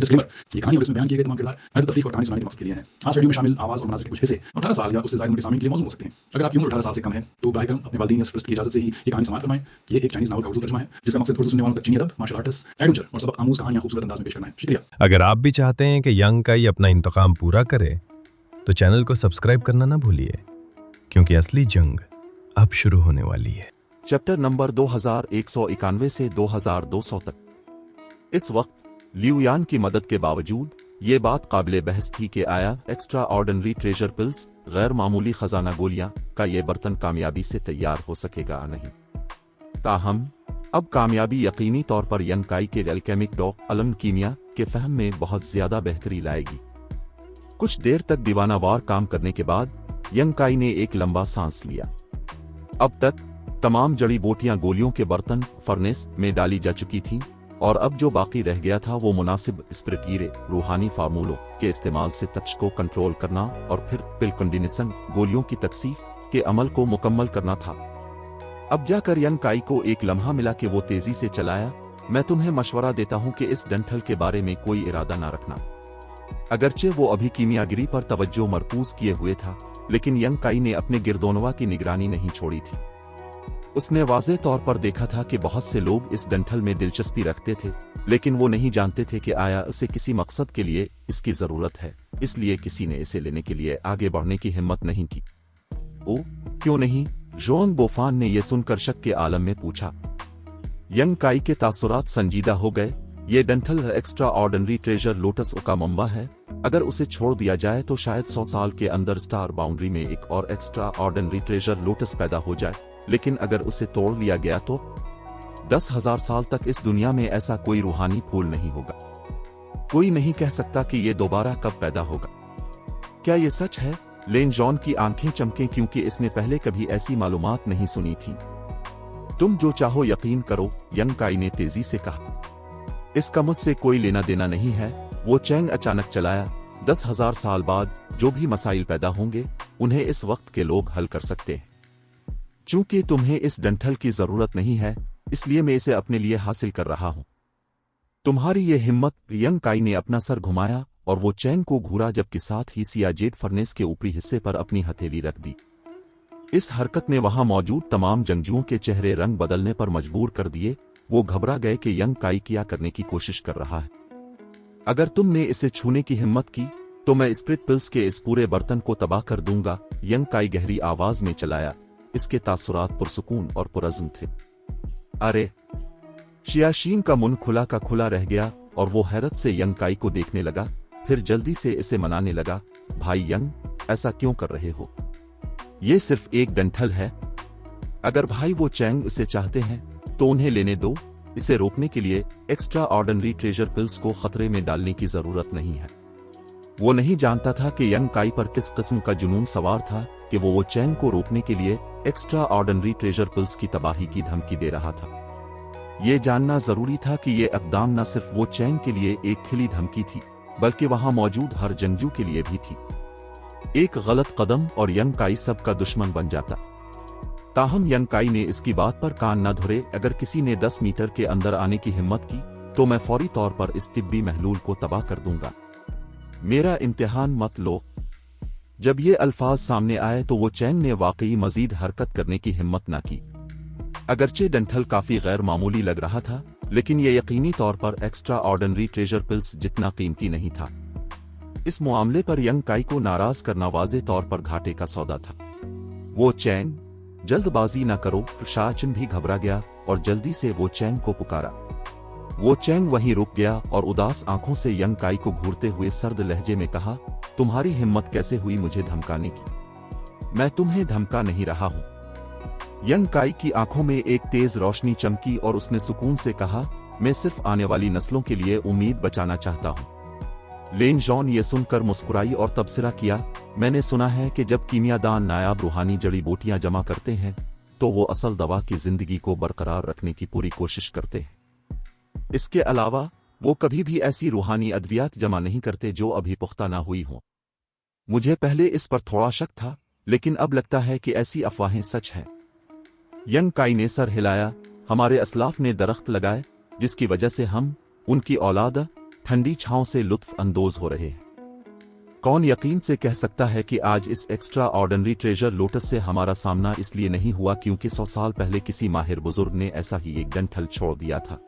Disclaimer, ये कहानी और इसमें बयान किए गए तमाम किरदार महज तफरीक और कहानी सुनाने के मकसद के लिए हैं। आज वीडियो में शामिल आवाज़ और मनाज़िर के कुछ हिस्से 18 साल या उससे ज़्यादा उम्र के सामने के लिए मौजूद हो सकते हैं। अगर आपकी उम्र 18 साल से कम है तो बराए करम अपने वालिदैन या सरपरस्त की इजाज़त से ही ये कहानी समाअत फरमाएं। ये एक चाइनीज़ नावल का उर्दू तर्जुमा है जिसका मकसद उर्दू सुनने वालों तक चीनी अदब, मार्शल आर्ट्स, एडवेंचर और सबक आमूज़ कहानियाँ खूबसूरत अंदाज में पेश करना है। शुक्रिया। अगर आप भी चाहते हैं कि यंग काई अपना इंतकाम पूरा करे तो चैनल को सब्सक्राइब करना ना भूलिए, क्योंकि असली जंग अब शुरू होने वाली है। चैप्टर नंबर 2191 से 2200 तक। इस वक्त लियू यान की मदद के बावजूद ये बात काबिले बहस थी कि आया एक्स्ट्रा ऑर्डिनरी ट्रेजर पिल्स, गैर मामूली खजाना गोलियां का ये बर्तन कामयाबी से तैयार हो सकेगा या नहीं। ताहम अब कामयाबी यकीनी तौर पर यंग काई के एल्केमिक डॉ अलम कीमिया के फहम में बहुत ज्यादा बेहतरी लाएगी। कुछ देर तक दीवानावार काम करने के बाद यंग काई ने एक लंबा सांस लिया। अब तक तमाम जड़ी बूटियां गोलियों के बर्तन फर्नेस में डाली जा चुकी थीं और अब जो बाकी रह गया था वो मुनासिब स्पिरिट रूहानी फार्मूलों के इस्तेमाल से तख्श को कंट्रोल करना और फिर पिलकंडिनिसन गोलियों की तकसीफ के अमल को मुकम्मल करना था। अब जाकर यंग काई को एक लम्हा मिला कि वो तेजी से चलाया। मैं तुम्हें मशवरा देता हूं कि इस डंठल के बारे में कोई इरादा ना रखना। अगरचे वो अभी कीमियागिरी पर तवज्जो मरकूज किए हुए था, लेकिन यंग काई ने अपने गिरदोनवा की निगरानी नहीं छोड़ी थी। उसने वाज़े तौर पर देखा था कि बहुत से लोग इस डंठल में दिलचस्पी रखते थे, लेकिन वो नहीं जानते थे कि आया इसे किसी मकसद के लिए इसकी जरूरत है, इसलिए किसी ने इसे लेने के लिए आगे बढ़ने की हिम्मत नहीं की। ओ, क्यों नहीं? जॉन बोफान ने यह सुनकर शक के आलम में पूछा। यंग काई के तासुरात संजीदा हो गए। ये डंठल एक्स्ट्रा ऑर्डिनरी ट्रेजर लोटस का मम्बा है। अगर उसे छोड़ दिया जाए तो शायद 100 साल के अंदर स्टार बाउंड्री में एक और एक्स्ट्रा ऑर्डिनरी ट्रेजर लोटस पैदा हो जाए, लेकिन अगर उसे तोड़ लिया गया तो 10,000 साल तक इस दुनिया में ऐसा कोई रूहानी फूल नहीं होगा। कोई नहीं कह सकता कि ये दोबारा कब पैदा होगा। क्या ये सच है? लेन जॉन की आंखें चमकें क्योंकि इसने पहले कभी ऐसी मालूमात नहीं सुनी थी। तुम जो चाहो यकीन करो, यंग काई ने तेजी से कहा। इसका मुझसे कोई लेना देना नहीं है। वो चैंग अचानक चलाया। 10,000 साल बाद जो भी मसाइल पैदा होंगे उन्हें इस वक्त के लोग हल कर सकते हैं। चूंकि तुम्हें इस डंठल की जरूरत नहीं है, इसलिए मैं इसे अपने लिए हासिल कर रहा हूं। तुम्हारी ये हिम्मत। यंग काई ने अपना सर घुमाया और वो चैंग को घूरा, जबकि साथ ही सियाजेट फर्नेस के ऊपरी हिस्से पर अपनी हथेली रख दी। इस हरकत ने वहां मौजूद तमाम जंगजुओं के चेहरे रंग बदलने पर मजबूर कर दिए। वो घबरा गए कि यंग काई क्या करने की कोशिश कर रहा है। अगर तुमने इसे छूने की हिम्मत की तो मैं स्प्रिट पिल्स के इस पूरे बर्तन को तबाह कर दूंगा। यंग काई गहरी आवाज में चलाया। इसके तासुरात पुरसुकून और पुरअज़्म थे। अरे! शियाशीन का मुंह खुला का खुला रह गया और वो हैरत से यंग काई को देखने लगा, फिर जल्दी से इसे मनाने लगा। भाई यंग, ऐसा क्यों कर रहे हो? ये सिर्फ एक डंठल है। अगर भाई वो चैंग इसे चाहते हैं तो उन्हें लेने दो। इसे रोकने के लिए एक्स्ट्रा ऑर्डिनरी ट्रेजर पिल्स को खतरे में डालने की जरूरत नहीं है। वो नहीं जानता था कि यंग काई पर किस किस्म का जुनून सवार था कि वो चैंग को रोकने के लिए एक्स्ट्रा ऑर्डिनरी ट्रेजर पिल्स की तबाही की धमकी दे रहा था। ये जानना जरूरी था कि ये इक़दाम न सिर्फ वो चैंग के लिए एक खिली धमकी थी, बल्कि वहां मौजूद हर जंगजू के लिए भी थी। एक गलत कदम और यंग काई सबका दुश्मन बन जाता। ताहम यंग काई ने इसकी बात पर कान न धरे। अगर किसी ने 10 मीटर के अंदर आने की हिम्मत की तो मैं फौरी तौर पर इस तिब्बी महलूल को तबाह कर दूंगा। मेरा इम्तिहान मत लो। जब ये अल्फाज सामने आए तो वो चैंग ने वाकई मजीद हरकत करने की हिम्मत न की। अगरचे डंठल काफी गैर मामूली लग रहा था, लेकिन ये यकीनी तौर पर एक्स्ट्रा ऑर्डिनरी ट्रेजर पिल्स जितना कीमती नहीं था। इस मामले पर यंग काई को नाराज करना वाज़े तौर पर घाटे का सौदा था। वो चैंग, जल्दबाजी न करो। शाहचिन भी घबरा गया और जल्दी से वो चैंग को पुकारा। वो चैंग वहीं रुक गया और उदास आंखों से यंग काई को घूरते हुए सर्द लहजे में कहा, तुम्हारी हिम्मत कैसे हुई मुझे धमकाने की? मैं तुम्हें धमका नहीं रहा हूं। यंग काई की आंखों में एक तेज रोशनी चमकी और उसने सुकून से कहा, मैं सिर्फ आने वाली नस्लों के लिए उम्मीद बचाना चाहता हूं। लेन जॉन ये सुनकर मुस्कुराई और तबसरा किया, मैंने सुना है कि जब कीमियादान नायाब रूहानी जड़ी बूटियां जमा करते हैं तो वो असल दवा की जिंदगी को बरकरार रखने की पूरी कोशिश करते हैं। इसके अलावा वो कभी भी ऐसी रूहानी अद्वियात जमा नहीं करते जो अभी पुख्ता ना हुई हों। मुझे पहले इस पर थोड़ा शक था, लेकिन अब लगता है कि ऐसी अफवाहें सच हैं। यंग काई ने सर हिलाया। हमारे असलाफ ने दरख्त लगाए जिसकी वजह से हम, उनकी औलाद, ठंडी छांव से लुत्फ अंदोज हो रहे हैं। कौन यकीन से कह सकता है कि आज इस एक्स्ट्रा ऑर्डिनरी ट्रेजर लोटस से हमारा सामना इसलिए नहीं हुआ क्योंकि 100 साल पहले किसी माहिर बुजुर्ग ने ऐसा ही एक डंठल छोड़ दिया था।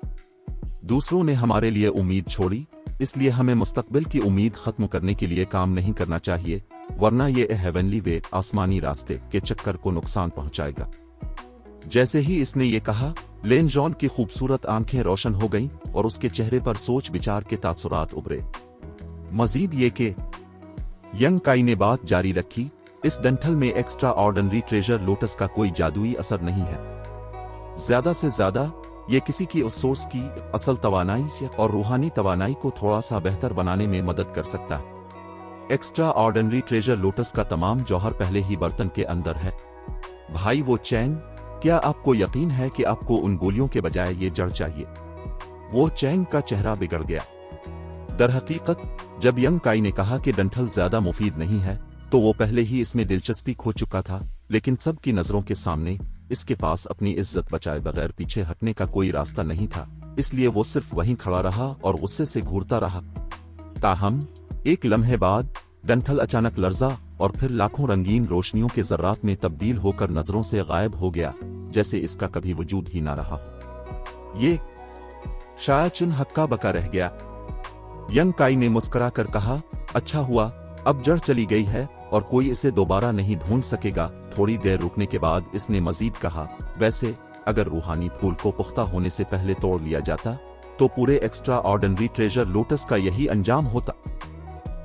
दूसरों ने हमारे लिए उम्मीद छोड़ी, इसलिए हमें मुस्तकबिल की उम्मीद खत्म करने के लिए काम नहीं करना चाहिए, वरना ये हेवनली वे आसमानी रास्ते के चक्कर को नुकसान पहुंचाएगा। जैसे ही इसने ये कहा, लेन जॉन की खूबसूरत आंखें रोशन हो गईं और उसके चेहरे पर सोच विचार के तासुरात उभरे। मजीद ये कि यंग काई ने बात जारी रखी, इस डंठल में एक्स्ट्रा ऑर्डिनरी ट्रेजर लोटस का कोई जादुई असर नहीं है। ज्यादा से ज्यादा ये किसी की उस सोर्स की असल तवानाई और रूहानी तवानाई को थोड़ा सा बेहतर बनाने में मदद कर सकता है। एक्स्ट्रा ऑर्डिनरी ट्रेजर लोटस का तमाम जौहर पहले ही बर्तन के अंदर है। भाई वो चैन, क्या आपको यकीन है कि आपको उन गोलियों के बजाय ये जड़ चाहिए? वो चैन का चेहरा बिगड़ गया। दरहकीकत जब यंग काई ने कहा कि डंठल ज्यादा मुफीद नहीं है, तो वो पहले ही इसमें दिलचस्पी खो चुका था, लेकिन सबकी नजरों के सामने इसके पास अपनी इज्जत बचाए बगैर पीछे हटने का कोई रास्ता नहीं था, इसलिए वो सिर्फ वहीं खड़ा रहा और गुस्से से घूरता रहा। ताहम एक लम्हे बाद डंठल अचानक लर्जा और फिर लाखों रंगीन रोशनियों के जर्रात में तब्दील होकर नजरों से गायब हो गया, जैसे इसका कभी वजूद ही ना रहा। ये शायद चुन हक्का बका रह गया। यंग काई ने मुस्कुरा कर कहा, अच्छा हुआ, अब जड़ चली गई है और कोई इसे दोबारा नहीं ढूंढ सकेगा। थोड़ी देर रुकने के बाद इसने मजीद कहा, वैसे अगर रूहानी फूल को पुख्ता होने से पहले तोड़ लिया जाता तो पूरे एक्स्ट्रा ऑर्डिनरी ट्रेजर लोटस का यही अंजाम होता।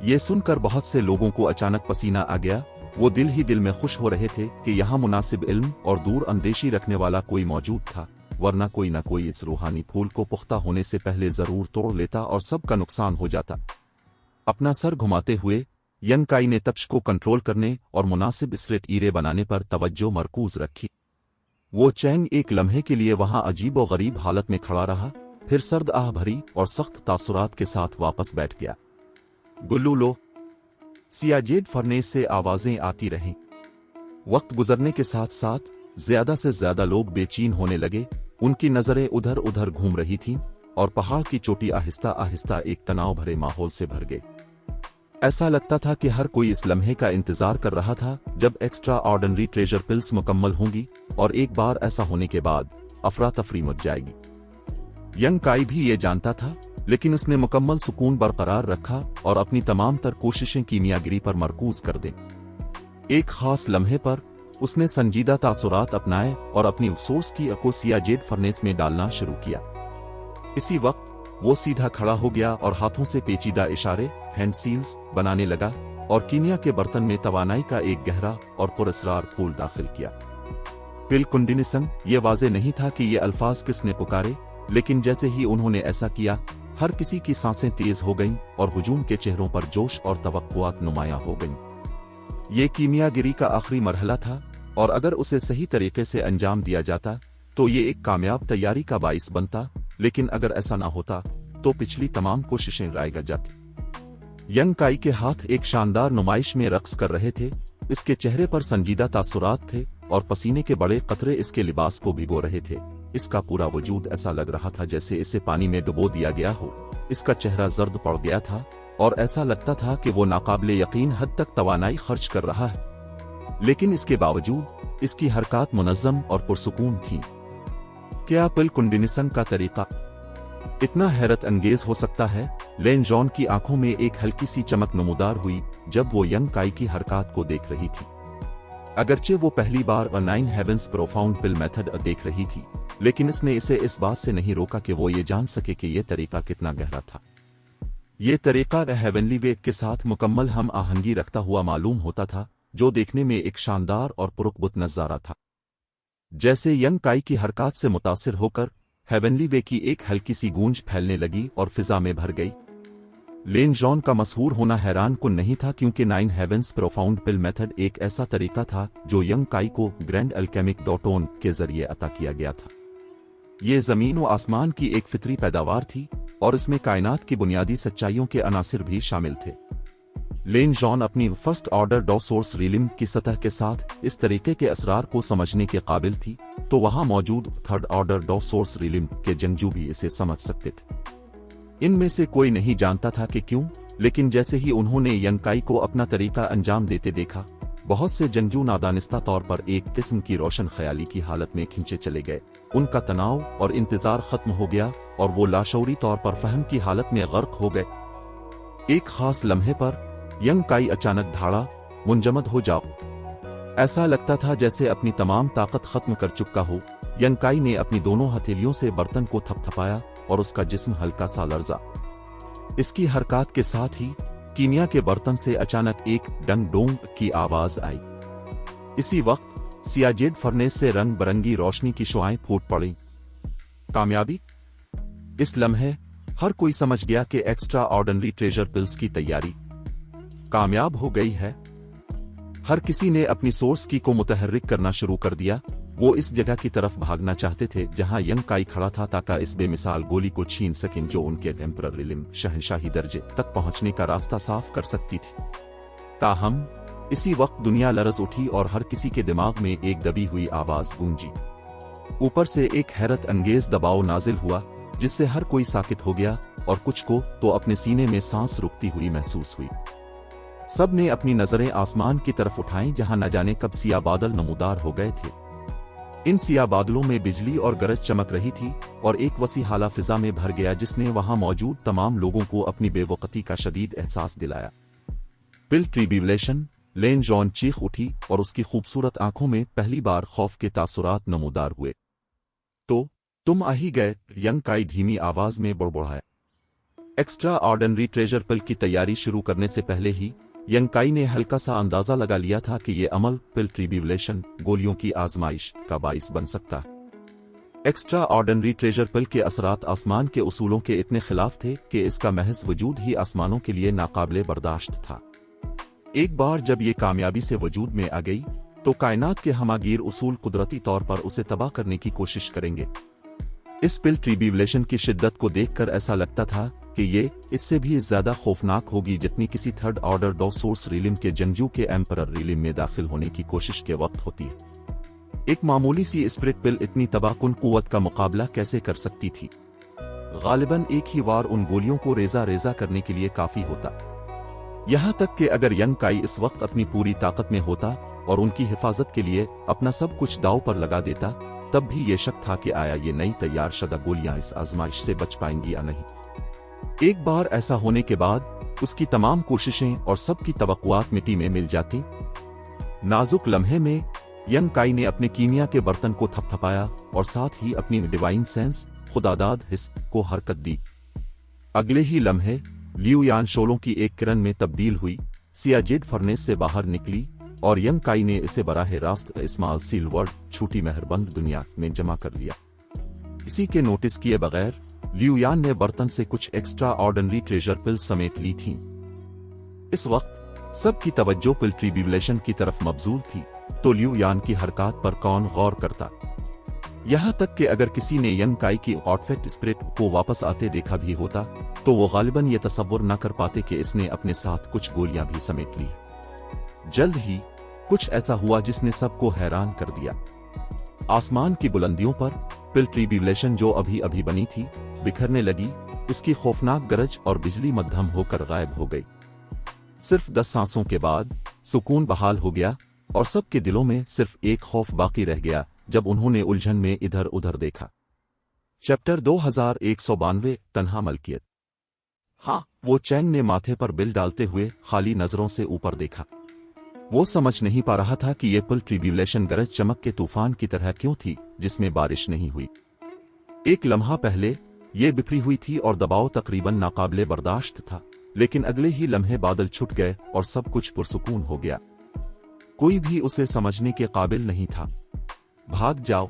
ये सुनकर बहुत से लोगों को अचानक पसीना आ गया। वो दिल ही दिल में खुश हो रहे थे कि यहाँ मुनासिब इल्म और दूर अंदेशी रखने वाला कोई मौजूद था, वरना कोई ना कोई इस रूहानी फूल को पुख्ता होने से पहले जरूर तोड़ लेता और सबका नुकसान हो जाता। अपना सर घुमाते हुए यंग काई ने तप्श को कंट्रोल करने और मुनासिब स्लेट ईरे बनाने पर तवज्जो मरकूज रखी। वो चैंग एक लम्हे के लिए वहां अजीब और गरीब हालत में खड़ा रहा, फिर सर्द आह भरी और सख्त तासुरात के साथ वापस बैठ गया। गुल्लू लो, सियाजेद फरनेस से आवाजें आती रहीं। वक्त गुजरने के साथ साथ ज्यादा से ज्यादा लोग बेचैन होने लगे। उनकी नजरें उधर उधर घूम रही थीं और पहाड़ की चोटी आहिस्ता आहिस्ता एक तनाव भरे माहौल से भर गई। ऐसा लगता था कि हर कोई इस लम्हे का इंतजार कर रहा था जब एक्स्ट्रा ऑर्डिनरी ट्रेजर पिल्स मुकम्मल होंगी, और एक बार ऐसा होने के बाद अफरा तफरी मच जाएगी। यंग काई भी ये जानता था, लेकिन उसने मुकम्मल सुकून बरकरार रखा और अपनी तमाम तर कोशिशें कीमियागिरी पर मरकूज कर दें। एक खास लम्हे पर उसने संजीदा तासुरात अपनाए और अपनी सोर्स की को सियाजेड फर्नेस में डालना शुरू किया। इसी वक्त वो सीधा खड़ा हो गया और हाथों से पेचीदा इशारे हैंड सील्स बनाने लगा और कीमिया के बर्तन में तवानाई का एक गहरा और पुरस्रार फूल दाखिल किया। पिल कुंडिनिसन, ये वाजे नहीं था कि ये अल्फाज किसने पुकारे, लेकिन जैसे ही उन्होंने ऐसा किया, हर किसी की सांसें तेज हो गईं और हुजूम के चेहरों पर जोश और तवक्कुआत नुमायां हो गईं। ये कीमियागिरी का आखिरी मरहला था, और अगर उसे सही तरीके से अंजाम दिया जाता तो ये एक कामयाब तैयारी का बाइस बनता, लेकिन अगर ऐसा ना होता तो पिछली तमाम कोशिशें रायगा जाती। यंग काई के हाथ एक शानदार नुमाइश में रक्स कर रहे थे। इसके चेहरे पर संजीदा तासुरात थे और पसीने के बड़े कतरे इसके लिबास को भिगो रहे थे। इसका पूरा वजूद ऐसा लग रहा था जैसे इसे पानी में डुबो दिया गया हो। इसका चेहरा जर्द पड़ गया था और ऐसा लगता था कि वो नाकाबिले यकीन हद तक तवानाई खर्च कर रहा है, लेकिन इसके बावजूद इसकी हरकत मुनज़्ज़म और पुरसुकून थी। क्या पिल कुंडिनिसन का तरीका इतना हैरत अंगेज हो सकता है? लेन जॉन की आंखों में एक हल्की सी चमक नमूदार हुई जब वो यंग काई की हरकत को देख रही थी। अगरचे वो पहली बार a nine heavens profound pill method देख रही थी, लेकिन इसने इसे इस बात से नहीं रोका कि वो ये जान सके कि ये तरीका कितना गहरा था। ये तरीका हेवनली वेग के साथ मुकम्मल हम आहंगी रखता हुआ मालूम होता था, जो देखने में एक शानदार और पुरकबुत नजारा था। जैसे यंग काई की हरकत से मुतासिर होकर हेवनली वे की एक हल्की सी गूंज फैलने लगी और फिजा में भर गई। लेन जॉन का मशहूर होना हैरान कुन नहीं था, क्योंकि nine heavens profound pill method एक ऐसा तरीका था जो यंग काई को ग्रैंड अल्केमिक डॉटोन के जरिए अता किया गया था। ये जमीन व आसमान की एक फितरी पैदावार थी और इसमें कायनात की बुनियादी सच्चाइयों के अनासिर भी शामिल थे। लेन जॉन अपनी फर्स्ट ऑर्डर डॉ सोर्स रीलिम की सतह के साथ इस तरीके के असरार को समझने के काबिल थी, तो वहां मौजूद थर्ड ऑर्डर डॉ सोर्स रीलिम के जंगजू भी इसे समझ सकते थे। इनमें से कोई नहीं जानता था कि क्यों, लेकिन जैसे ही उन्होंने यंकाई को अपना तरीका अंजाम देते देखा, बहुत से जंगजू नादानिस्ता तौर पर एक किस्म की रोशन ख्याली की हालत में खिंचे चले गए। उनका तनाव और इंतजार खत्म हो गया और वो लाशौरी तौर पर फहम की हालत में गर्क हो गए। एक खास लम्हे पर यंकाई अचानक धाड़ा, मुंजमद हो जाओ। ऐसा लगता था जैसे अपनी तमाम ताकत खत्म कर चुका हो। यंकाई ने अपनी दोनों हथेलियों से बर्तन को थपथपाया और उसका जिस्म हल्का सा लर्जा। इसकी हरकत के साथ ही कीमिया के बर्तन से अचानक एक डंग डोंग की आवाज आई। इसी वक्त सियाजेड फर्नेस से रंग बरंगी रोशनी की शुआएं फूट पड़ी। कामयाबी। इस लम्हे हर कोई समझ गया कि एक्स्ट्रा ऑर्डिनरी ट्रेजर पिल्स की तैयारी कामयाब हो गई है। हर किसी ने अपनी सोर्स की को मुतहर्रिक करना शुरू कर दिया। वो इस जगह की तरफ भागना चाहते थे जहां यंकाई खड़ा था, ताकि इस बेमिसाल गोली को छीन सकें जो उनके एम्परर इल्म शहंशाही दर्जे तक पहुंचने का रास्ता साफ कर सकती थी। ताहम इसी वक्त दुनिया लरज उठी और हर किसी के दिमाग में एक दबी हुई आवाज गूंजी। ऊपर से एक हैरत अंगेज दबाव नाजिल हुआ जिससे हर कोई साकित हो गया और कुछ को तो अपने सीने में सांस रुकती हुई महसूस हुई। सब ने अपनी नजरें आसमान की तरफ उठाईं जहां न जाने कब सिया बादल नमूदार हो गए थे। इन सिया बादलों में बिजली और गरज चमक रही थी और एक वसी हाला फिजा में भर गया जिसने वहां मौजूद तमाम लोगों को अपनी बेवकती का शदीद एहसास दिलाया। पिल ट्रिब्यूलेशन। लेन जॉन चीख उठी और उसकी खूबसूरत आंखों में पहली बार खौफ के तासुरात नमूदार हुए। तो तुम आ ही गए, यंकाई धीमी आवाज में बड़बड़ाया। एक्स्ट्रा ऑर्डिनरी ट्रेजर पिल की तैयारी शुरू करने से पहले ही यंकाई ने हल्का सा अंदाजा लगा लिया था कि यह अमल पिल ट्रिब्यूलेशन गोलियों की आजमाइश का बाइस बन सकता है। एक्स्ट्रा ऑर्डिनरी ट्रेजर पिल के असरात आसमान के उसूलों के इतने खिलाफ थे कि इसका महज वजूद ही आसमानों के लिए नाकाबिले बर्दाश्त था। एक बार जब ये कामयाबी से वजूद में आ गई तो कायनात के हमागीर उसूल कुदरती तौर पर उसे तबाह करने की कोशिश करेंगे। इस पिल ट्रिब्यूलेशन की शिद्दत को देखकर ऐसा लगता था कि ये इससे भी ज्यादा खौफनाक होगी जितनी किसी थर्ड ऑर्डर डॉ सोर्स रिलिम के जंगजू के एम्परर रिलिम में दाखिल होने की कोशिश के वक्त होती है। एक मामूली सी स्प्रिट पिल इतनी तबाहकुन कुव्वत का मुकाबला कैसे कर सकती थी? गालिबन एक ही वार उन गोलियों को रेजा रेजा करने के लिए काफी होता। यहां तक कि अगर यंकाई इस वक्त अपनी पूरी ताकत में होता और उनकी हिफाजत के लिए अपना सब कुछ दांव पर लगा देता, तब भी ये शक था कि आया ये नई तैयार शुदा गोलियां इस आजमाइश से बच पाएंगी या नहीं। एक बार ऐसा होने के बाद उसकी तमाम कोशिशें और सबकी तवक्कुआत मिट्टी में मिल जाती। नाजुक लम्हे में यंकाई ने अपने कीमिया के बर्तन को थपथपाया और साथ ही अपनी डिवाइन सेंस खुदादाद हिस्स को हरकत दी। अगले ही लम्हे लियू यान शोलों की एक किरण में तब्दील हुई, सियाजेड फर्नेस से बाहर निकली और यंकाई ने इसे बराह रास्त इस्माल सीलवर्ड छूटी मेहरबंद दुनिया में जमा कर लिया। किसी के नोटिस किए बगैर लियू यान ने बर्तन से कुछ एक्स्ट्रा ऑर्डिनरी ट्रेजर पिल समेट ली थीं। इस वक्त सबकी तवज्जो पिल ट्रिब्यूलेशन की तरफ मबजूल थी, तो लियू यान की हरकत पर कौन गौर करता। यहां तक कि अगर किसी ने यंकाई की आउटफिट स्पिरिट को वापस आते देखा भी होता तो वो गालिबन ये तसव्वुर न कर पाते कि इसने अपने साथ कुछ गोलियां भी समेट ली। जल्द ही कुछ ऐसा हुआ जिसने सबको हैरान कर दिया। आसमान की बुलंदियों पर पिल ट्रिब्यूलेशन जो अभी अभी बनी थी बिखरने लगी। इसकी खौफनाक गरज और बिजली मद्धम होकर गायब हो गई। सिर्फ 10 सांसों के बाद सुकून बहाल हो गया और सबके दिलों में सिर्फ एक खौफ बाकी रह गया जब उन्होंने उलझन में इधर उधर देखा। चैप्टर 2192 तन्हा मलकियत। हाँ, वो चैंग ने माथे पर बिल डालते हुए खाली नजरों से ऊपर देखा। वो समझ नहीं पा रहा था कि ये पिल ट्रिब्यूलेशन गरज चमक के तूफान की तरह क्यों थी जिसमें बारिश नहीं हुई। एक लम्हा पहले ये बिखरी हुई थी और दबाव तकरीबन नाकाबिले बर्दाश्त था, लेकिन अगले ही लम्हे बादल छुट गए और सब कुछ पुरसुकून हो गया। कोई भी उसे समझने के काबिल नहीं था। भाग जाओ।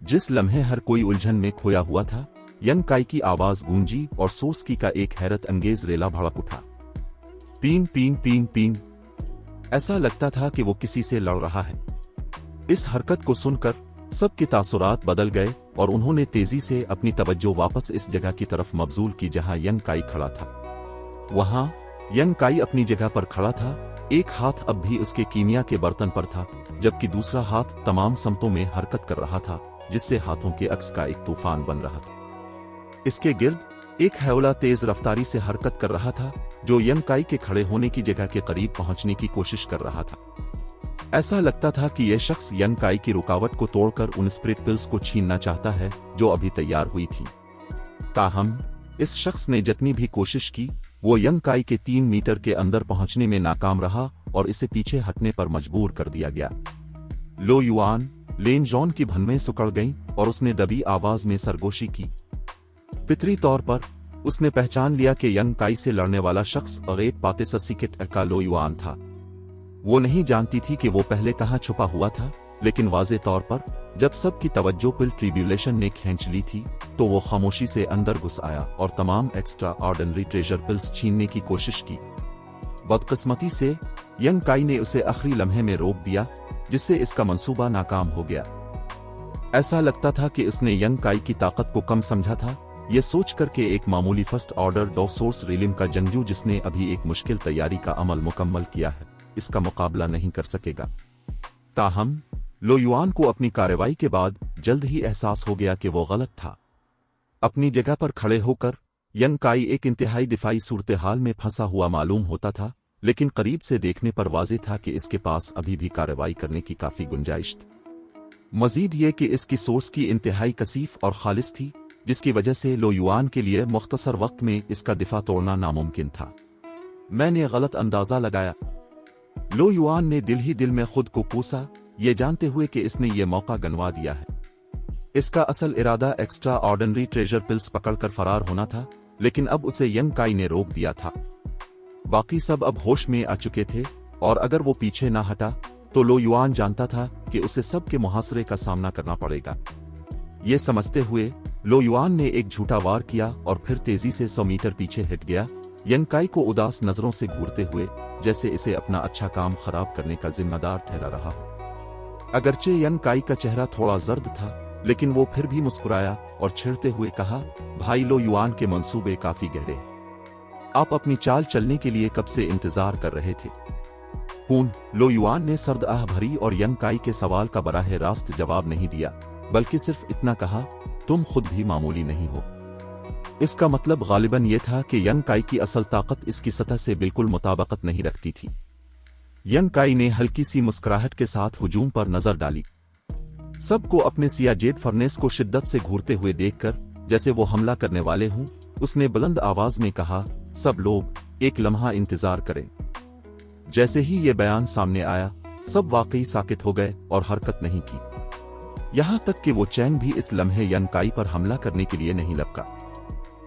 जिस लम्हे हर कोई उलझन में खोया हुआ था, यंकाई की आवाज गूंजी और सोस्की का एक हैरत अंगेज रेला भड़क उठा। पीन पीन पीन पीन। ऐसा लगता था कि वो किसी से लड़ रहा है। इस हरकत को सुनकर सबके तासुरात बदल गए और उन्होंने तेजी से अपनी तवज्जो वापस इस जगह की तरफ मबजूल की जहां यंकाई खड़ा था। वहां यंकाई अपनी जगह पर खड़ा था। एक हाथ अब भी उसके कीमिया के बर्तन पर था, जबकि दूसरा हाथ तमाम समतों में हरकत कर रहा था, जिससे हाथों के अक्स का एक तूफान बन रहा था। इसके गिर्द एक हयोला तेज रफ्तारी से हरकत कर रहा था जो यंग काई के खड़े होने की जगह के करीब पहुंचने की कोशिश कर रहा था। ऐसा लगता था कि यह शख्स यंग काई की रुकावट को तोड़कर उन स्प्रिट पिल्स को छीनना चाहता है जो अभी तैयार हुई थी। ताहम इस शख्स ने जितनी भी कोशिश की वो यंग काई के 3 मीटर के अंदर पहुंचने में नाकाम रहा और इसे पीछे हटने पर मजबूर कर दिया गया। लो युआन लेन जॉन की भनमें सुकड़ गईं और उसने दबी आवाज में सरगोशी की। फितरी तौर पर उसने पहचान लिया कि यंग काई से लड़ने वाला शख्स अगेत पाते ससीकेट का लो युआन था। वो नहीं जानती थी कि वो पहले कहां छुपा हुआ था, लेकिन वाज़े तौर पर जब सबकी तवज्जो पिल ट्रिब्यूलेशन ने खींच ली थी तो वो खामोशी से अंदर घुस आया और तमाम एक्स्ट्रा ऑर्डिनरी ट्रेजर पिल्स छीनने की कोशिश की। बदकिस्मती से यंग काई ने उसे आखिरी लम्हे में रोक दिया, जिससे इसका मंसूबा नाकाम हो गया। ऐसा लगता था कि इसने यंग काई की ताकत को कम समझा था, ये सोचकर के एक मामूली फर्स्ट ऑर्डर डॉ सोर्स रिलिम का जंगजू जिसने अभी एक मुश्किल तैयारी का अमल मुकम्मल किया है इसका मुकाबला नहीं कर सकेगा। ताहम लो युआन को अपनी कार्रवाई के बाद जल्द ही एहसास हो गया कि वो गलत था। अपनी जगह पर खड़े होकर यंग काई एक इंतहाई दिफाई सूरत हाल में फंसा हुआ मालूम होता था, लेकिन करीब से देखने पर वाज़ेह था कि इसके पास अभी भी कार्रवाई करने की काफी गुंजाइश थी। मजीद ये कि इसकी सोर्स की इंतहाई कसीफ और खालिस थी, जिसकी वजह से लो युआन के लिए मुख्तसर वक्त में इसका दिफा तोड़ना नामुमकिन था। मैंने गलत अंदाजा लगाया। लो युआन ने दिल ही दिल में खुद को कोसा, ये जानते हुए कि इसने ये मौका गंवा दिया है। इसका असल इरादा एक्स्ट्रा ऑर्डिनरी ट्रेजर पिल्स पकड़कर फरार होना था, लेकिन अब उसे यंग काई ने रोक दिया था। बाकी सब अब होश में आ चुके थे और अगर वो पीछे ना हटा तो लो युआन जानता था कि उसे सबके मुहासरे का सामना करना पड़ेगा। ये समझते हुए लो युआन ने एक झूठा वार किया और फिर तेजी से 100 मीटर पीछे हट गया, यंग काई को उदास नजरों से घूरते हुए, जैसे इसे अपना अच्छा काम खराब करने का जिम्मेदार ठहरा रहा हो। अगरचे यंग काई का चेहरा थोड़ा जर्द था, लेकिन वो फिर भी मुस्कुराया और छिड़ते हुए कहा, भाई लो युआन के मंसूबे काफी गहरे हैं। आप अपनी चाल चलने के लिए कब से इंतजार कर रहे थे? लो युआन ने सर्द आह भरी और यंग काई के सवाल का बराह रास्त जवाब नहीं दिया, बल्कि सिर्फ इतना कहा, तुम खुद भी मामूली नहीं हो। इसका मतलब गालिबन यह था कि यंग काई की असल ताकत इसकी सतह से बिल्कुल मुताबिकत नहीं रखती थी। यंग काई ने हल्की सी मुस्कुराहट के साथ हुजूम पर नजर डाली। सबको अपने सियाजेड फर्नेस को शिद्दत से घूरते हुए देखकर जैसे वो हमला करने वाले हों, उसने बुलंद आवाज में कहा, सब लोग एक लम्हा इंतजार करें। जैसे ही ये बयान सामने आया, सब वाकई साकित हो गए और हरकत नहीं की। यहां तक कि वो चैंग भी इस लम्हे यंग काई पर हमला करने के लिए नहीं लपका।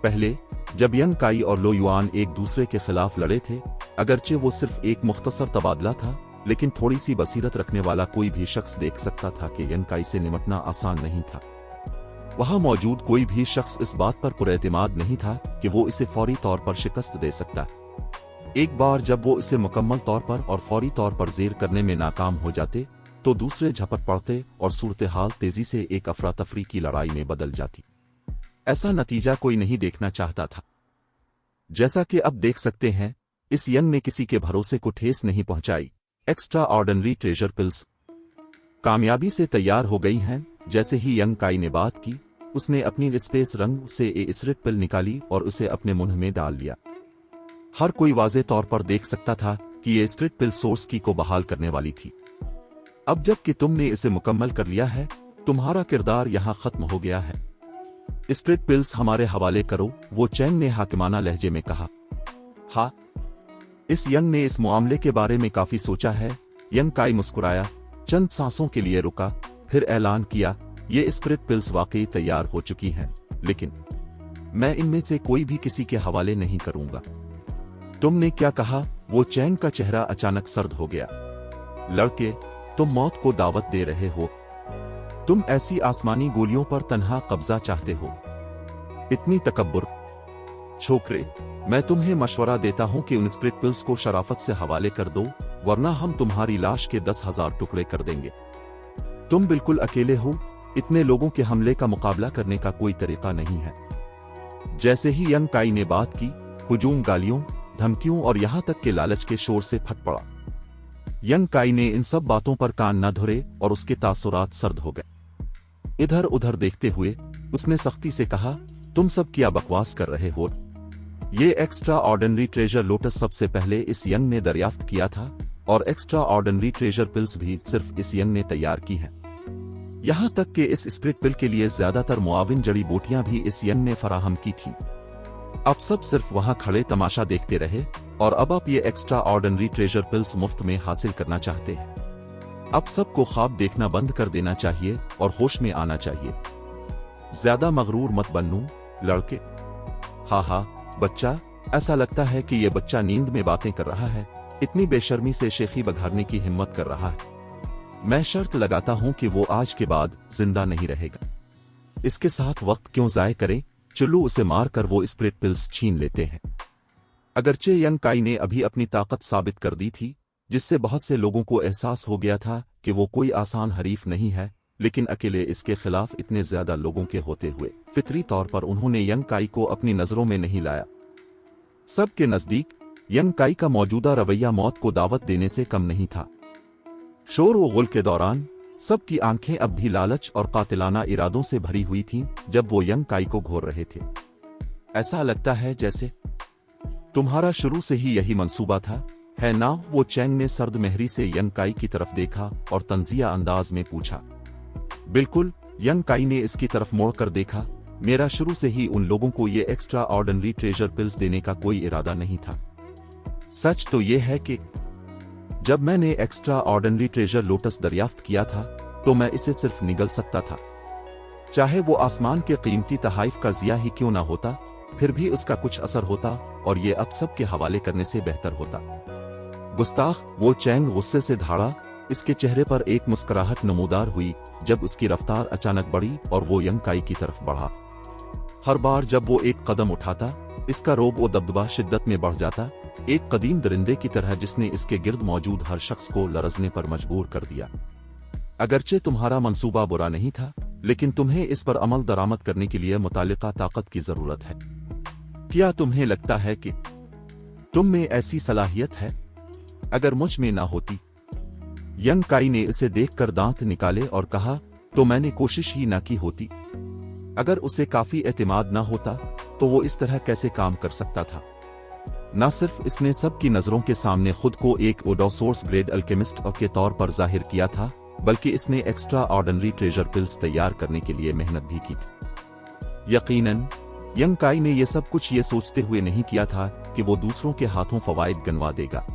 पहले जब यंग काई और लो युआन एक दूसरे के खिलाफ लड़े थे, अगरचे वो सिर्फ एक मुख्तसर तबादला था, लेकिन थोड़ी सी बसीरत रखने वाला कोई भी शख्स देख सकता था कि यंग काई से निपटना आसान नहीं था। वहां मौजूद कोई भी शख्स इस बात पर पुरएतिमाद नहीं था कि वो इसे फौरी तौर पर शिकस्त दे सकता। एक बार जब वो इसे मुकम्मल तौर पर और फौरी तौर पर ज़ेर करने में नाकाम हो जाते, तो दूसरे झपट पड़ते और सूरत हाल तेजी से एक अफरा तफरी की लड़ाई में बदल जाती। ऐसा नतीजा कोई नहीं देखना चाहता था। जैसा कि अब देख सकते हैं, इस यंग ने किसी के भरोसे को ठेस नहीं पहुंचाई। एक्स्ट्रा ऑर्डिनरी ट्रेजर पिल्स कामयाबी से तैयार हो गई हैं। जैसे ही यंग काई ने बात की, उसने अपनी स्पेस रंग से स्प्रिट पिल निकाली और उसे अपने मुंह में डाल लिया। हर कोई वाज़े तौर पर देख सकता था कि ये स्प्रिट पिल सोर्स की को बहाल करने वाली थी। अब जबकि तुमने इसे मुकम्मल कर लिया है, तुम्हारा किरदार यहां खत्म हो गया है। स्प्रिट पिल्स हमारे हवाले करो, वो चैंग ने हाकिमाना लहजे में कहा। हाँ, इस यंग ने इस मामले के बारे में काफी सोचा है। यंग काई मुस्कुराया, चंद सांसों के लिए रुका, फिर ऐलान किया, ये स्प्रिट पिल्स वाकई तैयार हो चुकी हैं, लेकिन मैं इनमें से कोई भी किसी के हवाले नहीं करूंगा। तुमने क्या कहा? वो चैंग का चेहरा अचानक सर्द हो गया। लड़के, तुम मौत को दावत दे रहे हो। तुम ऐसी आसमानी गोलियों पर तन्हा कब्जा चाहते हो। इतनी तकब्बुर। छोकरे, मैं तुम्हें मशवरा देता हूं कि उन स्प्रिट पिल्स को शराफत से हवाले कर दो, वरना हम तुम्हारी लाश के 10,000 टुकड़े कर देंगे। तुम बिल्कुल अकेले हो, इतने लोगों के हमले का मुकाबला करने का कोई तरीका नहीं है। जैसे ही यंग काई ने बात की, हुजूम गालियों, धमकियों और यहां तक के लालच के शोर से फट पड़ा। यंग काई ने इन सब बातों पर कान न धरे और उसके तासुरात सर्द हो गए। इधर उधर देखते हुए उसने सख्ती से कहा, तुम सब क्या बकवास कर रहे हो? ये एक्स्ट्रा ऑर्डिनरी ट्रेजर लोटस सबसे पहले इस यंग ने दरियाफ्त किया था और एक्स्ट्रा ऑर्डिनरी ट्रेजर पिल्स भी सिर्फ इस यंग ने तैयार की हैं। यहां तक कि इस स्प्रिट पिल के लिए ज्यादातर मुआविन जड़ी बूटियां भी इस यंग ने फराहम की थी। अब सब सिर्फ वहां खड़े तमाशा देखते रहे और अब आप ये एक्स्ट्रा ऑर्डिनरी ट्रेजर पिल्स मुफ्त में हासिल करना चाहते हैं। अब सबको ख्वाब देखना बंद कर देना चाहिए और होश में आना चाहिए। ज्यादा मगरूर मत बनू लड़के। हा बच्चा, ऐसा लगता है कि ये बच्चा नींद में बातें कर रहा है। इतनी बेशर्मी से शेखी बघारने की हिम्मत कर रहा है। मैं शर्त लगाता हूं कि वो आज के बाद जिंदा नहीं रहेगा। इसके साथ वक्त क्यों जाय करें? चलो उसे मार कर वो स्प्रिट पिल्स छीन लेते हैं। अगरचे यंग काई ने अभी अपनी ताकत साबित कर दी थी, जिससे बहुत से लोगों को एहसास हो गया था कि वो कोई आसान हरीफ नहीं है, लेकिन अकेले इसके खिलाफ इतने ज्यादा लोगों के होते हुए फितरी तौर पर उन्होंने यंग काई को अपनी नजरों में नहीं लाया। सबके नजदीक यंग काई का मौजूदा रवैया मौत को दावत देने से कम नहीं था। शोर व गुल के दौरान सबकी आंखें अब भी लालच और कातिलाना इरादों से भरी हुई थीं जब वो यंग काई को घोर रहे थे। ऐसा लगता है जैसे तुम्हारा शुरू से ही यही मंसूबा था, है ना? वो चैंग ने सर्द मेहरी से यंग काई की तरफ देखा और तंजिया अंदाज में पूछा। बिल्कुल, यंग काई ने इसकी तरफ मोड़कर देखा। मेरा शुरू से ही उन लोगों को ये एक्स्ट्रा ऑर्डिनरी ट्रेजर पिल्स देने का कोई इरादा नहीं था। सच तो ये है कि जब मैंने एक्स्ट्रा ऑर्डिनरी ट्रेजर लोटस दरियाफ्त किया था तो मैं इसे सिर्फ निगल सकता था। चाहे वो आसमान के कीमती तहाइफ का जिया ही क्यों ना होता, फिर भी उसका कुछ असर होता और ये अब सब के हवाले करने से बेहतर होता। गुस्ताख, वो चैंग गुस्से से धाड़ा। इसके चेहरे पर एक मुस्कुराहट नमूदार हुई जब उसकी रफ्तार अचानक बढ़ी और वो यंग काई की तरफ बढ़ा। हर बार जब वो एक कदम उठाता, इसका रोब व दबदबा शिद्दत में बढ़ जाता, एक कदीम दरिंदे की तरह जिसने इसके गिर्द मौजूद हर शख्स को लरजने पर मजबूर कर दिया। अगरचे तुम्हारा मंसूबा बुरा नहीं था, लेकिन तुम्हें इस पर अमल दरामद करने के लिए मुतालिका ताकत की जरूरत है। क्या तुम्हें लगता है कि तुम में ऐसी सलाहियत है? अगर मुझ में ना होती। यंग काई ने इसे देखकर दांत निकाले और कहा, तो मैंने कोशिश ही ना की होती। अगर उसे काफी एतमाद ना होता तो वो इस तरह कैसे काम कर सकता था? न सिर्फ इसने सबकी नजरों के सामने खुद को एक ओडोसोर्स ग्रेड अल्केमिस्ट के तौर पर जाहिर किया था, बल्कि इसने एक्स्ट्रा ऑर्डिनरी ट्रेजर पिल्स तैयार करने के लिए मेहनत भी की थी। यकीनन यंग काई ने यह सब कुछ ये सोचते हुए नहीं किया था कि वो दूसरों के हाथों फवाइद गनवा देगा।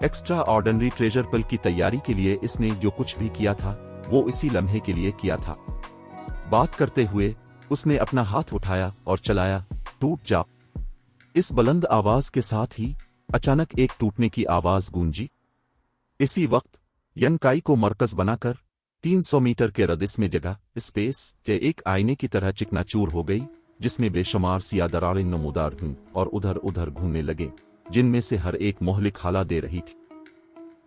एक्स्ट्रा ऑर्डिनरी ट्रेजर पिल की तैयारी के लिए इसने जो कुछ भी किया था वो इसी लम्हे के लिए किया था। बात करते हुए उसने अपना हाथ उठाया और चलाया, टूट जा। इस बुलंद आवाज के साथ ही अचानक एक टूटने की आवाज गूंजी। इसी वक्त यंग काई को मरकज बनाकर 300 मीटर के रदिस में जगह स्पेस से एक आईने की तरह चिकनाचूर हो गई, जिसमें बेशुमार सिया दरारें नमूदार हुईं और उधर उधर घूमने लगे, जिनमें से हर एक मोहलिक हाला दे रही थी।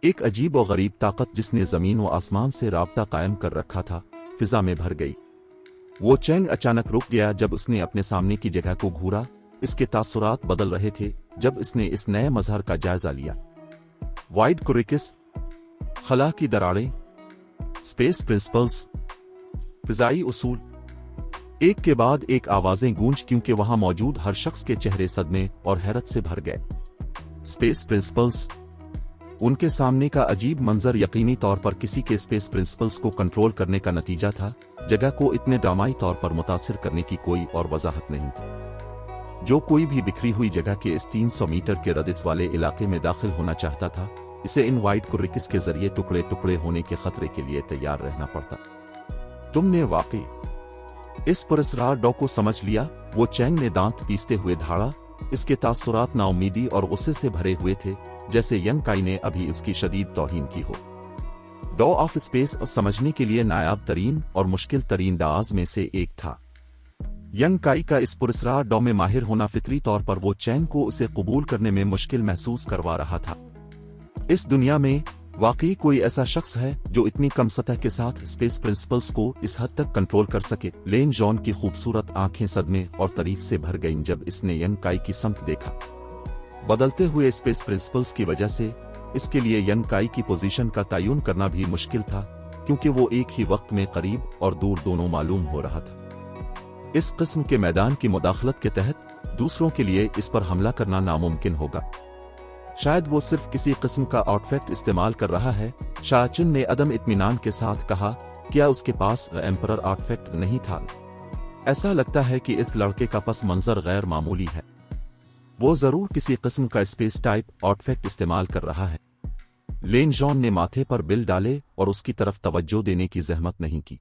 एक अजीब और गरीब ताकत जिसने जमीन व आसमान से राब्ता कायम कर रखा था, फिजा में भर गई। वो चैंग अचानक रुक गया जब उसने अपने सामने की जगह को घूरा। इसके तासुरात बदल रहे थे जब इसने इस नए मजहर का जायजा लिया। वाइड कुरिकिस, खला की दरारें, स्पेस प्रिंसिपल्स, फिजाई उसूल, एक के बाद एक आवाजें गूंज, क्योंकि वहां मौजूद हर शख्स के चेहरे सदमे और हैरत से भर गए। स्पेस प्रिंसिपल्स, उनके सामने का अजीब मंजर यकीनी तौर पर किसी के स्पेस प्रिंसिपल्स को कंट्रोल करने का नतीजा था। जगह को इतने ड्रामाई तौर पर मुतासिर करने की कोई और वजाहत नहीं थी। जो कोई भी बिखरी हुई जगह के इस 300 मीटर के रदिस वाले इलाके में दाखिल होना चाहता था, इसे इन वाइड कुरिकिस के जरिए टुकड़े टुकड़े होने के खतरे के लिए तैयार रहना पड़ता। तुमने वाकई इस पुरस्कार डॉ को समझ लिया? वो चैंग ने दांत पीसते हुए धाड़ा। इसके तासुरात नाउमीदी और गुस्से से भरे हुए थे, जैसे यंग काई ने अभी इसकी शदीद तौहीन की हो। डॉ ऑफ स्पेस समझने के लिए नायाब तरीन और मुश्किल तरीन डाज में से एक था। यंग काई का इस पुरस्कार डॉ में माहिर होना फितरी तौर पर वो चैंग को उसे कबूल करने में मुश्किल महसूस करवा रहा था। इस दुनिया में वाकई कोई ऐसा शख्स है जो इतनी कम सतह के साथ स्पेस प्रिंसिपल्स को इस हद तक कंट्रोल कर सके? लेन जॉन की खूबसूरत आंखें सदमे और तारीफ से भर गईं जब इसने यंग काई की समत देखा। बदलते हुए स्पेस प्रिंसिपल्स की वजह से इसके लिए यंग काई की पोजीशन का तयन करना भी मुश्किल था, क्योंकि वो एक ही वक्त में करीब और दूर दोनों मालूम हो रहा था। इस किस्म के मैदान की मुदाखलत के तहत दूसरों के लिए इस पर हमला करना नामुमकिन होगा। शायद वो सिर्फ किसी किस्म का आर्टिफैक्ट इस्तेमाल कर रहा है। शाह चिन ने अदम इत्मीनान के साथ कहा, क्या उसके पास एम्परर आर्टिफैक्ट नहीं था? ऐसा लगता है कि इस लड़के का पस मंजर गैर मामूली है। वो जरूर किसी किस्म का स्पेस टाइप आर्टिफैक्ट इस्तेमाल कर रहा है। लेन जॉन ने माथे पर बिल डाले और उसकी तरफ तवज्जो देने की जहमत नहीं की।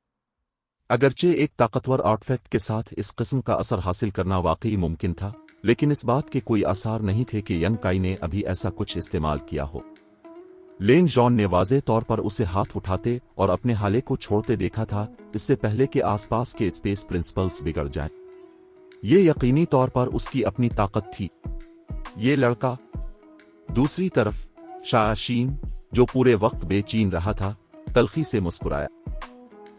अगरचे एक ताकतवर आर्टिफैक्ट के साथ इस किस्म का असर हासिल करना वाकई मुमकिन था, लेकिन इस बात के कोई आसार नहीं थे कि यंग काई ने अभी ऐसा कुछ इस्तेमाल किया हो। लेन जॉन ने वाज़े तौर पर उसे हाथ उठाते और अपने हाले को छोड़ते देखा था, इससे पहले कि आसपास के स्पेस प्रिंसिपल्स बिगड़ जाएं। ये यकीनी तौर पर उसकी अपनी ताकत थी। ये लड़का। दूसरी तरफ शाशीन, जो पूरे वक्त बेचैन रहा था, तल्खी से मुस्कुराया।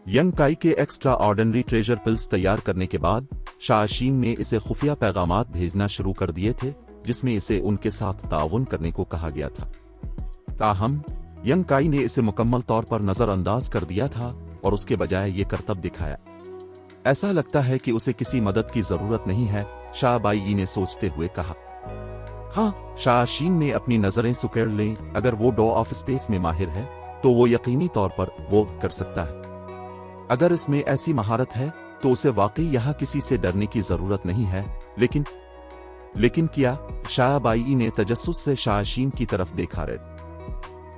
यंग काई के एक्स्ट्रा ऑर्डिनरी ट्रेजर पिल्स तैयार करने के बाद शाशीन ने इसे खुफिया पैगामात भेजना शुरू कर दिए थे, जिसमें इसे उनके साथ ताउन करने को कहा गया था। ताहम यंग काई ने इसे मुकम्मल तौर पर नजरअंदाज कर दिया था और उसके बजाय ये करतब दिखाया। ऐसा लगता है कि उसे किसी मदद की जरूरत नहीं है, शाह बाई ने सोचते हुए कहा। हाँ, शाशीन ने अपनी नजरें सुकेड़ लें। अगर वो डॉ ऑफ स्पेस में माहिर है तो वो यकीनी तौर पर वो कर सकता है। अगर इसमें ऐसी महारत है तो उसे वाकई यहाँ किसी से डरने की जरूरत नहीं है। लेकिन क्या? शाह बाई ने तजस्सुस से शाशीन की तरफ देखा।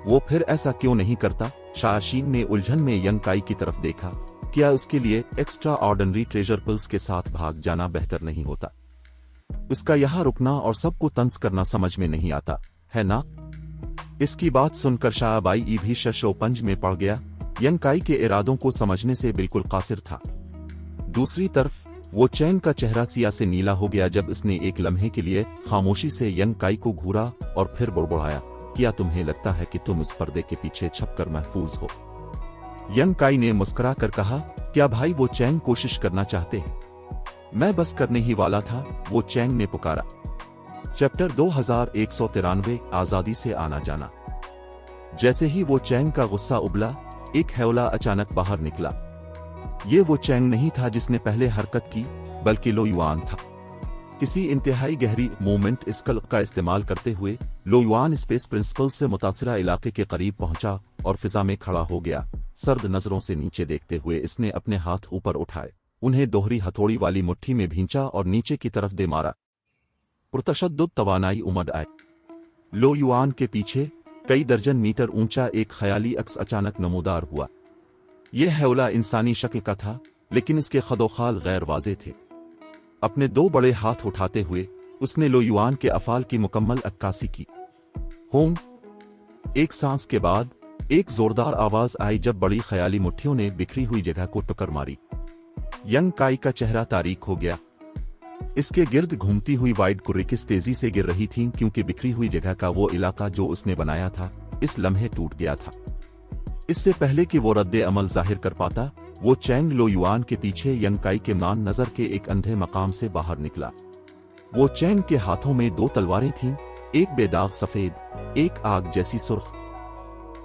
वो फिर ऐसा क्यों नहीं करता? शाशीन ने उलझन में यंग काई की तरफ देखा। क्या उसके लिए एक्स्ट्रा ऑर्डिनरी ट्रेजर पिल्स के साथ भाग जाना बेहतर नहीं होता? उसका यहाँ रुकना और सबको तंज करना समझ में नहीं आता है ना? इसकी बात सुनकर शाह बाई भी शशोपंज में पड़ गया। यंग काई के इरादों को समझने से बिल्कुल कासिर था। दूसरी तरफ वो चैन का चेहरा सिया से नीला हो गया जब इसने एक लम्हे के लिए खामोशी से यंग काई को घूरा और फिर बुड़बुड़ाया, क्या तुम्हें लगता है कि तुम इस पर्दे के पीछे छपकर महफूज हो? यंग काई ने मुस्कुरा कर कहा, क्या भाई वो चैंग कोशिश करना चाहते हैं? मैं बस करने ही वाला था, वो चैंग ने पुकारा। चैप्टर 2193 आजादी से आना जाना। जैसे ही वो चैंग का गुस्सा उबला, एक हैवला अचानक बाहर निकला। ये वो चैंग नहीं था जिसने पहले हरकत की, बल्कि लो युआन था। किसी इंतहाई गहरी मूवमेंट स्कल का इस्तेमाल करते हुए लो युआन स्पेस प्रिंसिपल से मुतासिरा इलाके के करीब पहुंचा और फिजा में खड़ा हो गया। सर्द नजरों से नीचे देखते हुए इसने अपने हाथ ऊपर उठाए, उन्हें दोहरी हथौड़ी वाली मुट्ठी में भींचा और नीचे की तरफ दे मारा। पुरतशद्दुद तवानाई उमड़ आए। लो युआन के पीछे कई दर्जन मीटर ऊंचा एक ख्याली अक्स अचानक नमूदार हुआ। यह हैवला इंसानी शक्ल का था, लेकिन इसके खदोखाल गैर वाज़े थे। अपने दो बड़े हाथ उठाते हुए उसने लो युआन के अफाल की मुकम्मल अक्कासी की। होम। एक सांस के बाद एक जोरदार आवाज आई जब बड़ी ख्याली मुट्ठियों ने बिखरी हुई जगह को टक्कर मारी। यंग काई का चेहरा तारीक हो गया। इसके गिर्द घूमती हुई वाइड कुर्रिकिस तेजी से गिर रही थीं, क्योंकि बिखरी हुई जगह का वो इलाका जो उसने बनाया था इस लम्हे टूट गया था। इससे पहले कि वो रद्दे अमल जाहिर कर पाता, वो चैंग लो युआन के पीछे यंग काई के मान नजर के एक अंधे मकाम से बाहर निकला। वो चैंग के हाथों में दो तलवारें थीं, एक बेदाग सफेद, एक आग जैसी सुर्ख।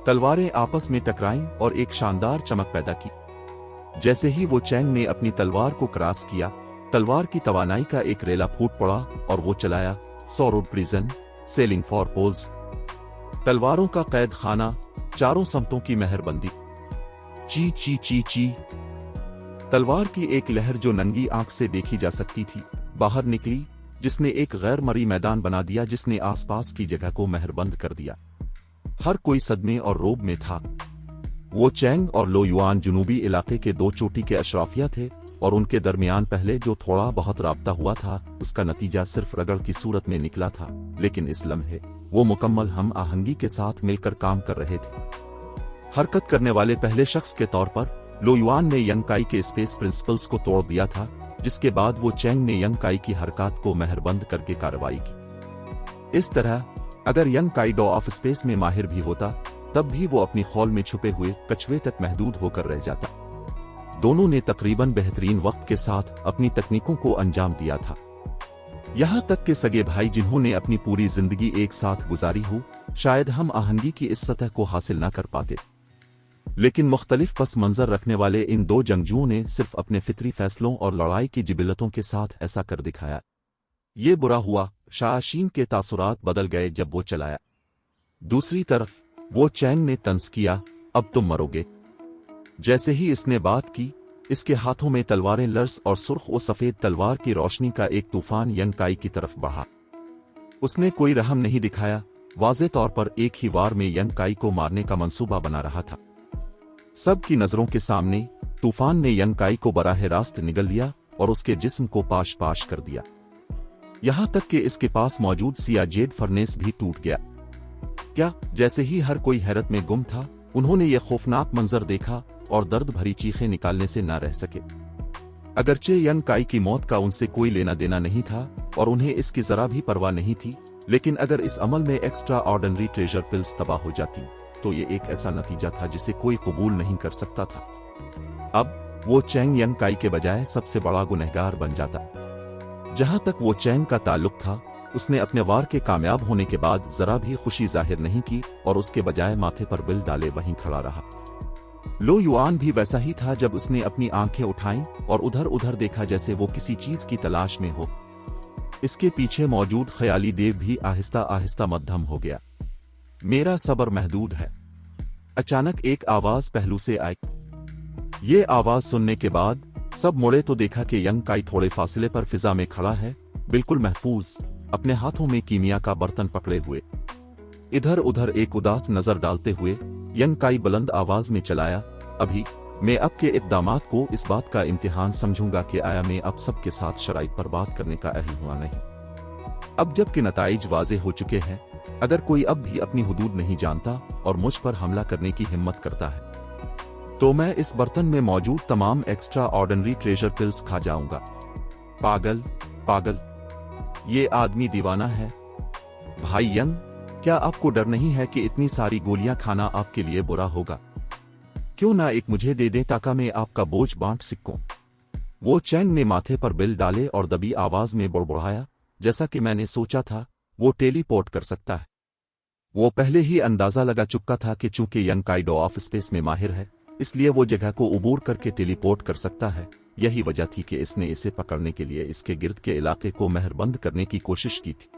तलवारें आपस में टकराईं और एक शानदार चमक पैदा की। जैसे ही वो चैंग ने अपनी तलवार को क्रॉस किया, तलवार की तवानाई का एक रेला फूट पड़ा और वो चलाया, सौरोड प्रिजन, सेलिंग फॉर पोल्स। तलवारों का कैद खाना, चारों समतों की मेहरबंदी। ची ची ची ची। तलवार की एक लहर जो नंगी आंख से देखी जा सकती थी बाहर निकली, जिसने एक गैर मरी मैदान बना दिया, जिसने आसपास की जगह को मेहरबंद कर दिया। हर कोई सदमे और रोब में था। वो चैंग और लो युआन जुनूबी इलाके के दो चोटी के अशराफिया थे और उनके दरमियान पहले जो थोड़ा बहुत राब्ता हुआ था उसका नतीजा सिर्फ रगड़ की सूरत में निकला था, लेकिन इस लम्हे वो मुकम्मल हम आहंगी के साथ मिलकर काम कर रहे थे। हरकत करने वाले पहले शख्स के तौर पर लो युआन ने यंग काई के स्पेस प्रिंसिपल्स को तोड़ दिया था, जिसके बाद वो चैंग ने यंग काई की हरकत को मेहरबंद करके कार्रवाई की। इस तरह अगर यंग काई डॉ ऑफ स्पेस में माहिर भी होता, तब भी वो अपनी खौल में छुपे हुए कछुए तक महदूद होकर रह जाता। दोनों ने तकरीबन बेहतरीन वक्त के साथ अपनी तकनीकों को अंजाम दिया था। यहाँ तक के सगे भाई जिन्होंने अपनी पूरी जिंदगी एक साथ गुजारी हो, शायद हम आहंगी की इस सतह को हासिल न कर पाते। लेकिन मुख्तलिफ पस मंजर रखने वाले इन दो जंगजुओं ने सिर्फ अपने फितरी फैसलों और लड़ाई की जिबिलतों के साथ ऐसा कर दिखाया। ये बुरा हुआ, शायाशीन के तासुरात बदल गए जब वो चलाया। दूसरी तरफ वो चैंग ने तंज किया, अब तुम मरोगे। जैसे ही इसने बात की, इसके हाथों में तलवारें लर्स और सुर्ख व सफेद तलवार की रोशनी का एक तूफान यंग काई की तरफ बढ़ा। उसने कोई रहम नहीं दिखाया, वाज़े तौर पर एक ही वार में यंग काई को मारने का मंसूबा बना रहा था। सब की नजरों के सामने तूफान ने यंग काई को बराह रास्त निगल लिया और उसके जिस्म को पाश पाश कर दिया। यहां तक कि इसके पास मौजूद सिया जेड फर्नेस भी टूट गया। क्या? जैसे ही हर कोई हैरत में गुम था, उन्होंने ये खौफनाक मंजर देखा और दर्द भरी चीखें निकालने से न रह सके। अगरचे यंग काई की मौत का उनसे कोई लेना देना नहीं था और उन्हें इसकी जरा भी परवाह नहीं थी, लेकिन अगर इस अमल में एक्स्ट्रा ऑर्डिनरी ट्रेजर पिल्स तबाह हो जाती तो ये एक ऐसा नतीजा था जिसे कोई कबूल नहीं कर सकता था। अब वो चैंग यंग काई के बजाय सबसे बड़ा गुनहगार बन जाता। जहां तक वो चैंग का ताल्लुक था, उसने अपने वार के कामयाब होने के बाद जरा भी खुशी जाहिर नहीं की और उसके बजाय माथे पर बिल डाले वहीं खड़ा रहा। लो युआन भी वैसा ही था जब उसने अपनी आंखें उठाईं और उधर उधर देखा जैसे वो किसी चीज की तलाश में हो। इसके पीछे मौजूद ख्याली देव भी आहिस्ता आहिस्ता मध्यम हो गया। मेरा सब्र महदूद है। अचानक एक आवाज पहलू से आई। ये आवाज सुनने के बाद सब मुड़े तो देखा कि यंग काई थोड़े फासले पर फिजा में खड़ा है, बिल्कुल महफूज, अपने हाथों में कीमिया का बर्तन पकड़े हुए। इधर उधर एक उदास नजर डालते हुए यंग काई बुलंद आवाज में चलाया, अभी मैं अब के इक़दामात को इस बात का इम्तिहान समझूंगा कि आया मैं अब सबके साथ शराइत पर बात करने का अहल हुआ नहीं। अब जबकि नताइज वाज़े हो चुके हैं, अगर कोई अब भी अपनी हुदूद नहीं जानता और मुझ पर हमला करने की हिम्मत करता है, तो मैं इस बर्तन में मौजूद तमाम एक्स्ट्रा ऑर्डिनरी ट्रेजर पिल्स खा जाऊंगा। पागल, पागल, ये आदमी दीवाना है। भाई यंग, क्या आपको डर नहीं है कि इतनी सारी गोलियां खाना आपके लिए बुरा होगा? क्यों ना एक मुझे दे दें ताकि मैं आपका बोझ बांट सकूं। वो चैंग ने माथे पर बिल डाले और दबी आवाज में बुड़बुड़ाया, जैसा कि मैंने सोचा था, वो टेलीपोर्ट कर सकता है। वो पहले ही अंदाजा लगा चुका था कि चूंकि यंग काई ऑफ स्पेस में माहिर है, इसलिए वो जगह को उबूर करके टेलीपोर्ट कर सकता है। यही वजह थी कि इसने इसे पकड़ने के लिए इसके गिर्द के इलाके को मेहरबंद करने की कोशिश की थी।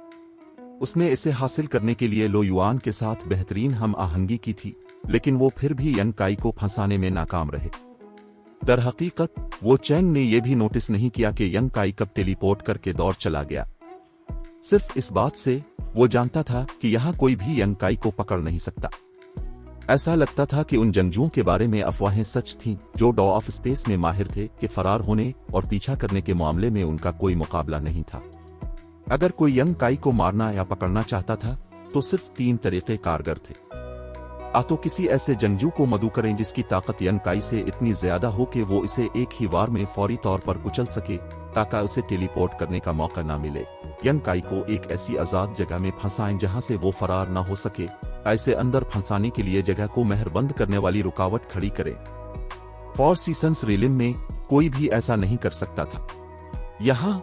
उसने इसे हासिल करने के लिए लो युआन के साथ बेहतरीन हम आहंगी की थी, लेकिन वो फिर भी यंग काई को फंसाने में नाकाम रहे। दरहकीकत वो चैंग ने यह भी नोटिस नहीं किया कि यंग काई कब टेलीपोर्ट करके दौड़ चला गया। सिर्फ इस बात से वो जानता था कि यहां कोई भी यंग काई को पकड़ नहीं सकता। ऐसा लगता था कि उन जंगजुओं के बारे में अफवाहें सच थीं, जो ऑफ स्पेस में माहिर थे, कि फरार होने और पीछा करने के मामले में उनका कोई मुकाबला नहीं था। अगर कोई यंग काई को मारना या पकड़ना चाहता था तो सिर्फ 3 तरीके कारगर थे। आ तो किसी ऐसे जंगजू को मदऊ करें जिसकी ताकत यंग काई से इतनी ज्यादा हो कि वो इसे एक ही वार में फौरी तौर पर कुचल सके ताकि उसे टेलीपोर्ट करने का मौका ना मिले। यंग काई को एक ऐसी आजाद जगह में फंसाएं जहां से वो फरार ना हो सके। ऐसे अंदर फंसाने के लिए जगह को मेहरबंद करने वाली रुकावट खड़ी करें। 4 सीजन्स रिलिम में कोई भी ऐसा नहीं कर सकता था। यहां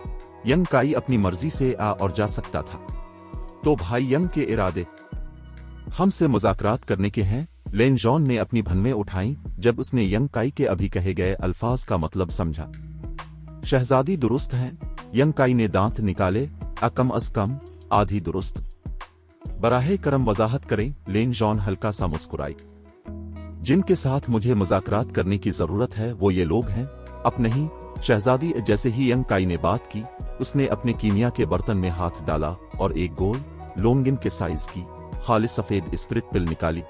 यंग काई अपनी मर्जी से आ और जा सकता था। तो भाई यंग के इरादे हमसे मुज़ाकरात करने के हैं। लेन जॉन ने अपनी भन्वें उठाई जब उसने यंग काई के अभी कहे गए अल्फाज का मतलब समझा। शहजादी दुरुस्त हैं। यंग काई ने दांत निकाले, कम अज कम आधी दुरुस्त। बराहे करम वजाहत करें। लेन जॉन हल्का सा मुस्कुराई। जिनके साथ मुझे मुज़ाकरात करने की जरूरत है वो ये लोग हैं। अब नहीं, शहजादी। जैसे ही यंग काई ने बात की, उसने अपने कीमिया के बर्तन में हाथ डाला और एक गोल लोंगिन के साइज की खालिस सफेद स्पिरिट पिल निकाली।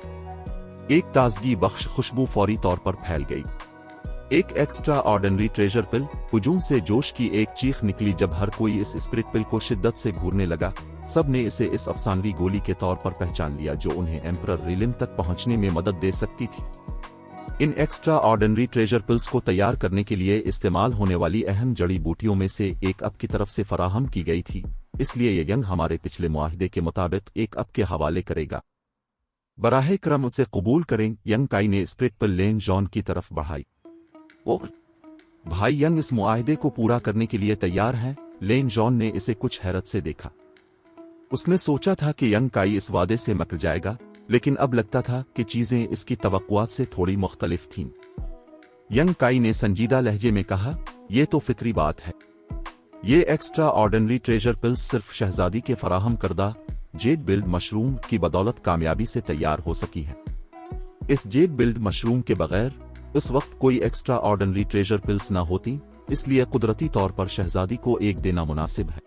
एक ताजगी बख्श खुशबू फौरी तौर पर फैल गई। एक एक्स्ट्रा ऑर्डिनरी ट्रेजर पिल। हुजूम से जोश की एक चीख निकली जब हर कोई इस स्पिरिट पिल को शिद्दत से घूरने लगा। सब ने इसे इस अफसानवी गोली के तौर पर पहचान लिया जो उन्हें एम्परर रिलिम तक पहुंचने में मदद दे सकती थी। इन एक्स्ट्रा ऑर्डिनरी ट्रेजर पिल्स को तैयार करने के लिए इस्तेमाल होने वाली अहम जड़ी बूटियों में से एक अब की तरफ से फराहम की गई थी, इसलिए ये यंग हमारे पिछले मुआहिदे के मुताबिक एक अब के हवाले करेगा। बराहे करम उसे कबूल करें। यंग काई ने स्पिरिट पिल लेन जॉन की तरफ बढ़ाई। ओ भाई यंग, इस मुआहिदे को पूरा करने के लिए तैयार है? लेन जॉन ने इसे कुछ हैरत से देखा। उसने सोचा था कि यंग काई इस वादे से मुकर जाएगा, लेकिन अब लगता था कि चीजें इसकी तवक्कुआत से थोड़ी मुख्तलिफ थीं। यंग काई ने संजीदा लहजे में कहा, यह तो फितरी बात है। ये एक्स्ट्रा ऑर्डिनरी ट्रेजर पिल्स सिर्फ शहजादी के फराहम करदा जेड बिल्ड मशरूम की बदौलत कामयाबी से तैयार हो सकी है। इस जेड बिल्ड मशरूम के बगैर उस वक्त कोई एक्स्ट्रा ऑर्डिनरी ट्रेजर पिल्स ना होती, इसलिए कुदरती तौर पर शहजादी को एक देना मुनासिब है।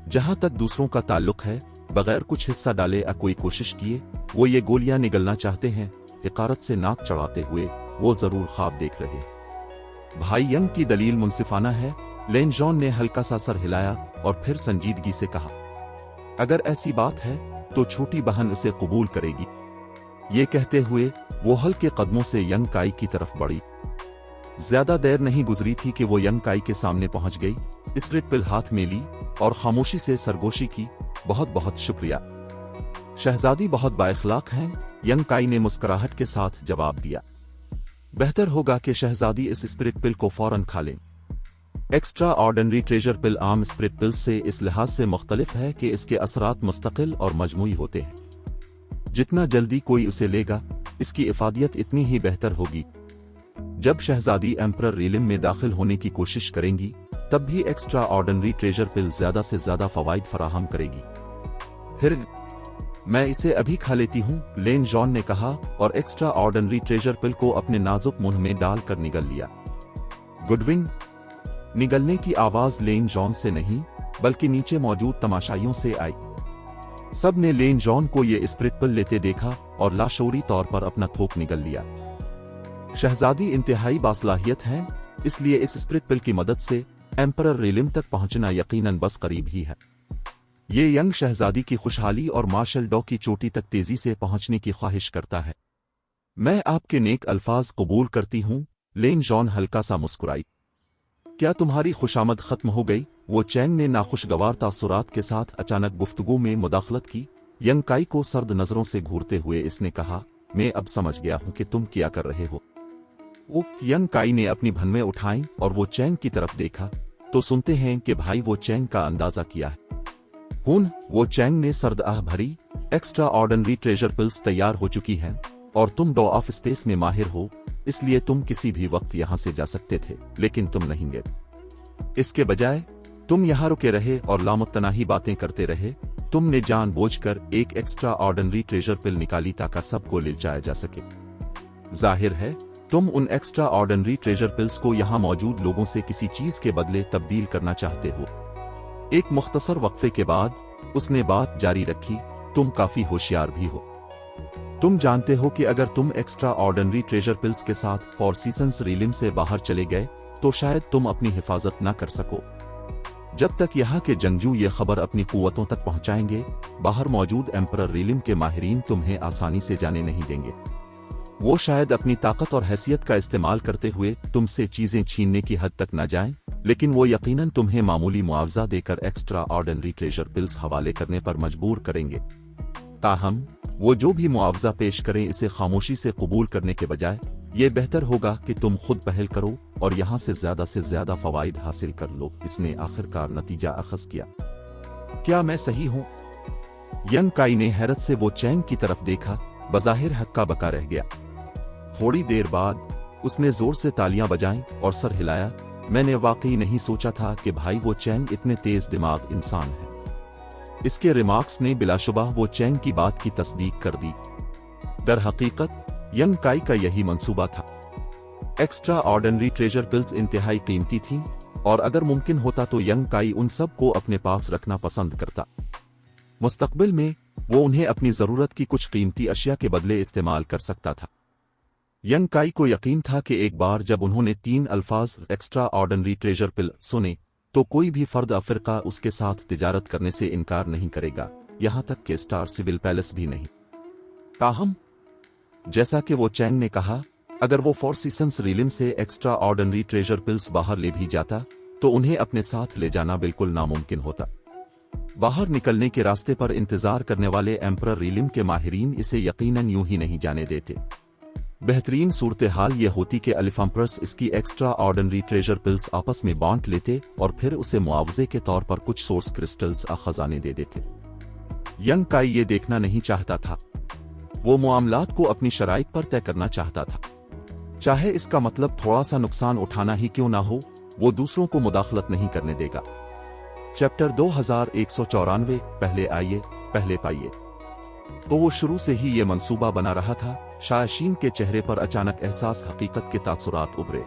जहां तक दूसरों का ताल्लुक है, बगैर कुछ हिस्सा डाले या कोई कोशिश किए वो ये गोलियां निगलना चाहते हैं। इकारत से नाक चढ़ाते हुए वो जरूर ख्वाब देख रहे। भाई यंग की दलील मुंसिफाना है। लेन जॉन ने हल्का सा सर हिलाया और फिर संजीदगी से कहा, अगर ऐसी बात है तो छोटी बहन इसे कबूल करेगी। ये कहते हुए वो हल्के कदमों से यंग काई की तरफ बढ़ी। ज्यादा देर नहीं गुजरी थी कि वो यंग काई के सामने पहुंच गई, इस रेड पिल हाथ में ली और खामोशी से सरगोशी की, बहुत बहुत शुक्रिया। शहजादी बहुत बाइखलाक हैं, यंग काई ने मुस्कुराहट के साथ जवाब दिया। बेहतर होगा कि शहजादी इस स्पिरिट पिल को फौरन खा लें। एक्स्ट्रा ऑर्डिनरी ट्रेजर पिल आम स्पिरिट पिल से इस लिहाज से मुख्तलिफ है कि इसके असरात मुस्तकिल और मजमूई होते हैं। जितना जल्दी कोई उसे लेगा, इसकी इफादियत इतनी ही बेहतर होगी। जब शहजादी एम्परर रीलिम में दाखिल होने की कोशिश करेंगी, तब भी एक्स्ट्रा ऑर्डिनरी ट्रेजर पिल ज्यादा से ज्यादा फवाइद फराहम करेगी। फिर मैं इसे अभी खा लेती हूं, लेन जॉन ने कहा और एक्स्ट्रा ऑर्डिनरी ट्रेजर पिल को अपने नाजुक मुंह में डालकर निगल लिया। गुडविन। निगलने की आवाज लेन जॉन से नहीं, बल्कि नीचे मौजूद तमाशाइयों से आई। सब ने लेन जॉन को ये स्पिरिट पिल लेते देखा और लाशौरी तौर पर अपना थोक निगल लिया। शहजादी इंतहाई बासलाहियत हैं, इसलिए इस स्पिरिट पिल की मदद से एम्परर रीलिम तक पहुंचना यकीनन बस करीब ही है। ये यंग शहजादी की खुशहाली और मार्शल डॉ की चोटी तक तेजी से पहुंचने की ख्वाहिश करता है। मैं आपके नेक अल्फाज कबूल करती हूं, लेन जॉन हल्का सा मुस्कुराई। क्या तुम्हारी खुशामद खत्म हो गई? वो चैंग ने नाखुशगवार तासुरात के साथ अचानक गुफ्तगू में मुदाखलत की। यंग काई को सर्द नजरों से घूरते हुए इसने कहा, मैं अब समझ गया हूं कि तुम क्या कर रहे हो। वो यंग काई ने अपनी भनमें उठाई और वो चैंग की तरफ देखा, तो सुनते हैं कि भाई वो चैंग का अंदाजा किया है। वो चैंग ने सर्द आह भरी, एक्स्ट्रा ऑर्डिनरी ट्रेजर पिल्स तैयार हो चुकी हैं और तुम डॉ ऑफ स्पेस में माहिर हो, इसलिए तुम किसी भी वक्त यहां से जा सकते थे, लेकिन तुम नहीं गए। इसके बजाय तुम यहां रुके रहे और लामुत्तनाही बातें करते रहे। तुमने जानबूझकर एक एक्स्ट्रा ऑर्डिनरी ट्रेजर पिल निकाली ताकि सबको लिलचाया जा सके। जाहिर है तुम उन एक्स्ट्रा ऑर्डिनरी ट्रेजर पिल्स को यहां मौजूद लोगों से किसी चीज के बदले तब्दील करना चाहते हो। एक मुख्तसर वक्फे के बाद उसने बात जारी रखी, तुम काफी होशियार भी हो। तुम जानते हो कि अगर तुम एक्स्ट्रा ऑर्डिनरी ट्रेजर पिल्स के साथ फॉर सीजन्स रीलिम से बाहर चले गए तो शायद तुम अपनी हिफाजत न कर सको। जब तक यहाँ के जंगजू ये खबर अपनी कुव्वतों तक पहुंचाएंगे, बाहर मौजूद एम्परर रीलिम के माहिरीन तुम्हें आसानी से जाने नहीं देंगे। वो शायद अपनी ताकत और हैसियत का इस्तेमाल करते हुए तुमसे चीजें छीनने की हद तक न जाएं, लेकिन वो यकीनन तुम्हें मामूली मुआवजा देकर एक्स्ट्रा ऑर्डिनरी ट्रेजर पिल्स हवाले करने पर मजबूर करेंगे। ताहम वो जो भी मुआवजा पेश करें, इसे खामोशी से कबूल करने के बजाय ये बेहतर होगा कि तुम खुद पहल करो और यहां से ज्यादा फवाइद हासिल कर लो। इसने आखिरकार नतीजा अखज़ किया। क्या मैं सही हूं? यंग काई ने हैरत से वो चैंग की तरफ देखा, बज़ाहिर हक्का बका रह गया। थोड़ी देर बाद उसने जोर से तालियां बजाईं और सर हिलाया। मैंने वाकई नहीं सोचा था कि भाई वो चैंग इतने तेज दिमाग इंसान है। इसके रिमार्क्स ने बिलाशुबा वो चैंग की बात की तस्दीक कर दी। दर हकीकत यंग काई का यही मंसूबा था। एक्स्ट्रा ऑर्डिनरी ट्रेजर पिल्स इंतहाई कीमती थीं और अगर मुमकिन होता तो यंग काई उन सब को अपने पास रखना पसंद करता। मुस्तकबिल में वो उन्हें अपनी जरूरत की कुछ कीमती अशिया के बदले इस्तेमाल कर सकता था। यंग काई को यकीन था कि एक बार जब उन्होंने 3 अल्फाज एक्स्ट्रा ऑर्डिनरी ट्रेजर पिल सुने तो कोई भी फर्द अफ्रीका उसके साथ तिजारत करने से इनकार नहीं करेगा, यहां तक कि स्टार सिविल पैलेस भी नहीं। ताहम जैसा कि वो चैंग ने कहा, अगर वो फोर सीजन्स रीलिम से एक्स्ट्रा ऑर्डिनरी ट्रेजर पिल्स बाहर ले भी जाता तो उन्हें अपने साथ ले जाना बिल्कुल नामुमकिन होता। बाहर निकलने के रास्ते पर इंतजार करने वाले एम्परर रीलिम के माहिरीन इसे यकीनन यूं ही नहीं जाने देते। बेहतरीन सूरत हाल ये होती कि एलिफेंपर्स इसकी एक्स्ट्रा ऑर्डिनरी ट्रेजर पिल्स आपस में बांट लेते और फिर उसे मुआवजे के तौर पर कुछ सोर्स क्रिस्टल्स खजाने दे देते। यंग काई ये देखना नहीं चाहता था। वो मामलात को अपनी शराइत पर तय करना चाहता था, चाहे इसका मतलब थोड़ा सा नुकसान उठाना ही क्यों ना हो, वो दूसरों को मुदाखलत नहीं करने देगा। चैप्टर 2194, पहले आइए पहले पाइए। तो वो शुरू से ही ये मंसूबा बना रहा था। शायशीन के चेहरे पर अचानक एहसास हकीकत के तासुरात उभरे।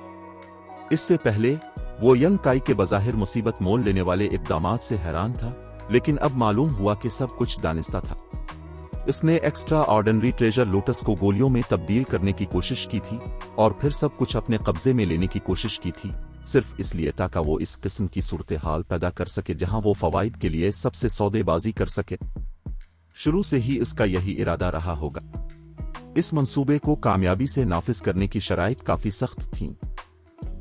इससे पहले वो यंग काई के बज़ाहिर मुसीबत मोल लेने वाले इक़दामात से हैरान था, लेकिन अब मालूम हुआ कि सब कुछ दानिस्ता था। इसने एक्स्ट्रा ऑर्डिनरी ट्रेजर लोटस को गोलियों में तब्दील करने की कोशिश की थी और फिर सब कुछ अपने कब्जे में लेने की कोशिश की थी, सिर्फ इसलिए ताकि वो इस किस्म की सूरत हाल पैदा कर सके जहां वो फवाइद के लिए सबसे सौदेबाजी कर सके। शुरू से ही इसका यही इरादा रहा होगा। इस मंसूबे को कामयाबी से नाफिज करने की शराइत काफी सख्त थीं।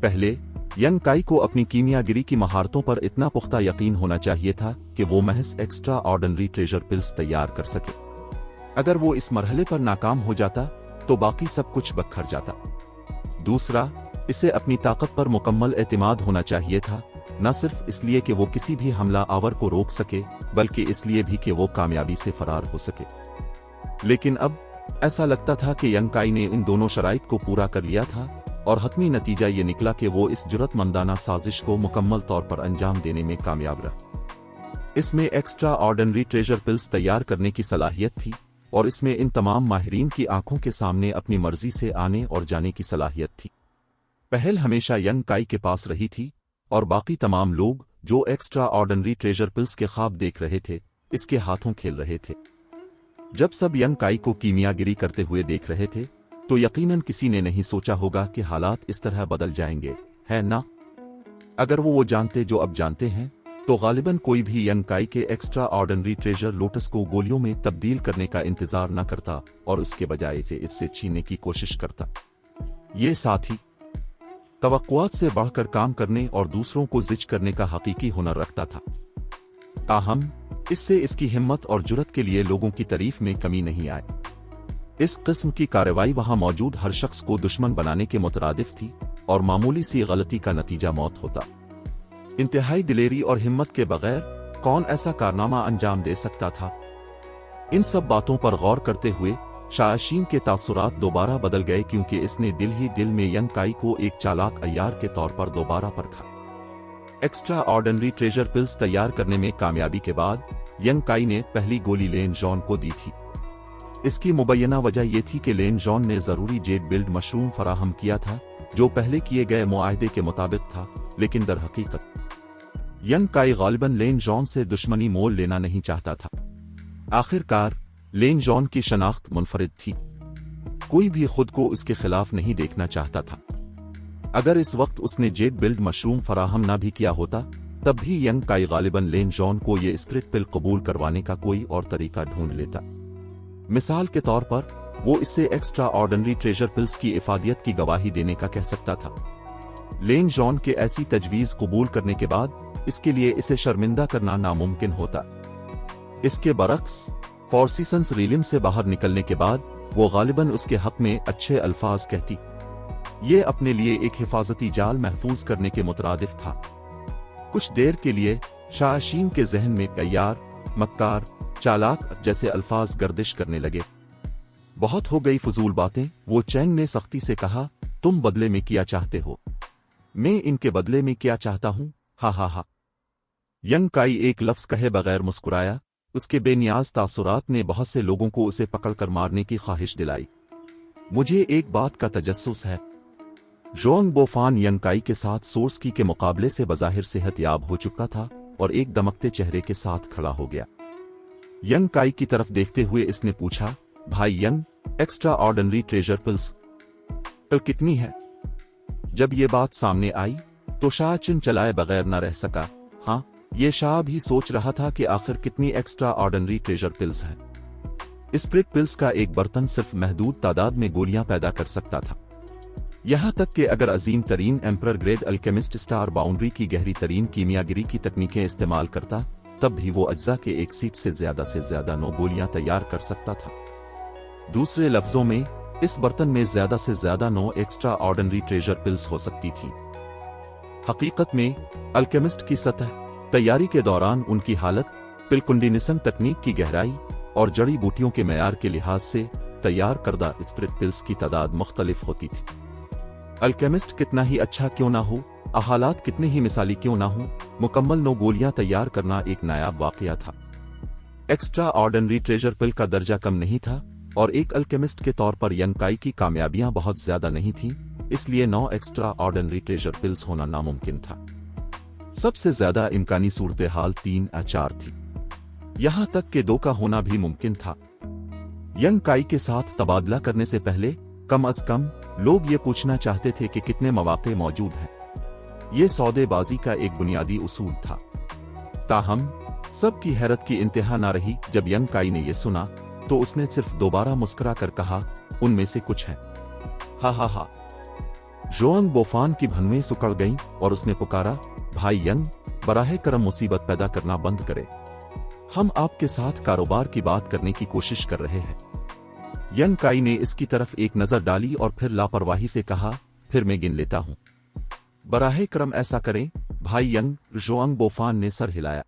पहले यंग काई को अपनी कीमियागिरी की महारतों पर इतना पुख्ता यकीन होना चाहिए था कि वो महज एक्स्ट्रा ऑर्डिनरी ट्रेजर पिल्स तैयार कर सके। अगर वो इस मरहले पर नाकाम हो जाता तो बाकी सब कुछ बखर जाता। दूसरा, इसे अपनी ताकत पर मुकम्मल एतमाद होना चाहिए था, न सिर्फ इसलिए कि वो किसी भी हमला आवर को रोक सके, बल्कि इसलिए भी कि वो कामयाबी से फरार हो सके। लेकिन अब ऐसा लगता था कि यंग काई ने इन दोनों शराइत को पूरा कर लिया था और हतमी नतीजा ये निकला कि वो इस जुर्रतमंदाना साजिश को मुकम्मल तौर पर अंजाम देने में कामयाब रहा। इसमें एक्स्ट्रा ऑर्डिनरी ट्रेजर पिल्स तैयार करने की सलाहियत थी और इसमें इन तमाम माहिरीन की आंखों के सामने अपनी मर्जी से आने और जाने की सलाहियत थी। पहल हमेशा यंग काई के पास रही थी और बाकी तमाम लोग जो एक्स्ट्रा ऑर्डिनरी ट्रेजर पिल्स के ख्वाब देख रहे थे, इसके हाथों खेल रहे थे। जब सब यंग काई को कीमियागिरी करते हुए देख रहे थे तो यकीनन किसी ने नहीं सोचा होगा कि हालात इस तरह बदल जाएंगे, है ना? अगर वो जानते जो अब जानते हैं तो गालिबन कोई भी यंग काई के एक्स्ट्रा ऑर्डिनरी ट्रेजर लोटस को गोलियों में तब्दील करने का इंतजार न करता और उसके बजाय से इससे छीनने की कोशिश करता। ये साथी तवक्कुआत से बढ़कर काम करने और दूसरों को जिच करने का हकीकी हुनर रखता था। ताहम इससे इसकी हिम्मत और जुर्रत के लिए लोगों की तारीफ में कमी नहीं आई। इस किस्म की कार्रवाई वहां मौजूद हर शख्स को दुश्मन बनाने के मुतरादिफ थी और मामूली सी गलती का नतीजा मौत होता। इंतहाई दिलेरी और हिम्मत के बगैर कौन ऐसा कारनामा अंजाम दे सकता था? इन सब बातों पर गौर करते हुए शायशीन के तासुरात दोबारा बदल गए, क्योंकि इसने दिल ही दिल में यंग काई को एक चालाक अय्यार के तौर पर दोबारा परखा। एक्स्ट्रा ऑर्डिनरी ट्रेजर पिल्स तैयार करने में कामयाबी के बाद यंग काई ने पहली गोली लेन जॉन को दी थी। इसकी मुबैना वजह यह थी कि लेन जॉन ने जरूरी जेट बिल्ड मशरूम फराहम किया था जो पहले किए गए मुआहदे के मुताबिक था, लेकिन दर हकीकत यंग काई गालिबन लेन जॉन से दुश्मनी मोल लेना नहीं चाहता था। आखिरकार लेन जॉन की शनाख्त मुनफरिद थी, कोई भी खुद को उसके खिलाफ नहीं देखना चाहता था। अगर इस वक्त उसने जेट बिल्ड मशरूम फराहम ना भी किया होता तब भी यंग काई गालिबन लेन जॉन को ये स्प्रिट पिल कबूल करवाने का कोई और तरीका ढूंढ लेता। मिसाल के तौर पर वो इससे एक्स्ट्रा ऑर्डिनरी ट्रेजर पिल्स की इफादियत की गवाही देने का कह सकता था। लेन जॉन के ऐसी तजवीज कबूल करने के बाद इसके लिए इसे शर्मिंदा करना नामुमकिन होता। इसके बरक्स फॉर्सीसंस रीलिम से बाहर निकलने के बाद वो गालिबन उसके हक में अच्छे अल्फाज कहती। ये अपने लिए एक हिफाजती जाल महफूज करने के मुतरादिफ था। कुछ देर के लिए शायशीन के जहन में अय्यार, मक्कार, चालाक जैसे अल्फाज गर्दिश करने लगे। बहुत हो गई फजूल बातें, वो चैंग ने सख्ती से कहा। तुम बदले में क्या चाहते हो? मैं इनके बदले में क्या चाहता हूं? हा हा हा। यंग काई एक लफ्ज कहे बगैर मुस्कुराया। उसके बेनियाज तासुरात ने बहुत से लोगों को उसे पकड़कर मारने की ख्वाहिश दिलाई। मुझे एक बात का तजस्सुस है। जोंग बोफान यंग काई के साथ सोर्सकी के मुकाबले से बज़ाहिर सेहतयाब हो चुका था और एक दमकते चेहरे के साथ खड़ा हो गया। यंग काई की तरफ देखते हुए इसने पूछा, भाई young, extra ordinary treasure pills कितनी है? जब ये बात सामने आई तो शाह चिन चलाए बगैर न रह सका। हाँ, ये शाह भी सोच रहा था कि आखिर कितनी एक्स्ट्रा ऑर्डिनरी ट्रेजर पिल्स है। स्प्रिट पिल्स का एक बर्तन सिर्फ महदूद तादाद में गोलियां पैदा कर सकता था। यहां तक कि अगर अजीम तरीन emperor grade alchemist star boundary की गहरी तरीन कीमियागिरी की तकनीकें इस्तेमाल करता तब भी वो अज्जा के एक सीट से ज्यादा 9 गोलियां तैयार कर सकता था। दूसरे लफ्जों में इस बर्तन में ज्यादा से ज्यादा 9 एक्स्ट्रा ऑर्डिनरी ट्रेजर पिल्स हो सकती थी। हकीकत में अल्केमिस्ट की सतह तैयारी के दौरान उनकी हालत, पिलकुंडिनिसन तकनीक की गहराई और जड़ी बूटियों के मयार के लिहाज से तैयार करदा स्पिरिट पिल्स की तादाद मुख्तलिफ होती थी। अल्केमिस्ट कितना ही अच्छा क्यों ना हो, हालात कितने ही मिसाली क्यों ना हो, मुकम्मल 9 गोलियां तैयार करना एक नायाब वाकया था। एक्स्ट्रा ऑर्डिनरी ट्रेजर पिल का दर्जा कम नहीं था और एक अल्केमिस्ट के तौर पर यंग काई की कामयाबियां बहुत ज्यादा नहीं थीं, इसलिए 9 एक्स्ट्रा ऑर्डिनरी ट्रेजर पिल्स होना नामुमकिन था। सबसे ज्यादा इम्कानी सूरत हाल 3 या 4 थी, यहां तक कि 2 का होना भी मुमकिन था। यंग काई के साथ तबादला करने से पहले कम अज कम लोग ये पूछना चाहते थे कि कितने मौके मौजूद हैं। ये सौदेबाजी का एक बुनियादी उसूल था। ताहम सबकी हैरत की इंतहा ना रही जब यंग काई ने यह सुना तो उसने सिर्फ दोबारा मुस्कुरा कर कहा, उनमें से कुछ है। हा हा हा। जोंग बोफान की भनवें सुकड़ गईं और उसने पुकारा, भाई यंग, बराहे करम मुसीबत पैदा करना बंद करे। हम आपके साथ कारोबार की बात करने की कोशिश कर रहे हैं। यंग काई ने इसकी तरफ एक नजर डाली और फिर लापरवाही से कहा, फिर मैं गिन लेता हूं। बराहे करम ऐसा करें भाई यंग। जोंग बोफान ने सर हिलाया।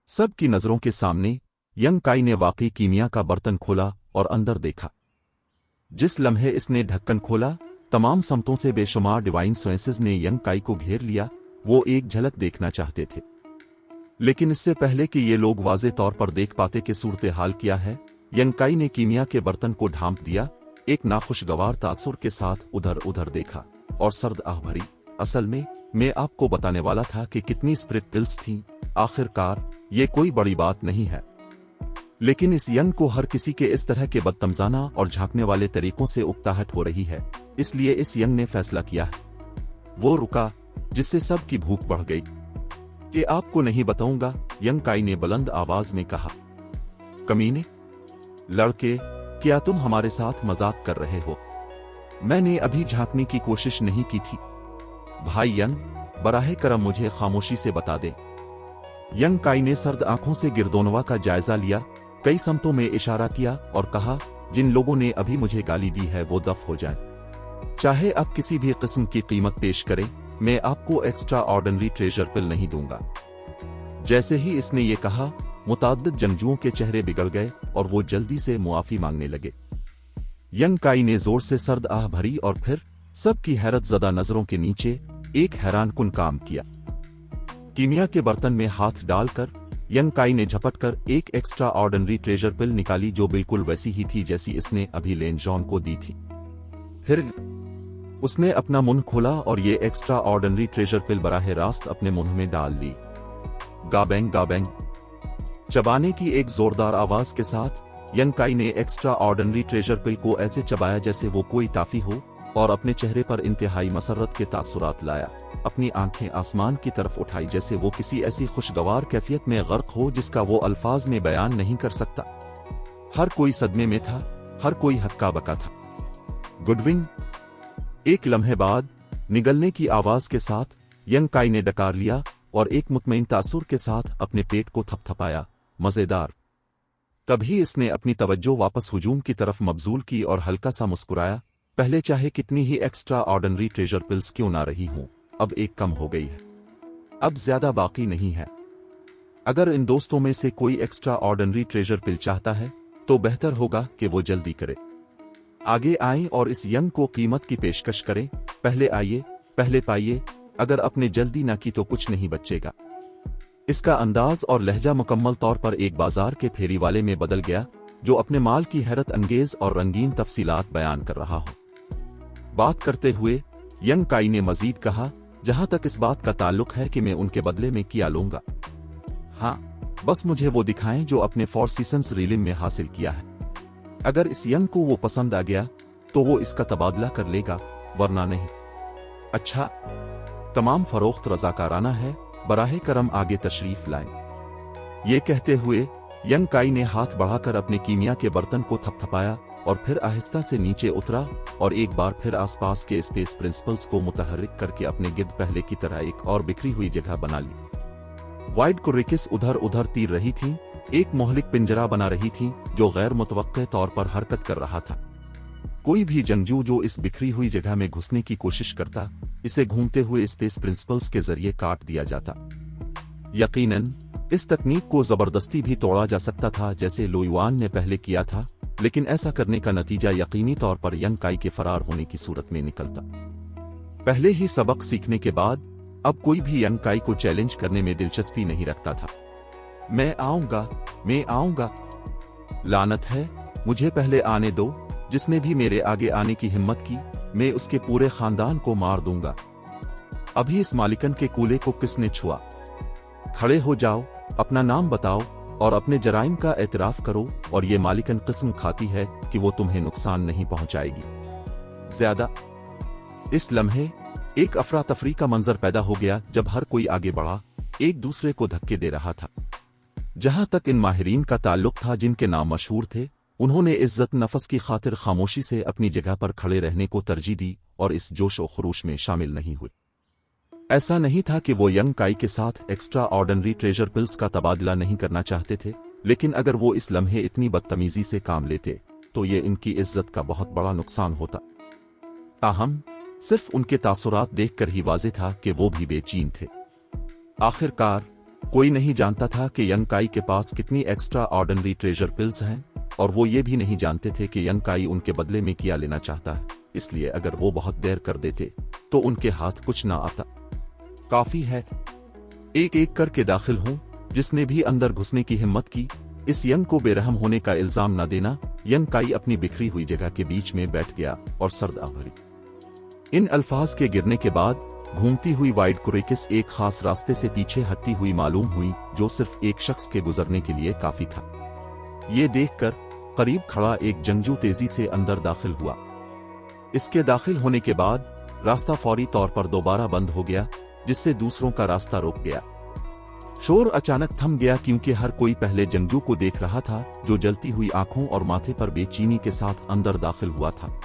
सबकी नजरों के सामने यंग काई ने वाकई कीमिया का बर्तन खोला और अंदर देखा। जिस लम्हे इसने ढक्कन खोला, तमाम समतों से बेशुमार डिवाइन साइंसेज ने यंग काई को घेर लिया। वो एक झलक देखना चाहते थे, लेकिन इससे पहले कि ये लोग वाज़े तौर पर देख पाते कि सूरत हाल क्या है, यंग काई ने कीमिया के बर्तन को ढांप दिया, एक नाखुशगवार तासुर के साथ उधर उधर देखा और सर्द आह भरी, असल में मैं आपको बताने वाला था कि कितनी स्पिरिट पिल्स थीं। आखिरकार ये कोई बड़ी बात नहीं है, लेकिन इस यंग को हर किसी के इस तरह के बदतमजाना और झांकने वाले तरीकों से उकताहट हो रही है, इसलिए इस यंग ने फैसला किया है। वो रुका, जिससे सबकी भूख बढ़ गई। कि आपको नहीं बताऊंगा, यंग काई ने बुलंद आवाज में कहा। कमीने, लड़के, क्या तुम हमारे साथ मजाक कर रहे हो? मैंने अभी झांकने की कोशिश नहीं की थी। भाई यंग, बराहे करम मुझे खामोशी से बता दे। यंग काई ने सर्द आंखों से गिरदोनवा का जायजा लिया, कई समतों में इशारा किया और कहा, जिन लोगों ने अभी मुझे गाली दी है वो दफ हो जाए। चाहे अब किसी भी किस्म की कीमत पेश करें, मैं आपको एक्स्ट्रा ऑर्डिनरी ट्रेजर पिल नहीं दूंगा। जैसे ही इसने ये कहा, मुताद्दिद जंगजुओं के चेहरे बिगड़ गए और वो जल्दी से मुआफी मांगने लगे। यंग काई ने जोर से सर्द आह भरी और फिर सबकी हैरत ज़दा नजरों के नीचे एक हैरानकुन काम किया। कीमिया के बर्तन में हाथ डालकर यंग काई ने झपटकर एक एक्स्ट्रा ऑर्डिनरी ट्रेजर पिल निकाली, जो बिल्कुल वैसी ही थी जैसी इसने अभी लेन जॉन को दी थी। फिर उसने अपना मुंह खोला और ये एक्स्ट्रा ऑर्डिनरी ट्रेजर पिल बराह रास्त अपने मुंह में डाल ली। गाबैंग गाबैंग चबाने की एक जोरदार आवाज के साथ यंग काई ने एक्स्ट्रा ऑर्डिनरी ट्रेजर पिल को ऐसे चबाया जैसे वो कोई टाफी हो और अपने चेहरे पर इंतहाई मसरत के तासुरात लाया। अपनी आंखें आसमान की तरफ उठाई जैसे वो किसी ऐसी खुशगवार कैफियत में गर्क हो जिसका वो अल्फाज में बयान नहीं कर सकता। हर कोई सदमे में था, हर कोई हक्का बका था। गुडविन। एक लम्हे बाद निगलने की आवाज के साथ यंग काई ने डकार लिया और एक मुतमईन तासुर के साथ अपने पेट को थपथपाया। मजेदार। तभी इसने अपनी तवज्जो वापस हुजूम की तरफ मबजूल की और हल्का सा मुस्कुराया। पहले चाहे कितनी ही एक्स्ट्रा ऑर्डिनरी ट्रेजर पिल्स क्यों ना रही हों, अब एक कम हो गई है। अब ज्यादा बाकी नहीं है। अगर इन दोस्तों में से कोई एक्स्ट्रा ऑर्डिनरी ट्रेजर पिल चाहता है तो बेहतर होगा कि वो जल्दी करे। आगे आएं और इस यंग को कीमत की पेशकश करें। पहले आइए, पहले पाइए। अगर अपने जल्दी ना की तो कुछ नहीं बचेगा। इसका अंदाज और लहजा मुकम्मल तौर पर एक बाजार के फेरी वाले में बदल गया, जो अपने माल की हैरत अंगेज और रंगीन तफसीलात बयान कर रहा हो। बात करते हुए यंग काई ने मजीद कहा, जहां तक इस बात का ताल्लुक है कि मैं उनके बदले में क्या लूंगा, हाँ, बस मुझे वो दिखाएं जो अपने 4 सीजन्स रीलिंग में हासिल किया है। अगर इस यंग को वो पसंद आ गया तो वो इसका तबादला कर लेगा, वरना नहीं। अच्छा, तमाम फरोख्त रजाकाराना है, बराहे करम आगे तशरीफ लाएं। ये कहते हुए यंग काई ने हाथ बढ़ाकर अपने कीमिया के बर्तन को थपथपाया और फिर आहिस्ता से नीचे उतरा और एक बार फिर आसपास के स्पेस प्रिंसिपल्स को मुतहर्रिक करके अपने गिर्द पहले की तरह एक और बिखरी हुई जगह बना ली। वाइड कुर्रिकिस उधर उधर तीर रही थी, एक मोहलिक पिंजरा बना रही थी जो गैर मुतवक्के तौर पर हरकत कर रहा था। कोई भी जंगजू जो इस बिखरी हुई जगह में घुसने की कोशिश करता, इसे घूमते हुए स्पेस प्रिंसिपल्स के जरिए काट दिया जाता। यकीनन इस तकनीक को जबरदस्ती भी तोड़ा जा सकता था, जैसे लुयुआन ने पहले किया था, लेकिन ऐसा करने का नतीजा यकीनी तौर पर यंग काई के फरार होने की सूरत में निकलता। पहले ही सबक सीखने के बाद अब कोई भी यंग काई को चैलेंज करने में दिलचस्पी नहीं रखता था। मैं आऊंगा, लानत है, मुझे पहले आने दो, जिसने भी मेरे आगे आने की हिम्मत की मैं उसके पूरे खानदान को मार दूंगा। अभी इस मालिकन के कूले को किसने छुआ? खड़े हो जाओ, अपना नाम बताओ और अपने जराइम का एतराफ करो, और ये मालिकन कसम खाती है कि वो तुम्हें नुकसान नहीं पहुंचाएगी ज्यादा। इस लम्हे एक अफरा तफरी का मंजर पैदा हो गया जब हर कोई आगे बढ़ा, एक दूसरे को धक्के दे रहा था। जहां तक इन माहिरीन का ताल्लुक था जिनके नाम मशहूर थे, उन्होंने इज्जत नफस की खातिर खामोशी से अपनी जगह पर खड़े रहने को तरजीह दी और इस जोश और खरूश में शामिल नहीं हुए। ऐसा नहीं था कि वो यंग काई के साथ एक्स्ट्रा ऑर्डिनरी ट्रेजर पिल्स का तबादला नहीं करना चाहते थे, लेकिन अगर वो इस लम्हे इतनी बदतमीजी से काम लेते तो ये इनकी इज्जत का बहुत बड़ा नुकसान होता। ताहम सिर्फ उनके तासुरात देखकर ही वाज़ेह था कि वो भी बेचैन थे। आखिरकार कोई नहीं जानता था कि यंग काई के पास कितनी एक्स्ट्रा ऑर्डिनरी ट्रेजर पिल्स हैं, और वो ये भी नहीं जानते थे कि यंग काई उनके बदले में क्या लेना चाहता है। इसलिए अगर वो बहुत देर कर देते तो उनके हाथ कुछ ना आता। काफी है एक एक करके दाखिल हूं, जिसने भी अंदर घुसने की हिम्मत की, इस यंग को बेरहम होने का इल्जाम न देना। यंग काई अपनी बिखरी हुई जगह के बीच में बैठ गया और सर्द आ भरी। इन अल्फाज के गिरने के बाद घूमती हुई वाइड कुरेकिस एक खास रास्ते से पीछे हटती हुई मालूम हुई, जो सिर्फ एक शख्स के गुजरने के लिए काफी था। ये देखकर करीब खड़ा एक जंगजू तेजी से अंदर दाखिल हुआ। इसके दाखिल होने के बाद रास्ता फौरी तौर पर दोबारा बंद हो गया, जिससे दूसरों का रास्ता रोक गया। शोर अचानक थम गया क्योंकि हर कोई पहले जंगजू को देख रहा था, जो जलती हुई आंखों और माथे पर बेचैनी के साथ अंदर दाखिल हुआ था।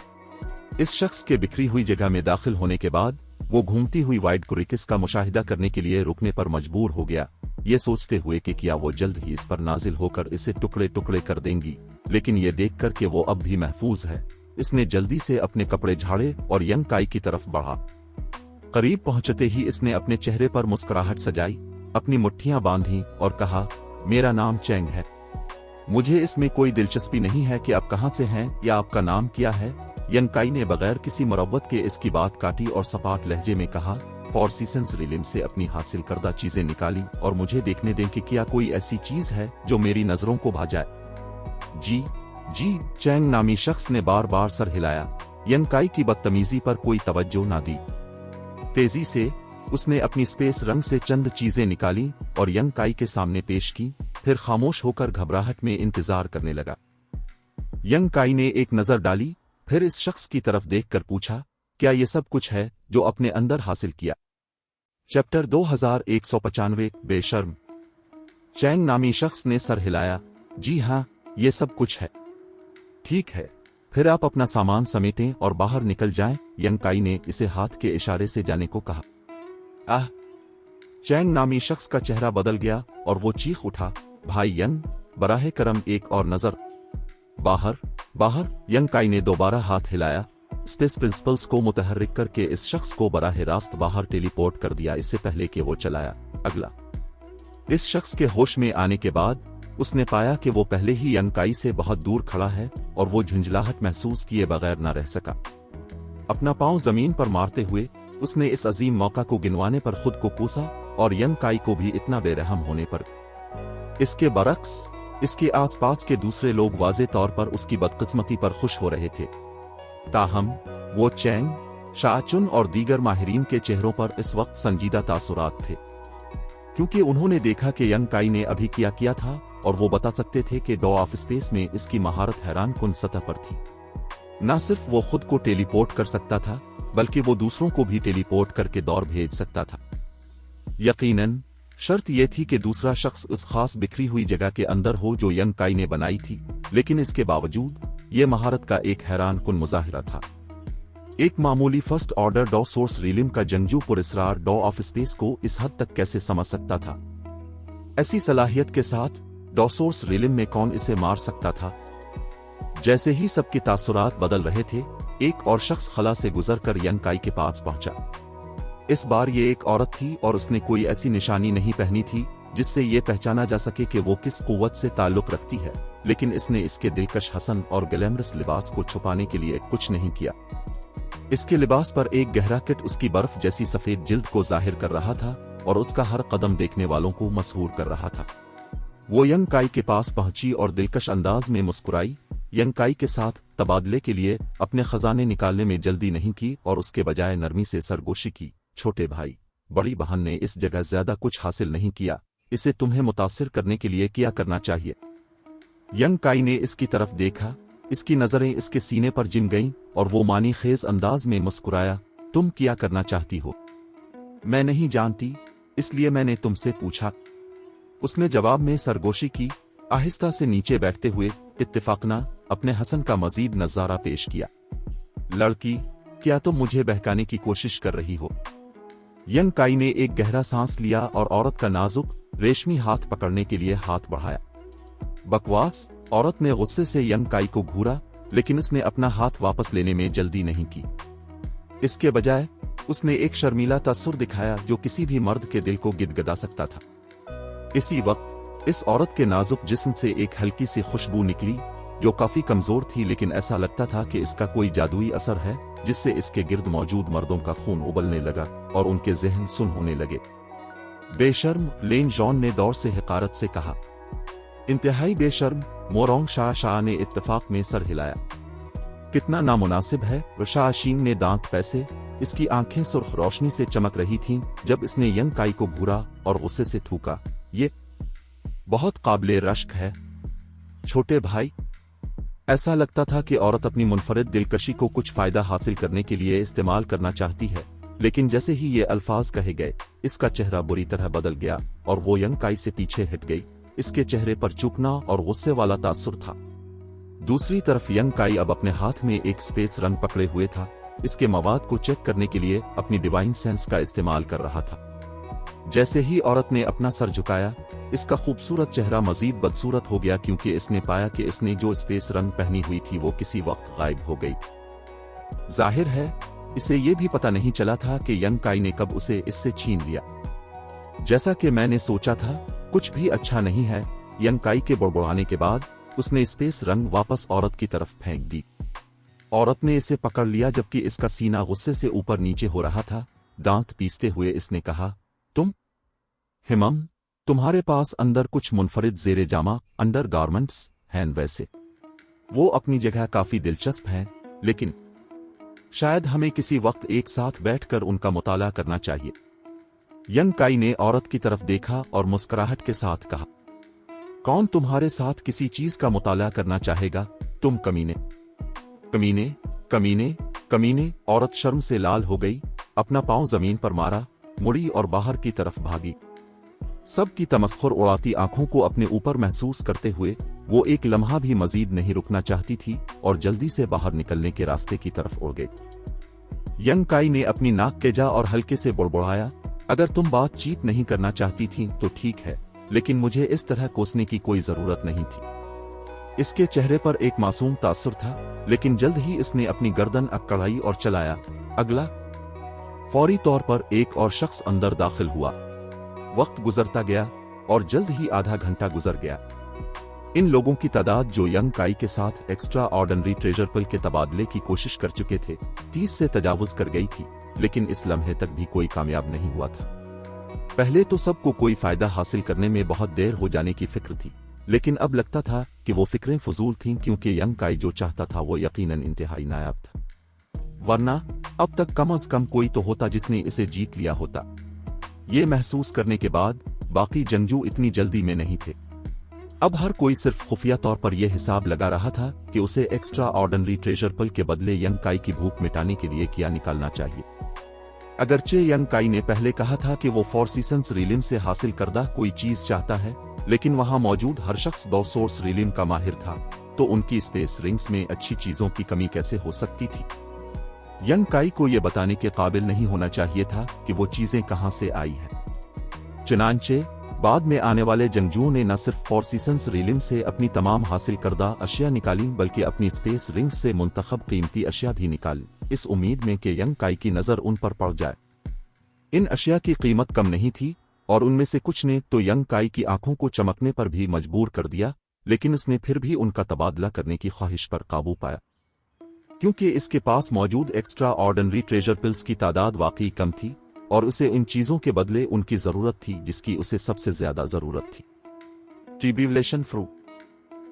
इस शख्स के बिखरी हुई जगह में दाखिल होने के बाद वो घूमती हुई वाइड कुरेकिस का मुशाहिदा करने के लिए रुकने पर मजबूर हो गया, ये सोचते हुए कि क्या वो जल्द ही इस पर नाजिल होकर इसे टुकड़े टुकड़े कर देंगी। लेकिन ये देखकर कि वो अब भी महफूज है, इसने जल्दी से अपने कपड़े झाड़े और यंग काई की तरफ बढ़ा। करीब पहुंचते ही इसने अपने चेहरे पर मुस्कुराहट सजाई, अपनी मुट्ठियां बांधी और कहा, मेरा नाम चैंग है। मुझे इसमें कोई दिलचस्पी नहीं है कि आप कहां से हैं या आपका नाम क्या है। यंग काई ने बगैर किसी मुरव्वत के इसकी बात काटी और सपाट लहजे में कहा, फॉर सीजन्स रिलिम से अपनी हासिल करदा चीजें निकाली और मुझे देखने दें कि क्या कोई ऐसी चीज है जो मेरी नजरों को भा जाए। जी, चैंग नामी शख्स ने बार बार सर हिलाया। यंग काई की बदतमीजी पर कोई तवज्जो ना दी। तेजी से उसने अपनी स्पेस रंग से चंद चीजें निकाली और यंग काई के सामने पेश की, फिर खामोश होकर घबराहट में इंतजार करने लगा। यंग काई ने एक नजर डाली, फिर इस शख्स की तरफ देखकर पूछा, क्या ये सब कुछ है जो अपने अंदर हासिल किया? चैप्टर 2195 बेशर्म। चैंग नामी शख्स ने सर हिलाया। जी हाँ, ये सब कुछ है। ठीक है, फिर आप अपना सामान समेटें और बाहर निकल जाएं। यंग काई ने इसे हाथ के इशारे से जाने को कहा। चैंग नामी शख्स का चेहरा बदल गया और वो चीख उठा, भाई यंग, बराहे करम एक और नजर। बाहर। यंग काई ने दोबारा हाथ हिलाया, स्पेस प्रिंसिपल्स को मुतहर्रिक करके इस शख्स को बराह रास्त बाहर टेलीपोर्ट कर दिया, इससे पहले कि वो चलाया। अगला। इस शख्स के होश में आने के बाद उसने पाया कि वो पहले ही यंग काई से बहुत दूर खड़ा है और वो झुंझलाहट महसूस किए बगैर न रह सका। अपना पांव जमीन पर मारते हुए उसने इस अजीम मौका को गिनवाने पर खुद को कोसा और यंग काई को भी इतना बेरहम होने पर। इसके बरक्स इसके आसपास के दूसरे लोग वाज़े तौर पर उसकी बदकिस्मती पर खुश हो रहे थे। ताहम वो चैंग, शाचुन और दीगर माहिरीन के चेहरों पर इस वक्त संजीदा तासुरात थे, क्योंकि उन्होंने देखा कि यंग काई ने अभी किया था और वो बता सकते थे कि डॉ ऑफ स्पेस में इसकी महारत हैरान कुन सतह पर थी। न सिर्फ वो खुद को टेलीपोर्ट कर सकता था, बल्कि वो दूसरों को भी टेलीपोर्ट करके दौड़ भेज सकता था। यकीनन शर्त यह थी कि दूसरा शख्स उस खास बिखरी हुई जगह के अंदर हो जो यंग काई ने बनाई थी, लेकिन इसके बावजूद ये महारत का एक हैरान कुन मुजाहिरा था। एक मामूली फर्स्ट ऑर्डर डॉ सोर्स रिलिम का जंगजू पुरस्रार डॉ ऑफ स्पेस को इस हद तक कैसे समझ सकता था? ऐसी सलाहियत के साथ डॉ सोर्स रिलिम में कौन इसे मार सकता था? जैसे ही सबके तासुरात बदल रहे थे, एक और शख्स खला से गुजरकर यंग काई के पास पहुंचा। इस बार ये एक औरत थी और उसने कोई ऐसी निशानी नहीं पहनी थी जिससे ये पहचाना जा सके कि वो किस कुव्वत से ताल्लुक रखती है, लेकिन इसने इसके दिलकश हसन और ग्लैमरस लिबास को छुपाने के लिए कुछ नहीं किया। इसके लिबास पर एक गहरा किट उसकी बर्फ जैसी सफेद जिल्द को जाहिर कर रहा था और उसका हर कदम देखने वालों को मसहूर कर रहा था। वो यंग काई के पास पहुंची और दिलकश अंदाज में मुस्कुराई। यंग काई के साथ तबादले के लिए अपने खजाने निकालने में जल्दी नहीं की और उसके बजाय नरमी से सरगोशी की। छोटे भाई, बड़ी बहन ने इस जगह ज्यादा कुछ हासिल नहीं किया, इसे तुम्हें मुतासिर करने के लिए क्या करना चाहिए? यंग काई ने इसकी तरफ देखा, इसकी नजरें इसके सीने पर जिम गईं और वो मानी खेज अंदाज में मुस्कुराया। तुम क्या करना चाहती हो? मैं नहीं जानती, इसलिए मैंने तुमसे पूछा। उसने जवाब में सरगोशी की। आहिस्ता से नीचे बैठते हुए इत्तेफाकना अपने हसन का मजीद नजारा पेश किया। लड़की, क्या तुम मुझे बहकाने की कोशिश कर रही हो? यंग काई ने एक गहरा सांस लिया और औरत का नाजुक रेशमी हाथ पकड़ने के लिए हाथ बढ़ाया। बकवास, औरत ने गुस्से से यंग काई को घूरा, लेकिन उसने अपना हाथ वापस लेने में जल्दी नहीं की। इसके बजाय उसने एक शर्मीला तासुर दिखाया जो किसी भी मर्द के दिल को गिदगदा सकता था। इसी वक्त इस औरत के नाजुक जिस्म से एक हल्की सी खुशबू निकली जो काफी कमजोर थी, लेकिन ऐसा लगता था कि इसका कोई जादुई असर है जिससे इसके गिर्द मौजूद मर्दों का खून उबलने लगा और उनके जहन सुन होने लगे। बेशर्म, लेन जॉन ने दौर से हकारत से कहा। इंतहाई बेशर्म, मोरोंग शाह ने इत्तेफाक में सर हिलाया। कितना नामुनासिब है, शाशीन ने दांत पैसे। इसकी आंखें सुर्ख रोशनी से चमक रही थीं जब इसने यंग काई को घूरा और गुस्से से थूका। ये बहुत काबिले रश्क है छोटे भाई। ऐसा लगता था कि औरत अपनी मुनफरिद दिलकशी को कुछ फायदा हासिल करने के लिए इस्तेमाल करना चाहती है, लेकिन जैसे ही ये अल्फाज कहे गए इसका चेहरा बुरी तरह बदल गया और वो यंग काई से पीछे हट गई। इसके चेहरे पर चुपना और गुस्से वाला तासुर था। दूसरी तरफ यंग काई अब अपने हाथ में एक स्पेस रंग पकड़े हुए था। इसके मवाद को चेक करने के लिए अपनी डिवाइन सेंस का इस्तेमाल कर रहा था। जैसे ही औरत ने अपना सर झुकाया, इसका खूबसूरत चेहरा मजीद बदसूरत हो गया क्योंकि इसने पाया कि इसने जो स्पेस रंग पहनी हुई थी वो किसी वक्त गायब हो गई थी। जाहिर है इसे ये भी पता नहीं चला था कि यंग काई ने कब उसे इससे छीन लिया। जैसा कि मैंने सोचा था, कुछ भी अच्छा नहीं है। यंग काई के बड़बड़ाने के बाद उसने स्पेस रंग वापस औरत की तरफ फेंक दी। औरत ने इसे पकड़ लिया जबकि इसका सीना गुस्से से ऊपर नीचे हो रहा था। दांत पीसते हुए इसने कहा, तुम हिमम, तुम्हारे पास अंदर कुछ मुनफरिद ज़ेरे जामा अंडर गारमेंट्स हैं। वैसे वो अपनी जगह काफी दिलचस्प हैं, लेकिन शायद हमें किसी वक्त एक साथ बैठकर उनका मुताला करना चाहिए। यंग काई ने औरत की तरफ देखा और मुस्कुराहट के साथ कहा, कौन तुम्हारे साथ किसी चीज का मुताला करना चाहेगा? तुम कमीने कमीने कमीने कमीने। औरत शर्म से लाल हो गई, अपना पांव जमीन पर मारा, मुड़ी और बाहर की तरफ भागी। सबकी तमस्खुर उड़ाती आंखों को अपने ऊपर महसूस करते हुए वो एक लम्हा भी मजीद नहीं रुकना चाहती थी और जल्दी से बाहर निकलने के रास्ते की तरफ उड़ गई। यंग काई ने अपनी नाक केजा और हल्के से बुड़बुड़ाया, अगर तुम बातचीत नहीं करना चाहती थी तो ठीक है, लेकिन मुझे इस तरह कोसने की कोई जरूरत नहीं थी। इसके चेहरे पर एक मासूम तासुर था, लेकिन जल्द ही इसने अपनी गर्दन अकड़ाई और चलाया। अगला फौरी तौर पर एक और शख्स अंदर दाखिल हुआ। वक्त गुजरता गया और जल्द ही आधा घंटा गुजर गया। इन लोगों की तादाद जो यंग काई के साथ एक्स्ट्रा ऑर्डिनरी ट्रेजर पल के तबादले की कोशिश कर चुके थे 30 से तजावुज कर गई थी, लेकिन इस लम्हे तक भी कोई कामयाब नहीं हुआ था। पहले तो सबको कोई फायदा हासिल करने में बहुत देर हो जाने की फिक्र थी, लेकिन अब लगता था कि वो फिक्रें फजूल थीं क्योंकि यंग काई जो चाहता था वो यकीनन इंतहाई नायाब था। वरना अब तक कम से कम कोई तो होता जिसने इसे जीत लिया होता। ये महसूस करने के बाद बाकी जंगजू इतनी जल्दी में नहीं थे। अब हर कोई सिर्फ खुफिया तौर पर यह हिसाब लगा रहा था कि उसे एक्स्ट्रा ऑर्डिनरी ट्रेजर पल के बदले यंग काई की भूख मिटाने के लिए क्या निकालना चाहिए। अगरचे यंग काई ने पहले कहा था कि वो फोर सीजन्स रीलिम से हासिल करदा कोई चीज चाहता है, लेकिन वहां मौजूद हर शख्स 2 सोर्स रीलिम का माहिर था, तो उनकी स्पेस रिंग्स में अच्छी चीजों की कमी कैसे हो सकती थी। यंग काई को यह बताने के काबिल नहीं होना चाहिए था कि वो चीजें कहां से आई हैं। चनांचे बाद में आने वाले जंगजुओं ने न सिर्फ फोर सीजन्स रीलिम से अपनी तमाम हासिल करदा अशिया निकाली, बल्कि अपनी स्पेस रिंग्स से मुंतखब कीमती अशिया भी निकाली, इस उम्मीद में कि यंग काई की नजर उन पर पड़ जाए। इन अशिया की कीमत कम नहीं थी और उनमें से कुछ ने तो यंग काई की आंखों को चमकने पर भी मजबूर कर दिया, लेकिन उसने फिर भी उनका तबादला करने की ख्वाहिश पर काबू पाया, क्योंकि इसके पास मौजूद एक्स्ट्रा ऑर्डिनरी ट्रेजर पिल्स की तादाद वाकई कम थी और उसे इन चीजों के बदले उनकी जरूरत थी जिसकी उसे सबसे ज्यादा जरूरत थी। ट्रिब्यूलेशन फ्रूट,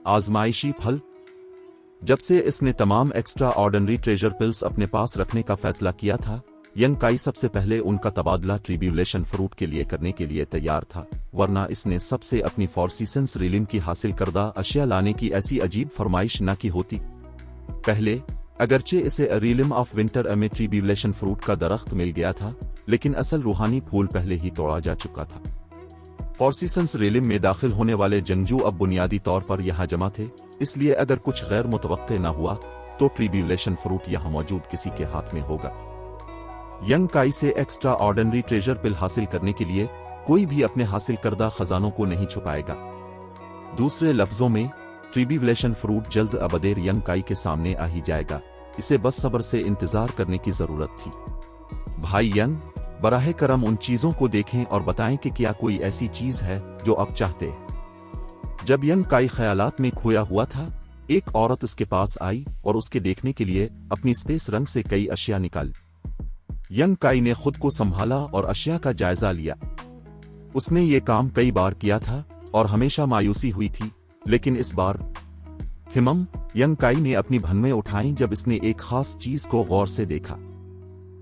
आजमाइशी फल। जब से इसने तमाम एक्स्ट्रा ऑर्डिनरी ट्रेजर पिल्स अपने पास रखने का फैसला किया था, यंग काई सबसे पहले उनका तबादला ट्रिब्यूलेशन फ्रूट के लिए करने के लिए तैयार था, वरना इसने सबसे अपनी फॉर्सीसेंस रीलिम की हासिल करदा अशिया लाने की ऐसी अजीब फरमाइश न की होती। पहले अगरचे इसे रीलिम ऑफ विंटर में ट्रिब्यूलेशन फ्रूट का दरख्त मिल गया था, लेकिन असल रूहानी फूल पहले ही तोड़ा जा चुका था। फॉर्सीसेंस रीलिम में दाखिल होने वाले जंगजू अब बुनियादी तौर पर यहाँ जमा थे, इसलिए अगर कुछ गैर मुतवक्के न हुआ तो ट्रिब्यूलेशन फ्रूट यहाँ मौजूद किसी के हाथ में होगा। यंग काई से एक्स्ट्रा ऑर्डिनरी ट्रेजर पिल हासिल करने के लिए कोई भी अपने हासिल करदा खजानों को नहीं छुपाएगा। दूसरे लफ्जों में, ट्रिब्यूलेशन फ्रूट जल्द अबदेर यंग काई के सामने आ ही जाएगा, इसे बस सब्र से इंतजार करने की जरूरत थी। भाई यंग, बराहे करम उन चीजों को देखें और बताएं कि क्या कोई ऐसी चीज है जो आप चाहते। जब यंग काई ख्यालात में खोया हुआ था, एक औरत उसके पास आई और उसके देखने के लिए अपनी स्पेस रंग से कई अशिया निकाली। यंग काई ने खुद को संभाला और अशिया का जायजा लिया। उसने ये काम कई बार किया था और हमेशा मायूसी हुई थी, लेकिन इस बार हिमम यंग काई ने अपनी भनमें उठाई जब इसने एक खास चीज को गौर से देखा।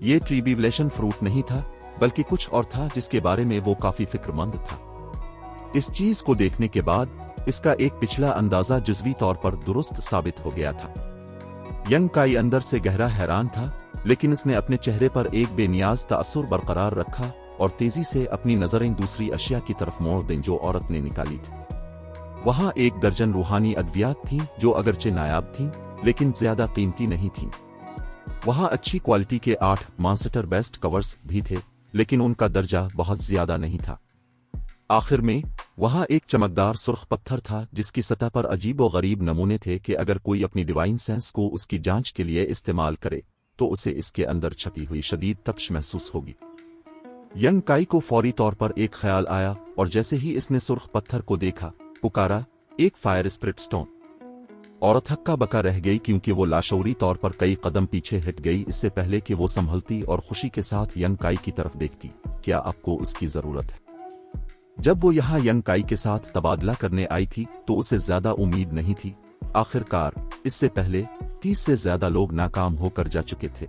ये ट्रिब्यूलेशन फ्रूट नहीं था, बल्कि कुछ और था जिसके बारे में वो काफी फिक्रमंद था। इस चीज को देखने के बाद इसका एक पिछला अंदाजा जुज़वी तौर पर दुरुस्त साबित हो गया था। यंग काई अंदर से गहरा हैरान था, लेकिन इसने अपने चेहरे पर एक बेनियाज तासुर बरकरार रखा और तेजी से अपनी नजरें दूसरी अशिया की तरफ मोड़ दें जो औरत ने निकाली थी। वहां 1 दर्जन रूहानी अद्वियात थीं जो अगरचे नायाब थीं, लेकिन ज्यादा कीमती नहीं थीं। वहां अच्छी क्वालिटी के 8 मास्टर बेस्ट कवर्स भी थे, लेकिन उनका दर्जा बहुत ज्यादा नहीं था। आखिर में वहां एक चमकदार सुर्ख पत्थर था जिसकी सतह पर अजीब व गरीब नमूने थे कि अगर कोई अपनी डिवाइन सेंस को उसकी जांच के लिए इस्तेमाल करे तो उसे इसके अंदर छपी हुई शदीद तप्श महसूस होगी। यंग काई को फौरी तौर पर एक ख्याल आया और जैसे ही इसने सुर्ख पत्थर को देखा, पुकारा, एक फायर स्पिरिट स्टोन। औरत हक्का बका रह गई क्योंकि वो लाशौरी तौर पर कई कदम पीछे हट गई इससे पहले कि वो संभलती और खुशी के साथ यंग काई की तरफ देखती। क्या आपको उसकी जरूरत है? जब वो यहाँ यंग काई के साथ तबादला करने आई थी तो उसे ज्यादा उम्मीद नहीं थी। आखिरकार इससे पहले 30 से ज्यादा लोग नाकाम होकर जा चुके थे।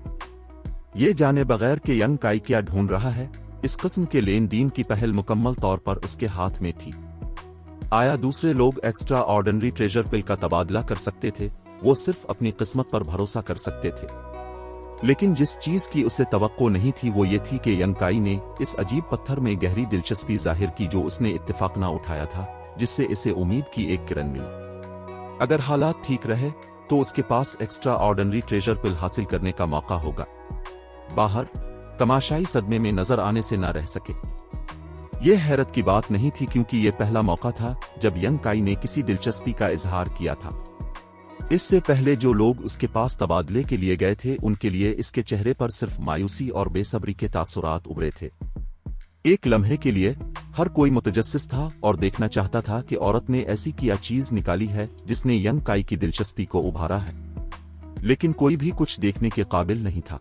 ये जाने बगैर कि यंग काई क्या ढूंढ रहा है, इस किस्म के लेन देन की पहल मुकम्मल तौर पर उसके हाथ में थी। आया दूसरे लोग एक्स्ट्रा ऑर्डिनरी ट्रेजर पिल का तबादला कर सकते थे, वो सिर्फ अपनी किस्मत पर भरोसा कर सकते थे। लेकिन जिस चीज की उसे तवक्को नहीं थी वो ये थी कि यंग काई ने इस अजीब पत्थर में गहरी दिलचस्पी जाहिर की जो उसने इत्तेफाक ना उठाया था, जिससे इसे उम्मीद की एक किरण मिली। अगर हालात ठीक रहे तो उसके पास एक्स्ट्रा ऑर्डिनरी ट्रेजर पिल हासिल करने का मौका होगा। बाहर तमाशाई सदमे में नजर आने से ना रह सके। यह हैरत की बात नहीं थी क्योंकि यह पहला मौका था जब यंग काई ने किसी दिलचस्पी का इजहार किया था। इससे पहले जो लोग उसके पास तबादले के लिए गए थे उनके लिए इसके चेहरे पर सिर्फ मायूसी और बेसब्री के तासुरात उभरे थे। एक लम्हे के लिए हर कोई मुतजस्सिस था और देखना चाहता था कि औरत ने ऐसी क्या चीज निकाली है जिसने यंग काई की दिलचस्पी को उभारा है, लेकिन कोई भी कुछ देखने के काबिल नहीं था।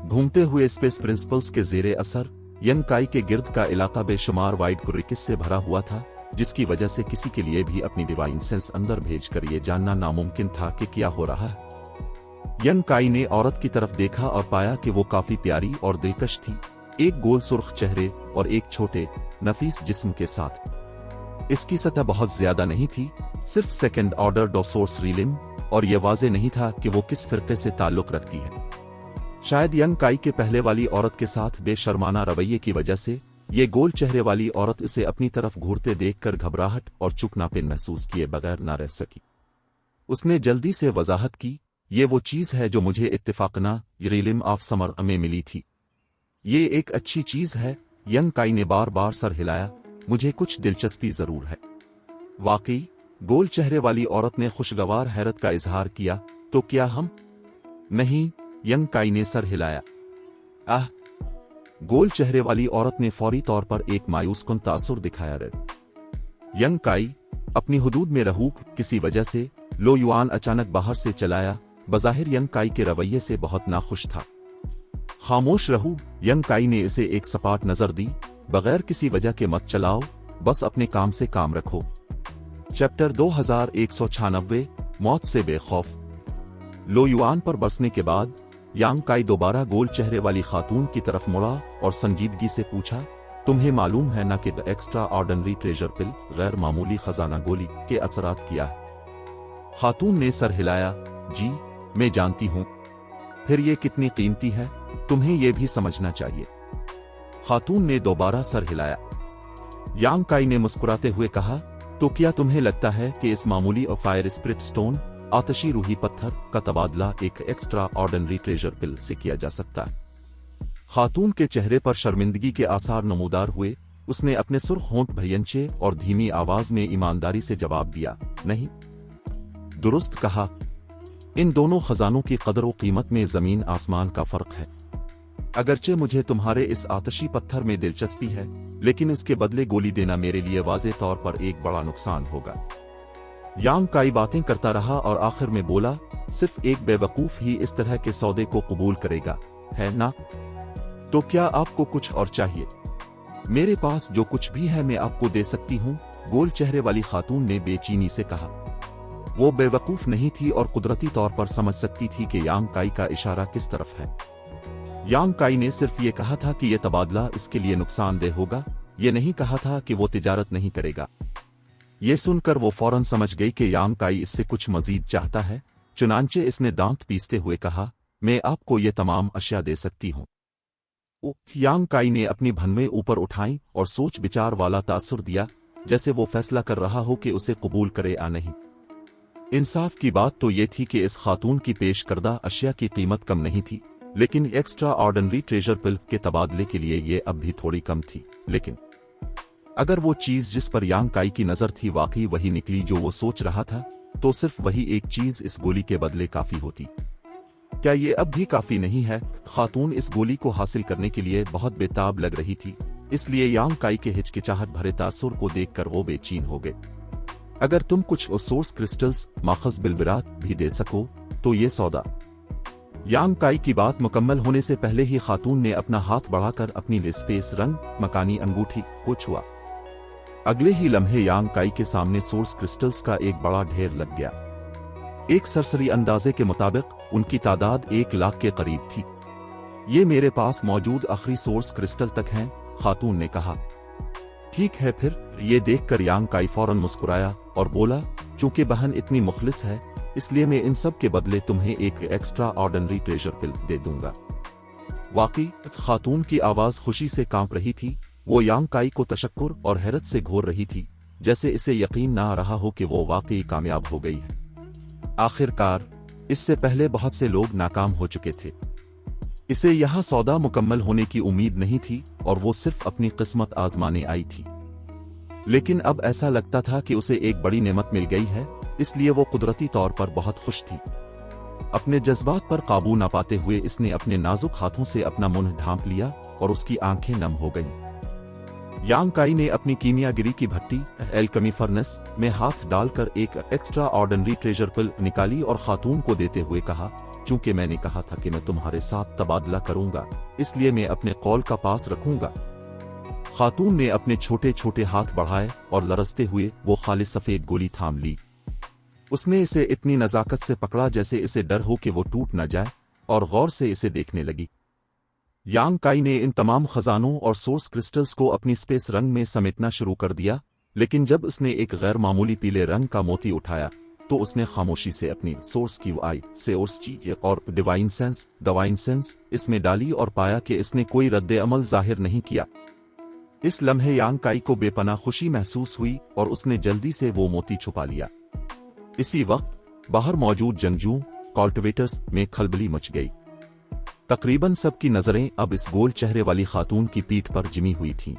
घूमते हुए स्पेस प्रिंसिपल्स के जेरे असर यंग काई के गिर्द का इलाका बेशुमार वाइट कुर्रिकिस से भरा हुआ था, जिसकी वजह से किसी के लिए भी अपनी डिवाइन सेंस अंदर भेजकर ये जानना नामुमकिन था कि क्या हो रहा है। यंग काई ने औरत की तरफ देखा और पाया कि वो काफी प्यारी और दिलकश थी, एक गोल सुर्ख चेहरे और एक छोटे नफीस जिस्म के साथ। इसकी सतह बहुत ज्यादा नहीं थी, सिर्फ सेकंड ऑर्डर डोसोर्स रीलिम, और यह वाजे नहीं था कि वो किस फिरके से ताल्लुक रखती है। शायद यंग काई के पहले वाली औरत के साथ बेशर्माना रवैये की वजह से ये गोल चेहरे वाली औरत इसे अपनी तरफ घूरते देखकर घबराहट और चुपनापन महसूस किए बगैर ना रह सकी। उसने जल्दी से वजाहत की, ये वो चीज है जो मुझे इत्तेफाकना रीलिम ऑफ समर में मिली थी। ये एक अच्छी चीज है। यंग काई ने बार बार सर हिलाया, मुझे कुछ दिलचस्पी जरूर है। वाकई, गोल चेहरे वाली औरत ने खुशगवार हैरत का इजहार किया, तो क्या हम? नहीं, यंग काई ने सर हिलाया। आह! गोल चेहरे वाली औरत ने फौरी तौर पर एक मायूस कुन तासुर दिखाया। यंग काई, अपनी हुदूद में रहूं। किसी वजह से लो युआन अचानक बाहर से चलाया। बज़ाहिर यंग काई के रवैये से बहुत नाखुश था। खामोश रहूं, यंग काई ने इसे एक सपाट नजर दी। बगैर किसी वजह के मत चलाओ, बस अपने काम से काम रखो। चैप्टर 2196 मौत से बेखौफ। लो युआन पर बरसने के बाद यांग काई दोबारा गोल चेहरे वाली खातून की तरफ मुड़ा और संजीदगी से पूछा, तुम्हें मालूम है ना कि द एक्स्ट्रा ऑर्डिनरी ट्रेजर पिल गैर मामूली खजाना गोली के असरात किया है? खातून ने सर हिलाया। जी, मैं जानती हूं। फिर ये कितनी कीमती है, तुम्हें यह भी समझना चाहिए। खातून ने दोबारा सर हिलाया। यांग काई ने मुस्कुराते हुए कहा, तो क्या तुम्हें लगता है कि इस मामूली और फायर स्पिरिट स्टोन, आतशी रूही पत्थर का तबादला एक एक्स्ट्रा ऑर्डिनरी ट्रेजर पिल से किया जा सकता है? खातून के चेहरे पर शर्मिंदगी के आसार नमूदार हुए। उसने अपने सुर्ख होंठ भयंचे और धीमी आवाज में ईमानदारी से जवाब दिया, नहीं। दुरुस्त कहा। इन दोनों खजानों की कदर व कीमत में जमीन आसमान का फर्क है। अगरचे मुझे तुम्हारे इस आतशी पत्थर में दिलचस्पी है, लेकिन इसके बदले गोली देना मेरे लिए वाज़े तौर पर एक बड़ा नुकसान होगा। यांग काई बातें करता रहा और आखिर में बोला, सिर्फ एक बेवकूफ ही इस तरह के सौदे को कबूल करेगा, है ना? तो क्या आपको कुछ और चाहिए? मेरे पास जो कुछ भी है मैं आपको दे सकती हूँ, गोल चेहरे वाली खातून ने बेचैनी से कहा। वो बेवकूफ नहीं थी और कुदरती तौर पर समझ सकती थी कि यांग काई का इशारा किस तरफ है। यांग काई ने सिर्फ ये कहा था कि यह तबादला इसके लिए नुकसानदेह होगा, ये नहीं कहा था कि वो तिजारत नहीं करेगा। ये सुनकर वो फौरन समझ गई कि यांग काई इससे कुछ मजीद चाहता है। चुनांचे इसने दांत पीसते हुए कहा, मैं आपको ये तमाम अशिया दे सकती हूँ। यांग काई ने अपनी भनवें ऊपर उठाई और सोच विचार वाला तासुर दिया, जैसे वो फैसला कर रहा हो कि उसे कबूल करे या नहीं। इंसाफ की बात तो ये थी कि इस खातून की पेश करदा अशिया की कीमत कम नहीं थी, लेकिन एक्स्ट्रा ऑर्डिनरी ट्रेजर पिल के तबादले के लिए ये अब भी थोड़ी कम थी। लेकिन अगर वो चीज जिस पर यांग काई की नजर थी वाकई वही निकली जो वो सोच रहा था, तो सिर्फ वही एक चीज इस गोली के बदले काफी होती। क्या ये अब भी काफी नहीं है? खातून इस गोली को हासिल करने के लिए बहुत बेताब लग रही थी, इसलिए यांग काई के हिचकिचाहट भरे तासुर को देखकर वो बेचैन हो गए। अगर तुम कुछ सोर्स क्रिस्टल्स माखज बिलबिरात भी दे सको तो ये सौदा। यांग काई की बात मुकम्मल होने से पहले ही खातून ने अपना हाथ बढ़ाकर अपनी लिस्पेस रंग मकानी अंगूठी को छुआ। अगले ही लम्हे यांग काई के सामने सोर्स क्रिस्टल्स का एक बड़ा ढेर लग गया। एक सरसरी अंदाजे के मुताबिक उनकी तादाद 1 लाख के करीब थी। ये मेरे पास मौजूद आखिरी सोर्स क्रिस्टल तक हैं, खातून ने कहा। ठीक है फिर, ये देखकर यांग काई फौरन मुस्कुराया और बोला, चूंकि बहन इतनी मुखलिस है, इसलिए मैं इन सब के बदले तुम्हें एक एक्स्ट्रा ऑर्डिनरी ट्रेजर पिल दे दूंगा। वाकई खातून की आवाज खुशी से कांप रही थी। वो यांग काई को तशक्कुर और हैरत से घोर रही थी, जैसे इसे यकीन ना रहा हो कि वो वाकई कामयाब हो गई है। आखिरकार, इससे पहले बहुत से लोग नाकाम हो चुके थे। इसे यहां सौदा मुकम्मल होने की उम्मीद नहीं थी और वो सिर्फ अपनी किस्मत आजमाने आई थी। लेकिन अब ऐसा लगता था कि उसे एक बड़ी नेमत मिल गई है, इसलिए वो कुदरती तौर पर बहुत खुश थी। अपने जज्बात पर काबू न पाते हुए इसने अपने नाजुक हाथों से अपना मुंह ढांप लिया और उसकी आंखें नम हो गईं। यांग काई ने अपनी कीमियागिरी की भट्टी एल्केमी फर्नेस में हाथ डालकर एक एक्स्ट्रा ऑर्डिनरी ट्रेजर पिल निकाली और खातून को देते हुए कहा, चूंकि मैंने कहा था कि मैं तुम्हारे साथ तबादला करूंगा, इसलिए मैं अपने कौल का पास रखूंगा। खातून ने अपने छोटे छोटे हाथ बढ़ाए और लरसते हुए वो खालिस सफेद गोली थाम ली। उसने इसे इतनी नजाकत से पकड़ा जैसे इसे डर हो कि वो टूट न जाए, और गौर से इसे देखने लगी। यांग काई ने इन तमाम खजानों और सोर्स क्रिस्टल्स को अपनी स्पेस रंग में समेटना शुरू कर दिया, लेकिन जब उसने एक गैर मामूली पीले रंग का मोती उठाया तो उसने खामोशी से अपनी सोर्स की आई से और डिवाइन सेंस इसमें डाली और पाया कि इसने कोई रद्द अमल जाहिर नहीं किया। इस लम्हे यांग काई को बेपनाह खुशी महसूस हुई और उसने जल्दी से वो मोती छुपा लिया। इसी वक्त बाहर मौजूद जंगजू कल्टिवेटर्स में खलबली मच गई। तकरीबन सबकी नजरें अब इस गोल चेहरे वाली खातून की पीठ पर जिमी हुई थीं।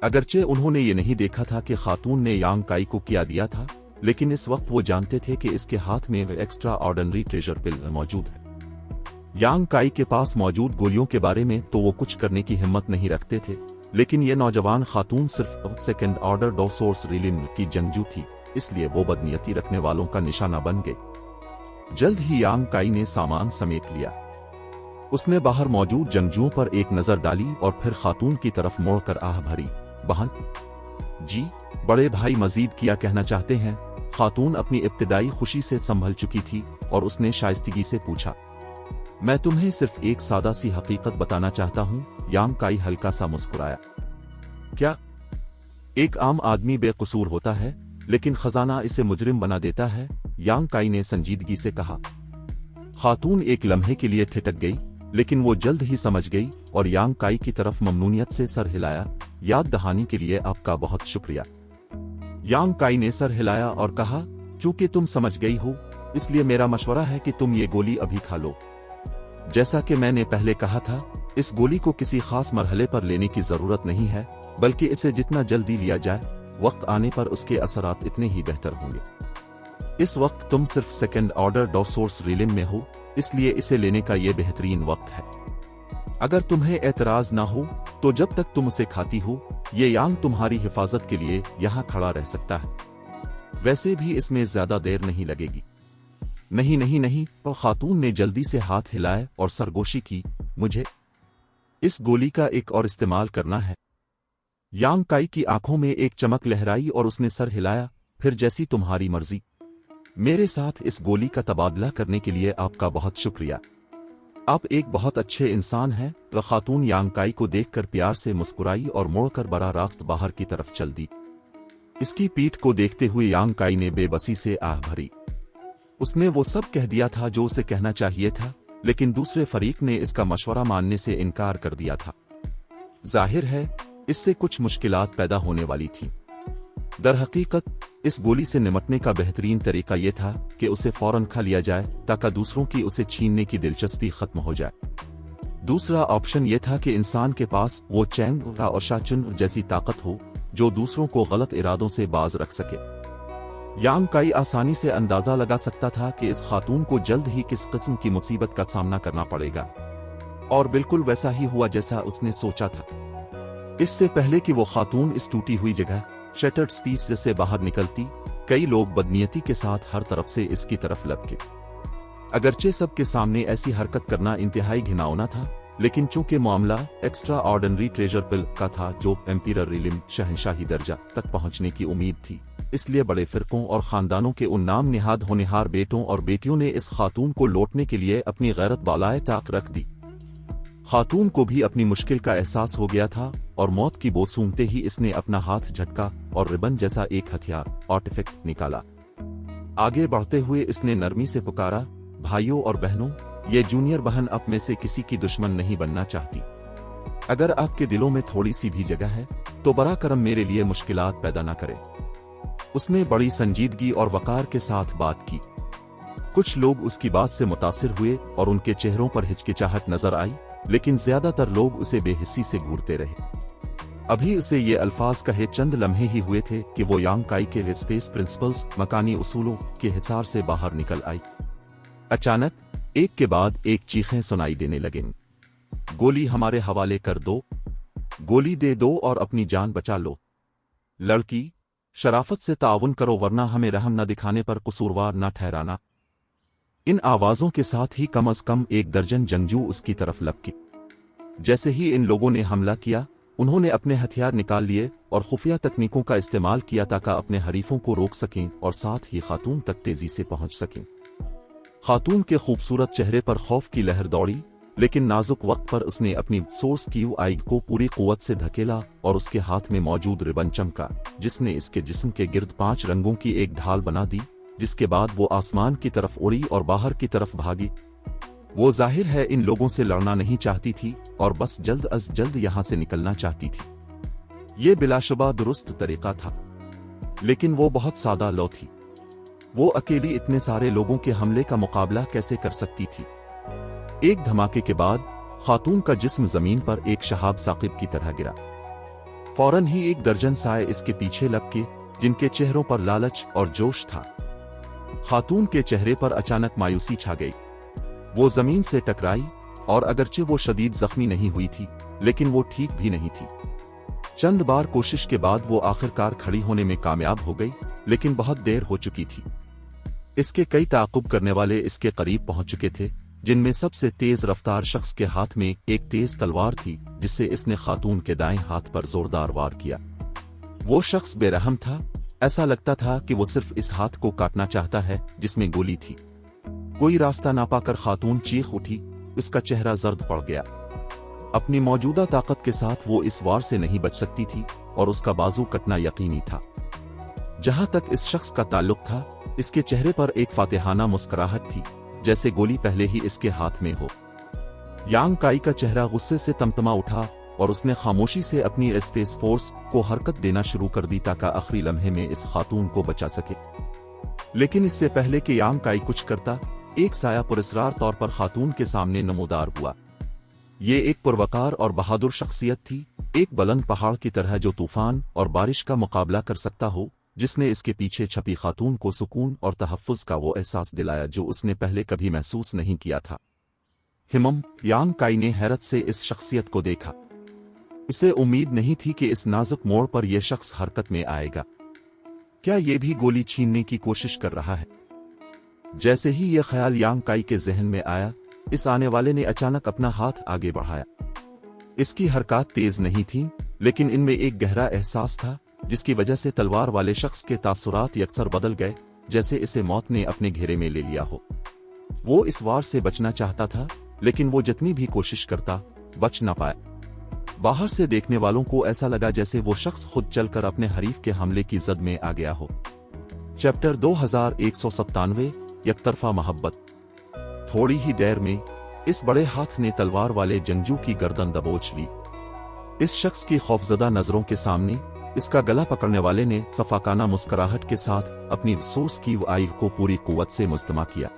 अगरचे उन्होंने ये नहीं देखा था कि खातून ने यांग काई को क्या दिया था, लेकिन इस वक्त वो जानते थे कि इसके हाथ में एक्स्ट्रा ऑर्डिनरी ट्रेजर पिल मौजूद है। यांग काई के पास मौजूद गोलियों के बारे में तो वो कुछ करने की हिम्मत नहीं रखते थे, लेकिन ये नौजवान खातून सिर्फ सेकंड ऑर्डर डो सोर्स रिलिम की जंगजू थी। इसलिए वो बदनीयती रखने वालों का निशाना बन गई। जल्द ही यांग काई ने सामान समेट लिया। उसने बाहर मौजूद जंगजुओं पर एक नजर डाली और फिर खातून की तरफ मोड़कर आह भरी, बहन जी, बड़े भाई मजीद क्या कहना चाहते हैं? खातून अपनी इब्तिदाई खुशी से संभल चुकी थी और उसने शाइस्तगी से पूछा। मैं तुम्हें सिर्फ एक सादा सी हकीकत बताना चाहता हूं। यांग काई हल्का सा मुस्कुराया। क्या? एक आम आदमी बेकसूर होता है, लेकिन खजाना इसे मुजरिम बना देता है, यांग काई ने संजीदगी से कहा। खातून एक लम्हे के लिए ठिठक गई, लेकिन वो जल्द ही समझ गई और यांग काई की तरफ ममनूनियत से सर हिलाया। याद दहानी के लिए आपका बहुत शुक्रिया। यांग काई ने सर हिलाया और कहा, चूंकि तुम समझ गई हो, इसलिए मेरा मशवरा है कि तुम ये गोली अभी खा लो। जैसा कि मैंने पहले कहा था, इस गोली को किसी खास मरहले पर लेने की जरूरत नहीं है, बल्कि इसे जितना जल्दी लिया जाए, वक्त आने पर उसके असरात इतने ही बेहतर होंगे। इस वक्त तुम सिर्फ सेकेंड ऑर्डर डोसोर्स रिलिम में हो, इसलिए इसे लेने का यह बेहतरीन वक्त है। अगर तुम्हें एतराज ना हो तो जब तक तुम उसे खाती हो, ये यांग तुम्हारी हिफाजत के लिए यहां खड़ा रह सकता है। वैसे भी इसमें ज्यादा देर नहीं लगेगी। नहीं नहीं नहीं, और खातून ने जल्दी से हाथ हिलाए और सरगोशी की, मुझे इस गोली का एक और इस्तेमाल करना है। यांग काई की आंखों में एक चमक लहराई और उसने सर हिलाया, फिर जैसी तुम्हारी मर्जी। मेरे साथ इस गोली का तबादला करने के लिए आपका बहुत शुक्रिया। आप एक बहुत अच्छे इंसान हैं। खातून यांग काई को देखकर प्यार से मुस्कुराई और मोड़कर बड़ा रास्त बाहर की तरफ चल दी। इसकी पीठ को देखते हुए यांग काई ने बेबसी से आह भरी। उसने वो सब कह दिया था जो उसे कहना चाहिए था, लेकिन दूसरे फरीक ने इसका मशवरा मानने से इनकार कर दिया था। जाहिर है, इससे कुछ मुश्किलात पैदा होने वाली थी। दरहकीकत इस गोली से निपटने का बेहतरीन तरीका यह था कि उसे फौरन खा लिया जाए, ताकि दूसरों की उसे छीनने की दिलचस्पी खत्म हो जाए। दूसरा ऑप्शन यह था कि इंसान के पास वो चैंग और शाचुन जैसी ताकत हो जो दूसरों को गलत इरादों से बाज रख सके। यांग काई आसानी से अंदाजा लगा सकता था कि इस खातून को जल्द ही किस किस्म की मुसीबत का सामना करना पड़ेगा, और बिल्कुल वैसा ही हुआ जैसा उसने सोचा था। इससे पहले कि वो खातून इस टूटी हुई जगह शटर्ड स्पीस से बाहर निकलती, कई लोग बदनीयती के साथ हर तरफ से इसकी तरफ लपके। अगरचे सबके सामने ऐसी हरकत करना इंतहाई घिनौना था, लेकिन चूंकि मामला एक्स्ट्रा ऑर्डिनरी ट्रेजर पिल का था जो एम्पीरर रिलिम शहंशाही दर्जा तक पहुंचने की उम्मीद थी, इसलिए बड़े फिरकों और खानदानों के उन नाम निहाद होनहार बेटों और बेटियों ने इस खातून को लौटने के लिए अपनी गैरत बालाए ताक रख दी। खातून को भी अपनी मुश्किल का एहसास हो गया था और मौत की बो सूंघते ही इसने अपना हाथ झटका और रिबन जैसा एक हथियार आर्टिफैक्ट निकाला। आगे बढ़ते हुए इसने नरमी से पुकारा, भाइयों और बहनों, ये जूनियर बहन आप में से किसी की दुश्मन नहीं बनना चाहती। अगर आपके दिलों में थोड़ी सी भी जगह है तो बरा करम मेरे लिए मुश्किलात पैदा ना करे। उसने बड़ी संजीदगी और वकार के साथ बात की। कुछ लोग उसकी बात से मुतासिर हुए और उनके चेहरों पर हिचकिचाहट नजर आई, लेकिन ज्यादातर लोग उसे बेहिस्सी से घूरते रहे। अभी उसे ये अल्फाज कहे चंद लम्हे ही हुए थे कि वो यांग काई के स्पेस प्रिंसिपल्स मकानी उसूलों के हिसार से बाहर निकल आई। अचानक एक के बाद एक चीखें सुनाई देने लगीं। गोली हमारे हवाले कर दो, गोली दे दो और अपनी जान बचा लो। लड़की, शराफत से ताउन करो वरना हमें रहम न दिखाने पर कसूरवार न ठहराना। इन आवाजों के साथ ही कम अज कम एक दर्जन जंगजू उसकी तरफ लपके। जैसे ही इन लोगों ने हमला किया, उन्होंने अपने हथियार निकाल लिए और खुफिया तकनीकों का इस्तेमाल किया ताकि अपने हरीफों को रोक सकें और साथ ही खातून तक तेजी से पहुंच सकें। खातून के खूबसूरत चेहरे पर खौफ की लहर दौड़ी, लेकिन नाजुक वक्त पर उसने अपनी सोर्स QI को पूरी कुव्वत से धकेला और उसके हाथ में मौजूद रिबन चमका, जिसने इसके जिस्म के गिर्द 5 रंगों की एक ढाल बना दी, जिसके बाद वो आसमान की तरफ उड़ी और बाहर की तरफ भागी। वो जाहिर है इन लोगों से लड़ना नहीं चाहती थी और बस जल्द अज जल्द यहां से निकलना चाहती थी। ये बिलाशुबा दुरुस्त तरीका था, लेकिन वो बहुत सादा लो थी। वो अकेली इतने सारे लोगों के हमले का मुकाबला कैसे कर सकती थी? एक धमाके के बाद खातून का जिस्म जमीन पर एक शहाब साकिब की तरह गिरा। फौरन ही एक दर्जन साए इसके पीछे लपके, जिनके चेहरों पर लालच और जोश था। खातून के चेहरे पर अचानक मायूसी छा गई। वो जमीन से टकराई और अगरचे वो शदीद जख्मी नहीं हुई थी, लेकिन वो ठीक भी नहीं थी। चंद बार कोशिश के बाद वो आखिरकार खड़ी होने में कामयाब हो गई, लेकिन बहुत देर हो चुकी थी। इसके कई ताक़ुब करने वाले इसके करीब पहुंच चुके थे, जिनमें सबसे तेज रफ्तार शख्स के हाथ में एक तेज तलवार थी, जिससे इसने खातून के दाएं हाथ पर जोरदार वार किया। वो शख्स बेरहम था, ऐसा लगता था कि वो सिर्फ इस हाथ को काटना चाहता है जिसमें गोली थी। कोई रास्ता ना पाकर खातून चीख उठी, इसका चेहरा जर्द पड़ गया। अपनी मौजूदा ताकत के साथ वो इस वार से नहीं बच सकती थी और उसका बाजू कटना यकीनी था। जहां तक इस शख्स का ताल्लुक था, इसके चेहरे पर एक फातिहाना मुस्कुराहट थी, जैसे गोली पहले ही इसके हाथ में हो। यांग काई का चेहरा गुस्से से तमतमा उठा और उसने खामोशी से अपनी स्पेस फोर्स को हरकत देना शुरू कर दी ताकि आखिरी लम्हे में इस खातून को बचा सके। लेकिन इससे पहले कि यांग काई कुछ करता, एक साया पुरस्रार तौर पर खातून के सामने नमूदार हुआ। ये एक पुरवकार और बहादुर शख्सियत थी, एक बुलंद पहाड़ की तरह जो तूफान और बारिश का मुकाबला कर सकता हो, जिसने इसके पीछे छपी खातून को सुकून और तहफ़्फ़ुज़ का वो एहसास दिलाया जो उसने पहले कभी महसूस नहीं किया था। हिमम, यांग काई ने हैरत से इस शख्सियत को देखा। इसे उम्मीद नहीं थी कि इस नाजुक मोड़ पर यह शख्स हरकत में आएगा। क्या ये भी गोली छीनने की कोशिश कर रहा है? जैसे ही यह ख्याल यांग काई के जहन में आया, इस आने वाले ने अचानक अपना हाथ आगे बढ़ाया। इसकी हरकत तेज नहीं थी, लेकिन इनमें एक गहरा एहसास था, जिसकी वजह से तलवार वाले शख्स के तासुरात यकसर बदल गए, जैसे इसे मौत ने अपने घेरे में ले लिया हो। वो इस वार से बचना चाहता था, लेकिन वो जितनी भी कोशिश करता, बच न पाया। बाहर से देखने वालों को ऐसा लगा जैसे वो शख्स खुद चलकर अपने हरीफ के हमले की जद में आ गया हो। चैप्टर 2197, यकतरफा मोहब्बत। थोड़ी ही देर में इस बड़े हाथ ने तलवार वाले जंगजू की गर्दन दबोच ली। इस शख्स की खौफजदा नजरों के सामने इसका गला पकड़ने वाले ने सफाकाना मुस्कुराहट के साथ अपनी सोच की आग को पूरी कुव्वत से मुस्तमा किया।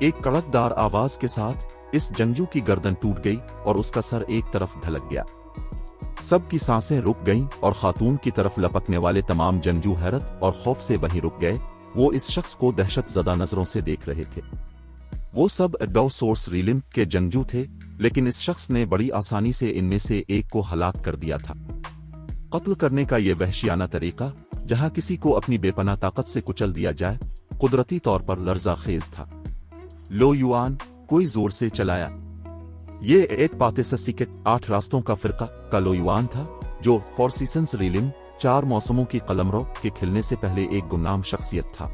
एक कड़कदार आवाज के साथ इस जंगजू की गर्दन टूट गई और उसका सर एक तरफ ढलक गया। सबकी सांसें रुक गईं और खातून की तरफ लपकने वाले तमाम जंगजू हैरत और खौफ से वहीं रुक गए। वो इस शख्स को दहशत ज़दा नजरों से देख रहे थे। वो सब डॉ सोर्स रीलिम के जंगजू थे, लेकिन इस शख्स ने बड़ी आसानी से इनमें से एक को हलाक कर दिया था। कत्ल करने का यह वहशियाना तरीका, जहां किसी को अपनी बेपनाह ताकत से कुचल दिया जाए, कुदरती तौर पर लर्जा खेज था। लो युआन, कोई जोर से चलाया। ये एट पातेसिकेट 8 रास्तों का फिरका का लो युआन था, जो फॉर सीजन्स रीलिम 4 मौसमों की कलमरों के खिलने से पहले एक गुमनाम शख्सियत था।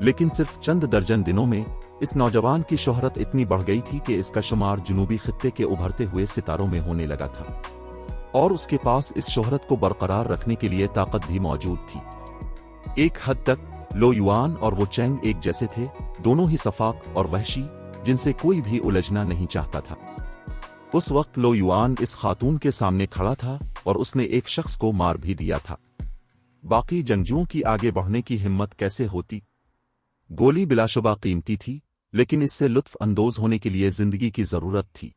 लेकिन सिर्फ चंद दर्जन दिनों में इस नौजवान की शोहरत इतनी बढ़ गई थी कि इसका शुमार जुनूबी खित्ते के उभरते हुए सितारों में होने लगा था, और उसके पास इस शोहरत को बरकरार रखने के लिए ताकत भी मौजूद थी। एक हद तक लो युआन और वो चेंग एक जैसे थे, दोनों ही सफाक और वहशी, जिनसे कोई भी उलझना नहीं चाहता था। उस वक्त लो युआन इस खातून के सामने खड़ा था और उसने एक शख्स को मार भी दिया था। बाकी जंगजुओं की आगे बढ़ने की हिम्मत कैसे होती? गोली बिलाशुबा कीमती थी, लेकिन इससे लुत्फ अंदोज होने के लिए जिंदगी की जरूरत थी।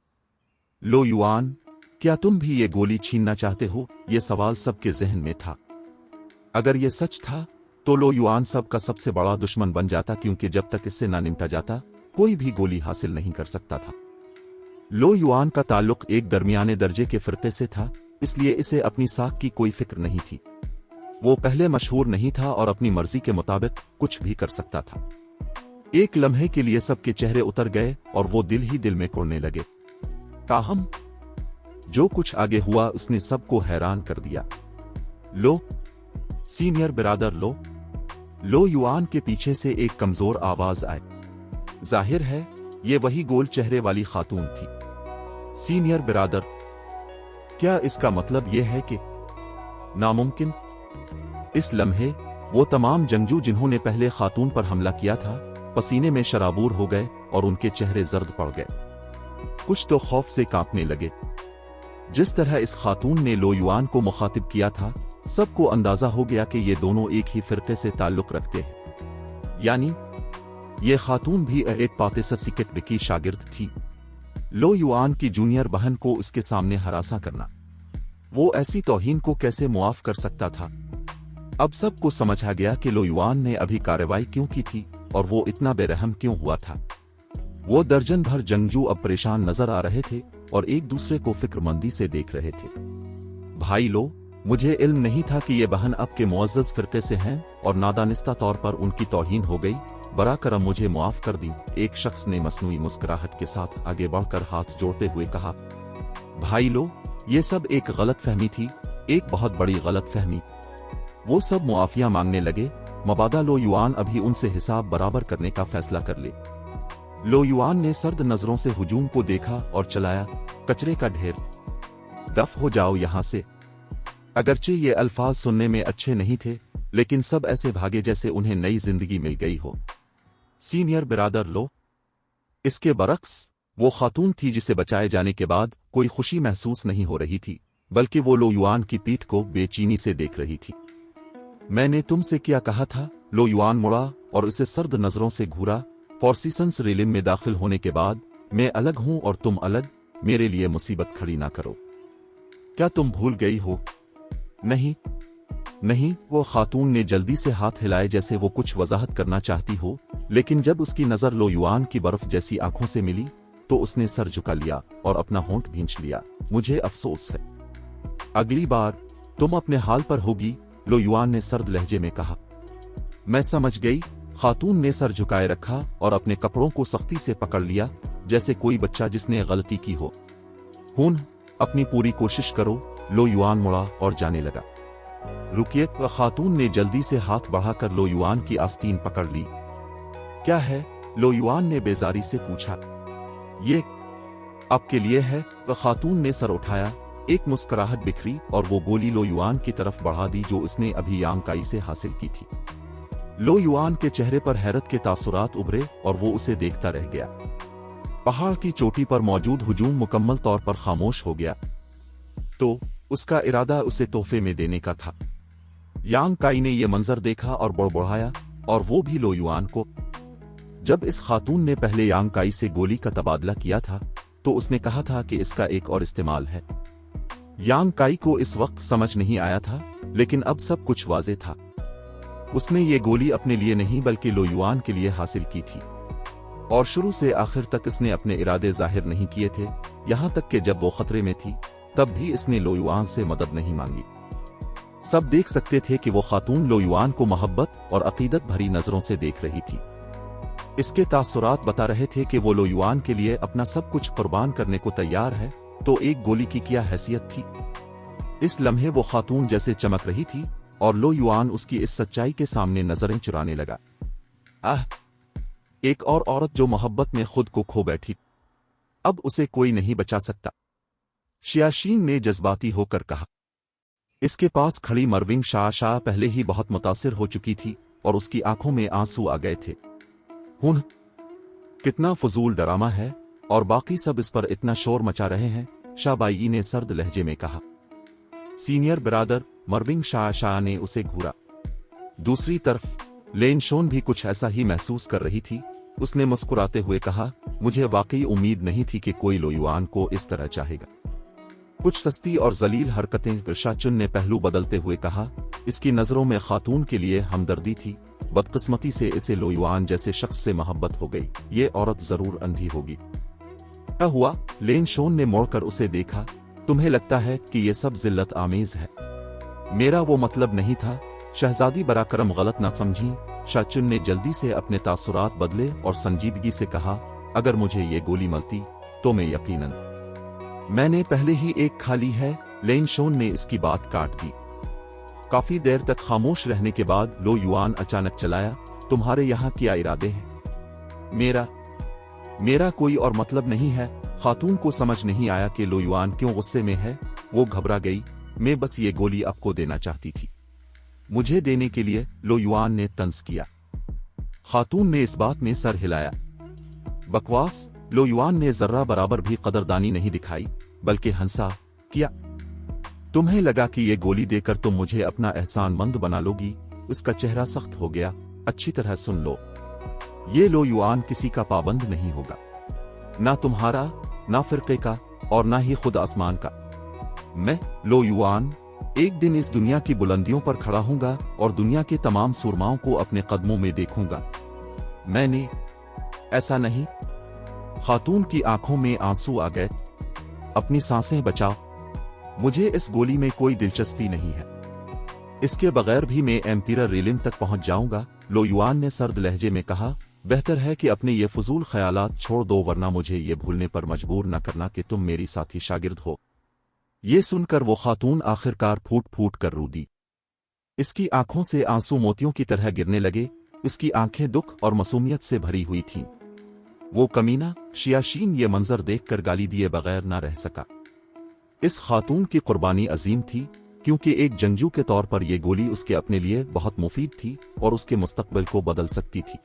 लो युआन, क्या तुम भी ये गोली छीनना चाहते हो? ये सवाल सबके जहन में था। अगर ये सच था तो लो युआन सबका सबसे बड़ा दुश्मन बन जाता, क्योंकि जब तक इससे ना निपटा जाता, कोई भी गोली हासिल नहीं कर सकता था। लो युआन का ताल्लुक एक दरमियाने दर्जे के फिरके से था, इसलिए इसे अपनी साख की कोई फिक्र नहीं थी। वो पहले मशहूर नहीं था और अपनी मर्जी के मुताबिक कुछ भी कर सकता था। एक लम्हे के लिए सबके चेहरे उतर गए और वो दिल ही दिल में कुड़ने लगे। ताहम जो कुछ आगे हुआ उसने सबको हैरान कर दिया। लो सीनियर बिरादर, लो युआन के पीछे से एक कमजोर आवाज आई। जाहिर है ये वही गोल चेहरे वाली खातून थी। सीनियर बिरादर, क्या इसका मतलब यह है कि नामुमकिन? इस लम्हे वो तमाम जंगजू जिन्होंने पहले खातून पर हमला किया था, पसीने में शराबूर हो गए और उनके चेहरे जर्द पड़ गए। कुछ तो खौफ से कांपने लगे। जिस तरह इस खातून ने लो युआन को मुखातिब किया था, सबको अंदाजा हो गया कि ये दोनों एक ही फिरके से ताल्लुक रखते हैं। यानी ये खातून भी एट पातेसिकेट की शागिर्द थी। लो युआन की जूनियर बहन को उसके सामने हरासा करना, वो ऐसी तौहीन को कैसे मुआफ कर सकता था? अब सबको समझ आ गया कि लो युआन ने अभी कार्रवाई क्यों की थी और वो इतना बेरहम क्यों हुआ था। वो दर्जन भर जंगजू अब परेशान नजर आ रहे थे और एक दूसरे को फिक्रमंदी से देख रहे थे। भाई लो, मुझे इल्म नहीं था कि ये बहन अब के मुअज़्ज़ज़ फ़िरक़े से हैं और नादानिस्ता तौर पर उनकी तौहीन हो गई। बरा करम मुझे मुआफ़ कर दी। एक शख्स ने मसनूई मुस्कुराहट के साथ आगे बढ़कर हाथ जोड़ते हुए कहा, भाई लो, ये सब एक गलत फहमी थी, एक बहुत बड़ी गलत फहमी। वो सब मुआफ़िया मांगने लगे, मबादा लो युआन अभी उनसे हिसाब बराबर करने का फैसला कर ले। लो युआन ने सर्द नजरों से हुजूम को देखा और चलाया, कचरे का ढेर, दफ हो जाओ यहां से। अगरचे ये अल्फाज सुनने में अच्छे नहीं थे, लेकिन सब ऐसे भागे जैसे उन्हें नई जिंदगी मिल गई हो। सीनियर बिरादर लो। इसके बरक्स वो खातून थी जिसे बचाए जाने के बाद कोई खुशी महसूस नहीं हो रही थी, बल्कि वो लो युआन की पीठ को बेचैनी से देख रही थी। मैंने तुमसे क्या कहा था? लो युआन मुड़ा और उसे सर्द नजरों से घूरा। फॉर्सीसंस रेलिम में दाखिल होने के बाद मैं अलग हूं और तुम अलग, मेरे लिए मुसीबत खड़ी ना करो। क्या तुम भूल गई हो? नहीं नहीं, वो खातून ने जल्दी से हाथ हिलाए जैसे वो कुछ वजाहत करना चाहती हो, लेकिन जब उसकी नजर लो युआन की बर्फ जैसी आंखों से मिली तो उसने सर झुका लिया और अपना होंठ भींच लिया। मुझे अफसोस है, अगली बार तुम अपने हाल पर होगी, लो युआन ने सर्द लहजे में कहा। मैं समझ गई। खातून ने सर झुकाए रखा और अपने कपड़ों को सख्ती से पकड़ लिया, जैसे कोई बच्चा जिसने गलती की हो। हुन, अपनी पूरी कोशिश करो। लो युआन मुड़ा और जाने लगा। रुकिए, खातून ने जल्दी से हाथ बढ़ाकर लो युआन की आस्तीन पकड़ ली। क्या है? लो युआन ने बेजारी से पूछा। ये आपके लिए है। खातून ने सर उठाया, एक मुस्कुराहट बिखरी और वो गोली लो युआन की तरफ बढ़ा दी जो उसने अभी यांग काई से हासिल की थी। लो युआन के चेहरे पर हैरत के तासुरात उभरे और वो उसे देखता रह गया। पहाड़ की चोटी पर मौजूद हुजूम मुकम्मल तौर पर खामोश हो गया। तो उसका इरादा उसे तोहफे में देने का था। यांग काई ने यह मंजर देखा और बड़बड़ाया, और वो भी लो युआन को। जब इस खातून ने पहले यांग काई से गोली का तबादला किया था तो उसने कहा था कि इसका एक और इस्तेमाल है। यांग काई को इस वक्त समझ नहीं आया था, लेकिन अब सब कुछ वाज़ेह था। उसने ये गोली अपने लिए नहीं बल्कि लो युआन के लिए हासिल की थी, और शुरू से आखिर तक इसने अपने इरादे जाहिर नहीं किए थे। यहां तक कि जब वो खतरे में थी तब भी इसने लो युआन से मदद नहीं मांगी। सब देख सकते थे कि वो खातून लो युआन को मोहब्बत और अकीदत भरी नजरों से देख रही थी। इसके तासुरात बता रहे थे कि वो लो युआन के लिए अपना सब कुछ कुर्बान करने को तैयार है, तो एक गोली की क्या हैसियत थी। इस लम्हे वो खातून जैसे चमक रही थी और लो युआन उसकी इस सच्चाई के सामने नजरें चुराने लगा। आह, एक और औरत जो मोहब्बत में खुद को खो बैठी, अब उसे कोई नहीं बचा सकता, शियाशीन ने जज्बाती होकर कहा। इसके पास खड़ी मरविंग शाह पहले ही बहुत मुतासिर हो चुकी थी और उसकी आंखों में आंसू आ गए थे। हुन, कितना फजूल ड्रामा है, और बाकी सब इस पर इतना शोर मचा रहे हैं, शाहबाई ने सर्द लहजे में कहा। सीनियर बिरादर, मरविंग शाह ने उसे घूरा। दूसरी तरफ लेनशोन भी कुछ ऐसा ही महसूस कर रही थी। उसने मुस्कुराते हुए कहा, मुझे वाकई उम्मीद नहीं थी कि कोई लो युआन को इस तरह चाहेगा। कुछ सस्ती और जलील हरकतें। शाचुन ने पहलू बदलते हुए कहा। इसकी नजरों में खातून के लिए हमदर्दी थी। बदकिस्मती से इसे लो युआन जैसे शख्स से मोहब्बत हो गई। ये औरत जरूर अंधी होगी। क्या हुआ? लेनशोन ने मोड़कर उसे देखा। तुम्हें लगता है कि ये सब जिल्लत आमेज है? मेरा वो मतलब नहीं था। शहजादी बराकरम गलत ना समझी। शाचुन ने जल्दी से अपने तासुरात बदले और संजीदगी से कहा, अगर मुझे ये गोली मिलती तो मैं यकीनन, मैंने पहले ही एक खा ली है। लेनशोन ने इसकी बात काट दी। काफी देर तक खामोश रहने के बाद लो युआन अचानक चलाया, तुम्हारे यहाँ क्या इरादे हैं? मेरा कोई और मतलब नहीं है। खातून को समझ नहीं आया कि लो युआन क्यों गुस्से में है। वो घबरा गई। मैं बस ये गोली आपको देना चाहती थी। मुझे देने के लिए? लो युआन ने तंज किया। खातून ने इस बात में सर हिलाया। बकवास। लो युआन ने जर्रा बराबर भी कदरदानी नहीं दिखाई, बल्कि हंसा। क्या तुम्हें लगा कि ये गोली देकर तुम मुझे अपना एहसानमंद बना लोगी? उसका चेहरा सख्त हो गया। अच्छी तरह सुन लो, ये लो युआन किसी का पाबंद नहीं होगा, ना तुम्हारा, ना फिरके का, और ना ही खुद आसमान का। मैं लो युआन एक दिन इस दुनिया की बुलंदियों पर खड़ा हूंगा और दुनिया के तमाम सुरमाओं को अपने कदमों में देखूंगा। मैंने ऐसा नहीं। खातून की आंखों में आंसू आ गए। अपनी सांसें बचाओ। मुझे इस गोली में कोई दिलचस्पी नहीं है, इसके बगैर भी मैं एम्पियर रेलिन तक पहुंच जाऊंगा। लो युआन ने सर्द लहजे में कहा, बेहतर है कि अपने ये फजूल ख्यालात छोड़ दो, वरना मुझे ये भूलने पर मजबूर न करना कि तुम मेरी साथी शागिर्द हो। ये सुनकर वो खातून आखिरकार फूट फूट कर रो दी। इसकी आंखों से आंसू मोतियों की तरह गिरने लगे। इसकी आंखें दुख और मासूमियत से भरी हुई थीं। वो कमीना शियाशीन ये मंजर देखकर गाली दिए बगैर ना रह सका। इस खातून की कुर्बानी अजीम थी, क्योंकि एक जंगजू के तौर पर यह गोली उसके अपने लिए बहुत मुफीद थी और उसके मुस्तकबिल को बदल सकती थी।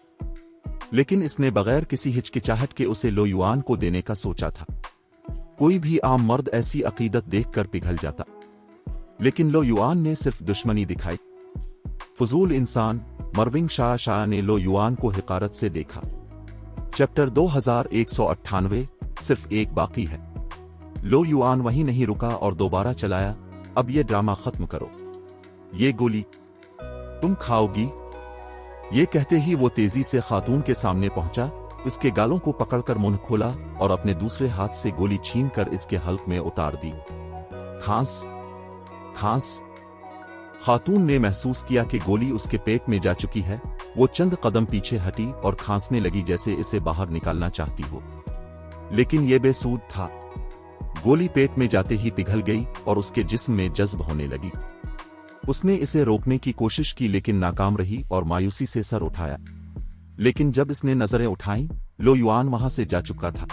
लेकिन इसने बगैर किसी हिचकिचाहट के उसे लो युआन को देने का सोचा था। कोई भी आम मर्द ऐसी अकीदत देखकर पिघल जाता, लेकिन लो युआन ने सिर्फ दुश्मनी दिखाई। फजूल इंसान। मरविंग शाह ने लो युआन को हिकारत से देखा। चैप्टर 2198 सिर्फ एक बाकी है। लो युआन वहीं नहीं रुका और दोबारा चलाया, अब ये ड्रामा खत्म करो, ये गोली तुम खाओगी। ये कहते ही वो तेजी से खातून के सामने पहुंचा, इसके गालों को पकड़कर मुंह खोला और अपने दूसरे हाथ से गोली छीनकर इसके हल्क में उतार दी। खांस खांस। खातून ने महसूस किया कि गोली उसके पेट में जा चुकी है। वो चंद कदम पीछे हटी और खांसने लगी जैसे इसे बाहर निकालना चाहती हो, लेकिन यह बेसूद था। गोली पेट में जाते ही पिघल गई और उसके जिस्म में जज्ब होने लगी। उसने इसे रोकने की कोशिश की लेकिन नाकाम रही और मायूसी से सर उठाया। लेकिन जब इसने नजरें उठाईं, लो युआन वहां से जा चुका था।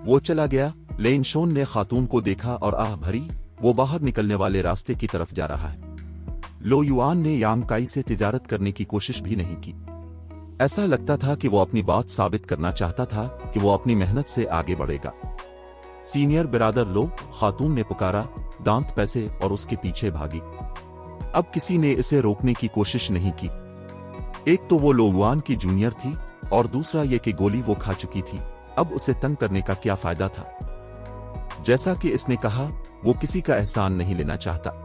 वो चला गया। लेन शोन ने खातून को देखा और आह भरी। वो बाहर निकलने वाले रास्ते की तरफ जा रहा है। लो युआन ने यांग काई से तिजारत करने की कोशिश भी नहीं की। ऐसा लगता था कि वो अपनी बात साबित करना चाहता था कि वो अपनी मेहनत से आगे बढ़ेगा। सीनियर बिरादर लो, खातून ने पुकारा, दांत पैसे और उसके पीछे भागी। अब किसी ने इसे रोकने की कोशिश नहीं की। एक तो वो लो युआन की जूनियर थी और दूसरा ये कि गोली वो खा चुकी थी। अब उसे तंग करने का क्या फायदा था। जैसा कि इसने कहा, वो किसी का एहसान नहीं लेना चाहता।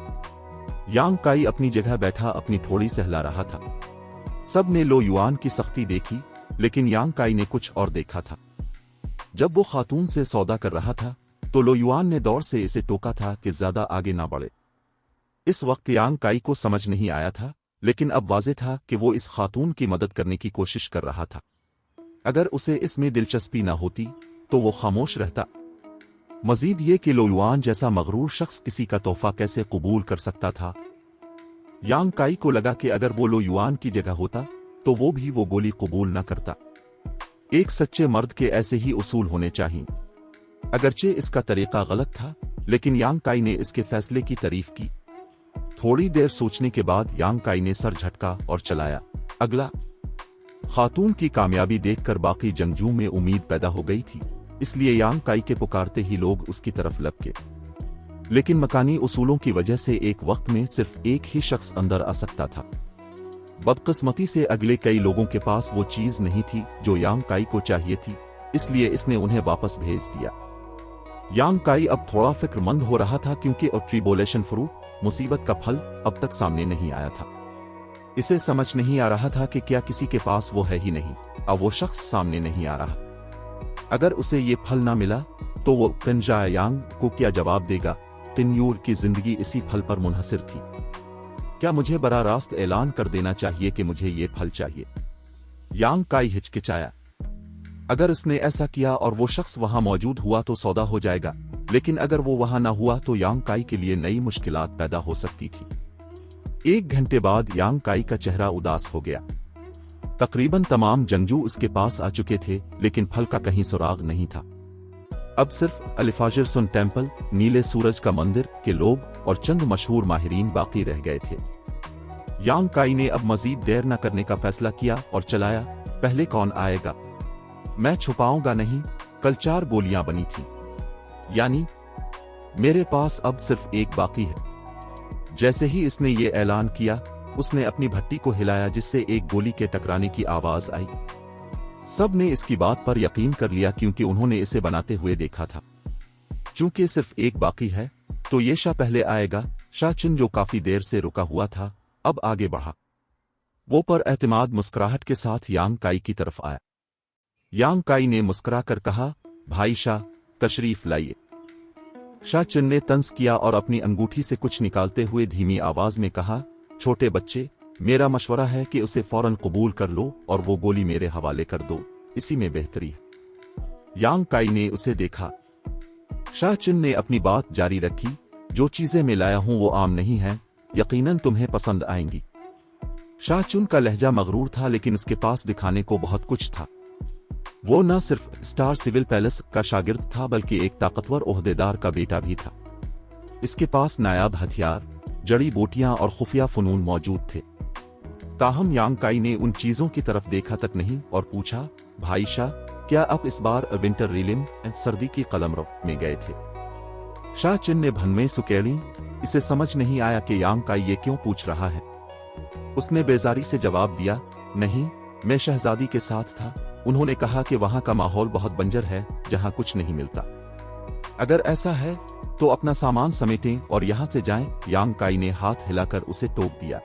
यांग काई अपनी जगह बैठा अपनी थोड़ी सहला रहा था। सब ने लो युआन की सख्ती देखी, लेकिन यांग काई ने कुछ और देखा था। जब वो खातून से सौदा कर रहा था तो लो युआन ने दौड़ से इसे टोका था कि ज्यादा आगे ना बढ़े। इस वक्त यांग काई को समझ नहीं आया था, लेकिन अब वाज़ेह था कि वो इस खातून की मदद करने की कोशिश कर रहा था। अगर उसे इसमें दिलचस्पी न होती तो वो खामोश रहता। मजीद ये कि लो युआन जैसा मगरूर शख्स किसी का तोहफा कैसे कबूल कर सकता था। यांग काई को लगा कि अगर वो लो युआन की जगह होता तो वो भी वो गोली कबूल न करता। एक सच्चे मर्द के ऐसे ही उसूल होने चाहिए। अगरचे इसका तरीका गलत था, लेकिन यांग काई ने इसके फैसले की तारीफ की। थोड़ी देर सोचने के बाद यांग काई ने सर झटका और चलाया। अगला। खातून की कामयाबी देखकर बाकी जंगजू में उम्मीद पैदा हो गई थी, इसलिए यांग काई के पुकारते ही लोग उसकी तरफ लपके। लेकिन मकानी उसूलों की वजह से एक वक्त में सिर्फ एक ही शख्स अंदर आ सकता था। बदकिस्मती से अगले कई लोगों के पास वो चीज नहीं थी जो यांग काई को चाहिए थी, इसलिए इसने उन्हें वापस भेज दिया। यांग काई अब थोड़ा फिक्रमंद हो रहा था क्योंकि ट्रिबोलेशन फ्रूट, मुसीबत का फल, अब तक सामने नहीं आया था। इसे समझ नहीं आ रहा था कि क्या किसी के पास वो है ही नहीं, अब वो शख्स सामने नहीं आ रहा। अगर उसे ये फल ना मिला तो वो कन्जा यांग को क्या जवाब देगा। तिन्यूर की जिंदगी इसी फल पर मुनहसिर थी। क्या मुझे बरा रास्त ऐलान कर देना चाहिए कि मुझे ये फल चाहिए? यांग काई हिचकिचाया। अगर इसने ऐसा किया और वो शख्स वहां मौजूद हुआ तो सौदा हो जाएगा, लेकिन अगर वो वहां ना हुआ तो यांग काई के लिए नई मुश्किलात पैदा हो सकती थी। 1 घंटे बाद यांग काई का चेहरा उदास हो गया। तकरीबन तमाम जंगजू उसके पास आ चुके थे, लेकिन फल का कहीं सुराग नहीं था। अब सिर्फ अलिफाजर सुन टेम्पल, नीले सूरज का मंदिर के लोग और चंद मशहूर माहिरीन बाकी रह गए थे। यांग काई ने अब मजीद देर न करने का फैसला किया और चलाया। पहले कौन आएगा? मैं छुपाऊंगा नहीं। कल 4 गोलियां बनी थी, यानी मेरे पास अब सिर्फ एक बाकी है। जैसे ही इसने ये ऐलान किया, उसने अपनी भट्टी को हिलाया जिससे एक गोली के टकराने की आवाज आई। सब ने इसकी बात पर यकीन कर लिया क्योंकि उन्होंने इसे बनाते हुए देखा था। चूंकि सिर्फ एक बाकी है तो ये शाह पहले आएगा। शाह चुन, जो काफी देर से रुका हुआ था, अब आगे बढ़ा। वो पर एतमाद मुस्कुराहट के साथ यांग काई की तरफ आया। यांग काई ने मुस्कुरा कर कहा, भाई शाह, तशरीफ लाइए। शा चुन ने तंज किया और अपनी अंगूठी से कुछ निकालते हुए धीमी आवाज में कहा, छोटे बच्चे, मेरा मशवरा है कि उसे फौरन कबूल कर लो और वो गोली मेरे हवाले कर दो, इसी में बेहतरी है। यांग काई ने उसे देखा। शा चुन ने अपनी बात जारी रखी, जो चीजें मैं लाया हूं वो आम नहीं है, यकीनन तुम्हें पसंद आएंगी। शा चुन का लहजा मगरूर था, लेकिन उसके पास दिखाने को बहुत कुछ था। वो न सिर्फ स्टार सिविल पैलेस का शागिर्द था, बल्कि एक ताकतवर ओहदेदार का बेटा भी था। इसके पास नायाब हथियार, जड़ी बूटियां और खुफिया फनून मौजूद थे। ताहम यांग काई ने उन चीजों की तरफ देखा तक नहीं और पूछा, भाई शाह, क्या आप इस बार विंटर रिलिम सर्दी की कलमरो में गए थे? शा चुन ने भनवें सुकेड़ी। इसे समझ नहीं आया कि यांग काई ये क्यों पूछ रहा है। उसने बेजारी से जवाब दिया, नहीं, मैं शहजादी के साथ था। उन्होंने कहा कि वहां का माहौल बहुत बंजर है, जहां कुछ नहीं मिलता। अगर ऐसा है तो अपना सामान समेटें और यहां से जाएं। यांग काई ने हाथ हिलाकर उसे टोक दिया।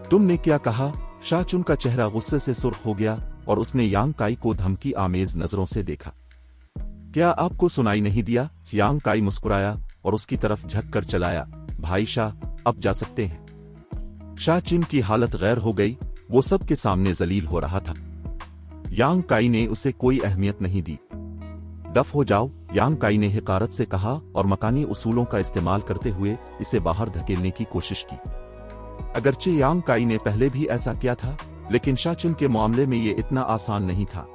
तुमने क्या कहा? शा चुन का चेहरा गुस्से से सुर्ख हो गया और उसने यांग काई को धमकी आमेज नजरों से देखा। क्या आपको सुनाई नहीं दिया? यांग काई मुस्कुराया और उसकी तरफ झुककर चलाया, भाई शाह, अब जा सकते हैं। शा चुन की हालत गैर हो गई, वो सबके सामने जलील हो रहा था। यांग काई ने उसे कोई अहमियत नहीं दी। दफ हो जाओ, यांग काई ने हिकारत से कहा और मकानी उसूलों का इस्तेमाल करते हुए इसे बाहर धकेलने की कोशिश की। अगरचे यांग काई ने पहले भी ऐसा किया था, लेकिन शा चुन के मामले में ये इतना आसान नहीं था।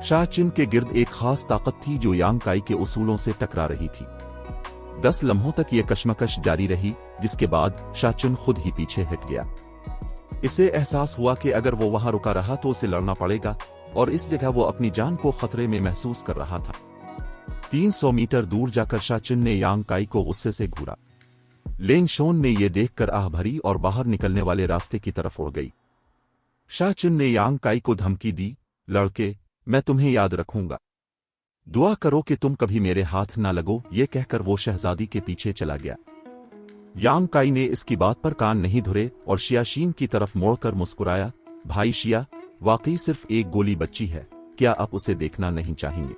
शा चुन के गिर्द एक खास ताकत थी जो यांग काई के उसूलों से टकरा रही थी। 10 लम्हों तक ये कशमकश जारी रही, जिसके बाद शा चुन खुद ही पीछे हट गया। इसे एहसास हुआ कि अगर वो वहां रुका रहा तो उसे लड़ना पड़ेगा, और इस जगह वो अपनी जान को खतरे में महसूस कर रहा था। 300 मीटर दूर जाकर शा चुन ने यांग काई को गुस्से से घूरा। लेन शोन ने यह देखकर आह भरी और बाहर निकलने वाले रास्ते की तरफ उड़ गई। शा चुन ने यांग काई को धमकी दी, लड़के, मैं तुम्हें याद रखूंगा। दुआ करो कि तुम कभी मेरे हाथ ना लगो। ये कहकर वो शहजादी के पीछे चला गया। यांग काई ने इसकी बात पर कान नहीं धरे और शियाशीन की तरफ मोड़कर मुस्कुराया, भाई शिया, वाकई सिर्फ एक गोली बच्ची है, क्या आप उसे देखना नहीं चाहेंगे?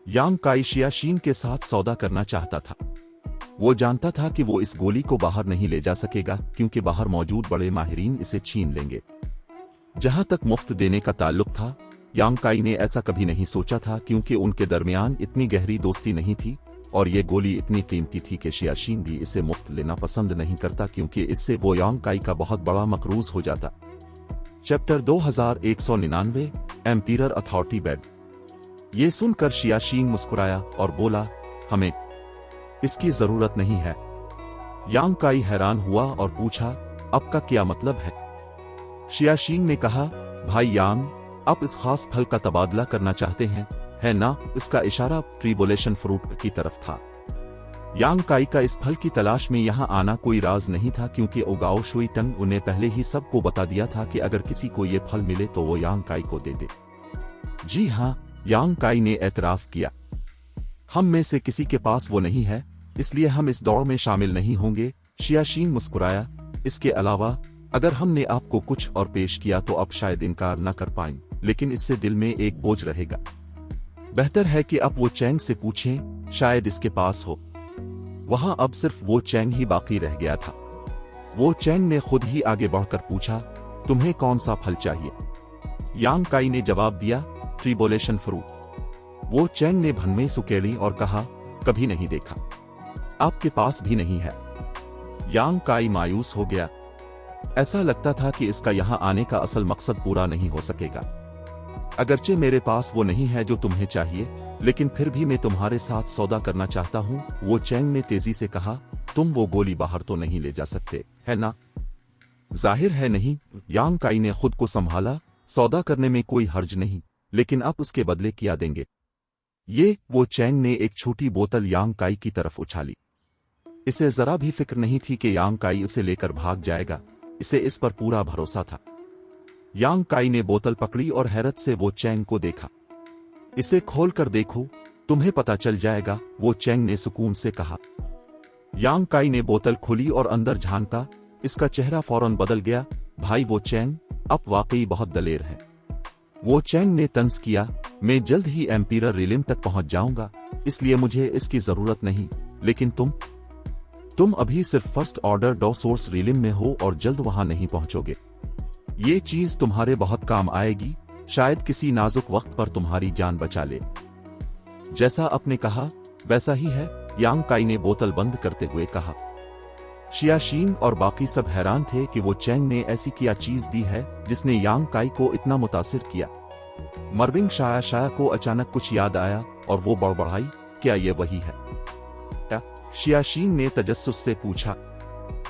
यांग काई शियाशीन के साथ सौदा करना चाहता था। वो जानता था कि वो इस गोली को बाहर नहीं ले जा सकेगा, क्योंकि बाहर मौजूद बड़े माहिरीन इसे छीन लेंगे। जहां तक मुफ्त देने का ताल्लुक था, यांग काई ने ऐसा कभी नहीं सोचा था, क्योंकि उनके दरमियान इतनी गहरी दोस्ती नहीं थी, और ये गोली इतनी कीमती थी कि शियाशीन भी इसे मुफ्त लेना पसंद नहीं करता, क्योंकि इससे वो यांग काई का बहुत बड़ा मकरूज हो जाता। Chapter 2199 emperor authority bed. ये सुनकर शियाशीन मुस्कुराया और बोला, हमें इसकी जरूरत नहीं है। यांग काई हैरान हुआ और पूछा, अब का क्या मतलब है? शियाशीन ने कहा, भाई यांग, आप इस खास फल का तबादला करना चाहते हैं, है ना? इसका इशारा ट्रिबुलेशन फ्रूट की तरफ था। यांग काई का इस फल की तलाश में यहां आना कोई राज नहीं था, क्योंकि ओगाओ शुई टंग उन्हें पहले ही सबको बता दिया था कि अगर किसी को ये फल मिले तो वो यांग काई को दे दे। जी हां, यांग काई ने एतराफ किया, हम में से किसी के पास वो नहीं है, इसलिए हम इस दौड़ में शामिल नहीं होंगे। शियाशीन मुस्कुराया, इसके अलावा अगर हमने आपको कुछ और पेश किया तो अब शायद इनकार न कर पाएं, लेकिन इससे दिल में एक बोझ रहेगा। बेहतर है कि आप वो चैंग से पूछें, शायद इसके पास हो। वहां अब सिर्फ वो चैंग ही बाकी रह गया था। वो चैंग ने खुद ही आगे बढ़कर पूछा, तुम्हें कौन सा फल चाहिए? यांग काई ने जवाब दिया, ट्रिबुलेशन फ्रूट। वो चैंग ने भनवें सुकेड़ी और कहा, कभी नहीं देखा, आपके पास भी नहीं है। यांग काई मायूस हो गया। ऐसा लगता था कि इसका यहां आने का असल मकसद पूरा नहीं हो सकेगा। अगरचे मेरे पास वो नहीं है जो तुम्हें चाहिए, लेकिन फिर भी मैं तुम्हारे साथ सौदा करना चाहता हूं। वो चैंग ने तेजी से कहा, तुम वो गोली बाहर तो नहीं ले जा सकते, है ना? जाहिर है नहीं। यांग काई ने खुद को संभाला, सौदा करने में कोई हर्ज नहीं, लेकिन आप उसके बदले क्या देंगे? ये वो चैंग ने एक छोटी बोतल यांग काई की तरफ उछाली। इसे जरा भी फिक्र नहीं थी कि यांग काई उसे लेकर भाग जाएगा, इसे इस पर पूरा भरोसा था। यांग काई ने बोतल पकड़ी और हैरत से वो चैंग को देखा। इसे खोलकर देखो, तुम्हें पता चल जाएगा, वो चैंग ने सुकून से कहा। यांग काई ने बोतल खोली और अंदर झांका। इसका चेहरा फौरन बदल गया। भाई वो चैंग, आप वाकई बहुत दलेर हैं। वो चैंग ने तंज किया, मैं जल्द ही एम्पीरर रिलिम तक पहुंच जाऊंगा, इसलिए मुझे इसकी जरूरत नहीं, लेकिन तुम अभी सिर्फ फर्स्ट ऑर्डर डॉ सोर्स रिलिम में हो और जल्द वहां नहीं पहुंचोगे। ये चीज तुम्हारे बहुत काम आएगी, शायद किसी नाजुक वक्त पर तुम्हारी जान बचा ले। जैसा आपने कहा वैसा ही है, यांग काई ने बोतल बंद करते हुए कहा। शियाशीन और बाकी सब हैरान थे कि वो चैंग ने ऐसी क्या चीज दी है जिसने यांग काई को इतना मुतासिर किया। मरविंग शाया को अचानक कुछ याद आया और वो बड़बड़ाई, क्या ये वही है? शियाशीन ने तजस्सुस से पूछा।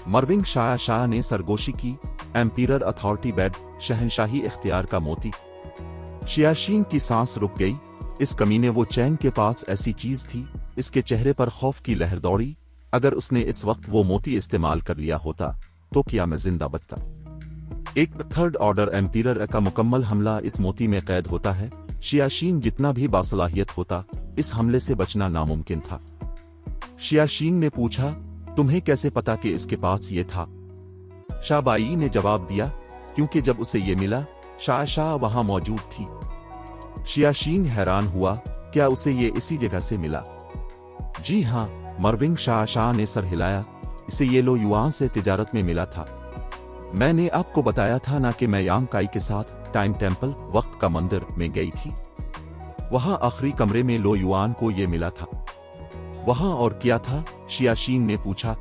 मरविंग शाया ने सरगोशी की, एम्पीरर अथॉरिटी बेड, शहनशाही इख्तियार का मोती। शियाशीन की सांस रुक गई। इस कमीने वो चैंग के पास ऐसी चीज थी। इसके चेहरे पर खौफ की लहर दौड़ी। अगर उसने इस वक्त वो मोती इस्तेमाल कर लिया होता तो क्या मैं जिंदा बचता? एक थर्ड ऑर्डर एम्पीरर का मुकम्मल हमला इस मोती में कैद होता है। शियाशीन जितना भी बासलाहियत होता, इस हमले से बचना नामुमकिन था। शियाशीन ने पूछा, तुम्हें कैसे पता कि इसके पास ये था? शाबाई ने जवाब दिया, क्योंकि जब उसे ये मिला शाह वहां मौजूद थी। शियाशीन हैरान हुआ, क्या उसे ये इसी जगह से मिला? जी हां, मरविंग शाह ने सर हिलाया, इसे ये लो युआन से तिजारत में मिला था। मैंने आपको बताया था ना कि मैं यांग काई के साथ टाइम टेम्पल वक्त का मंदिर में गई थी। वहां आखिरी कमरे में लो युआन को ये मिला था। वहां और क्या था? शियाशीन ने पूछा।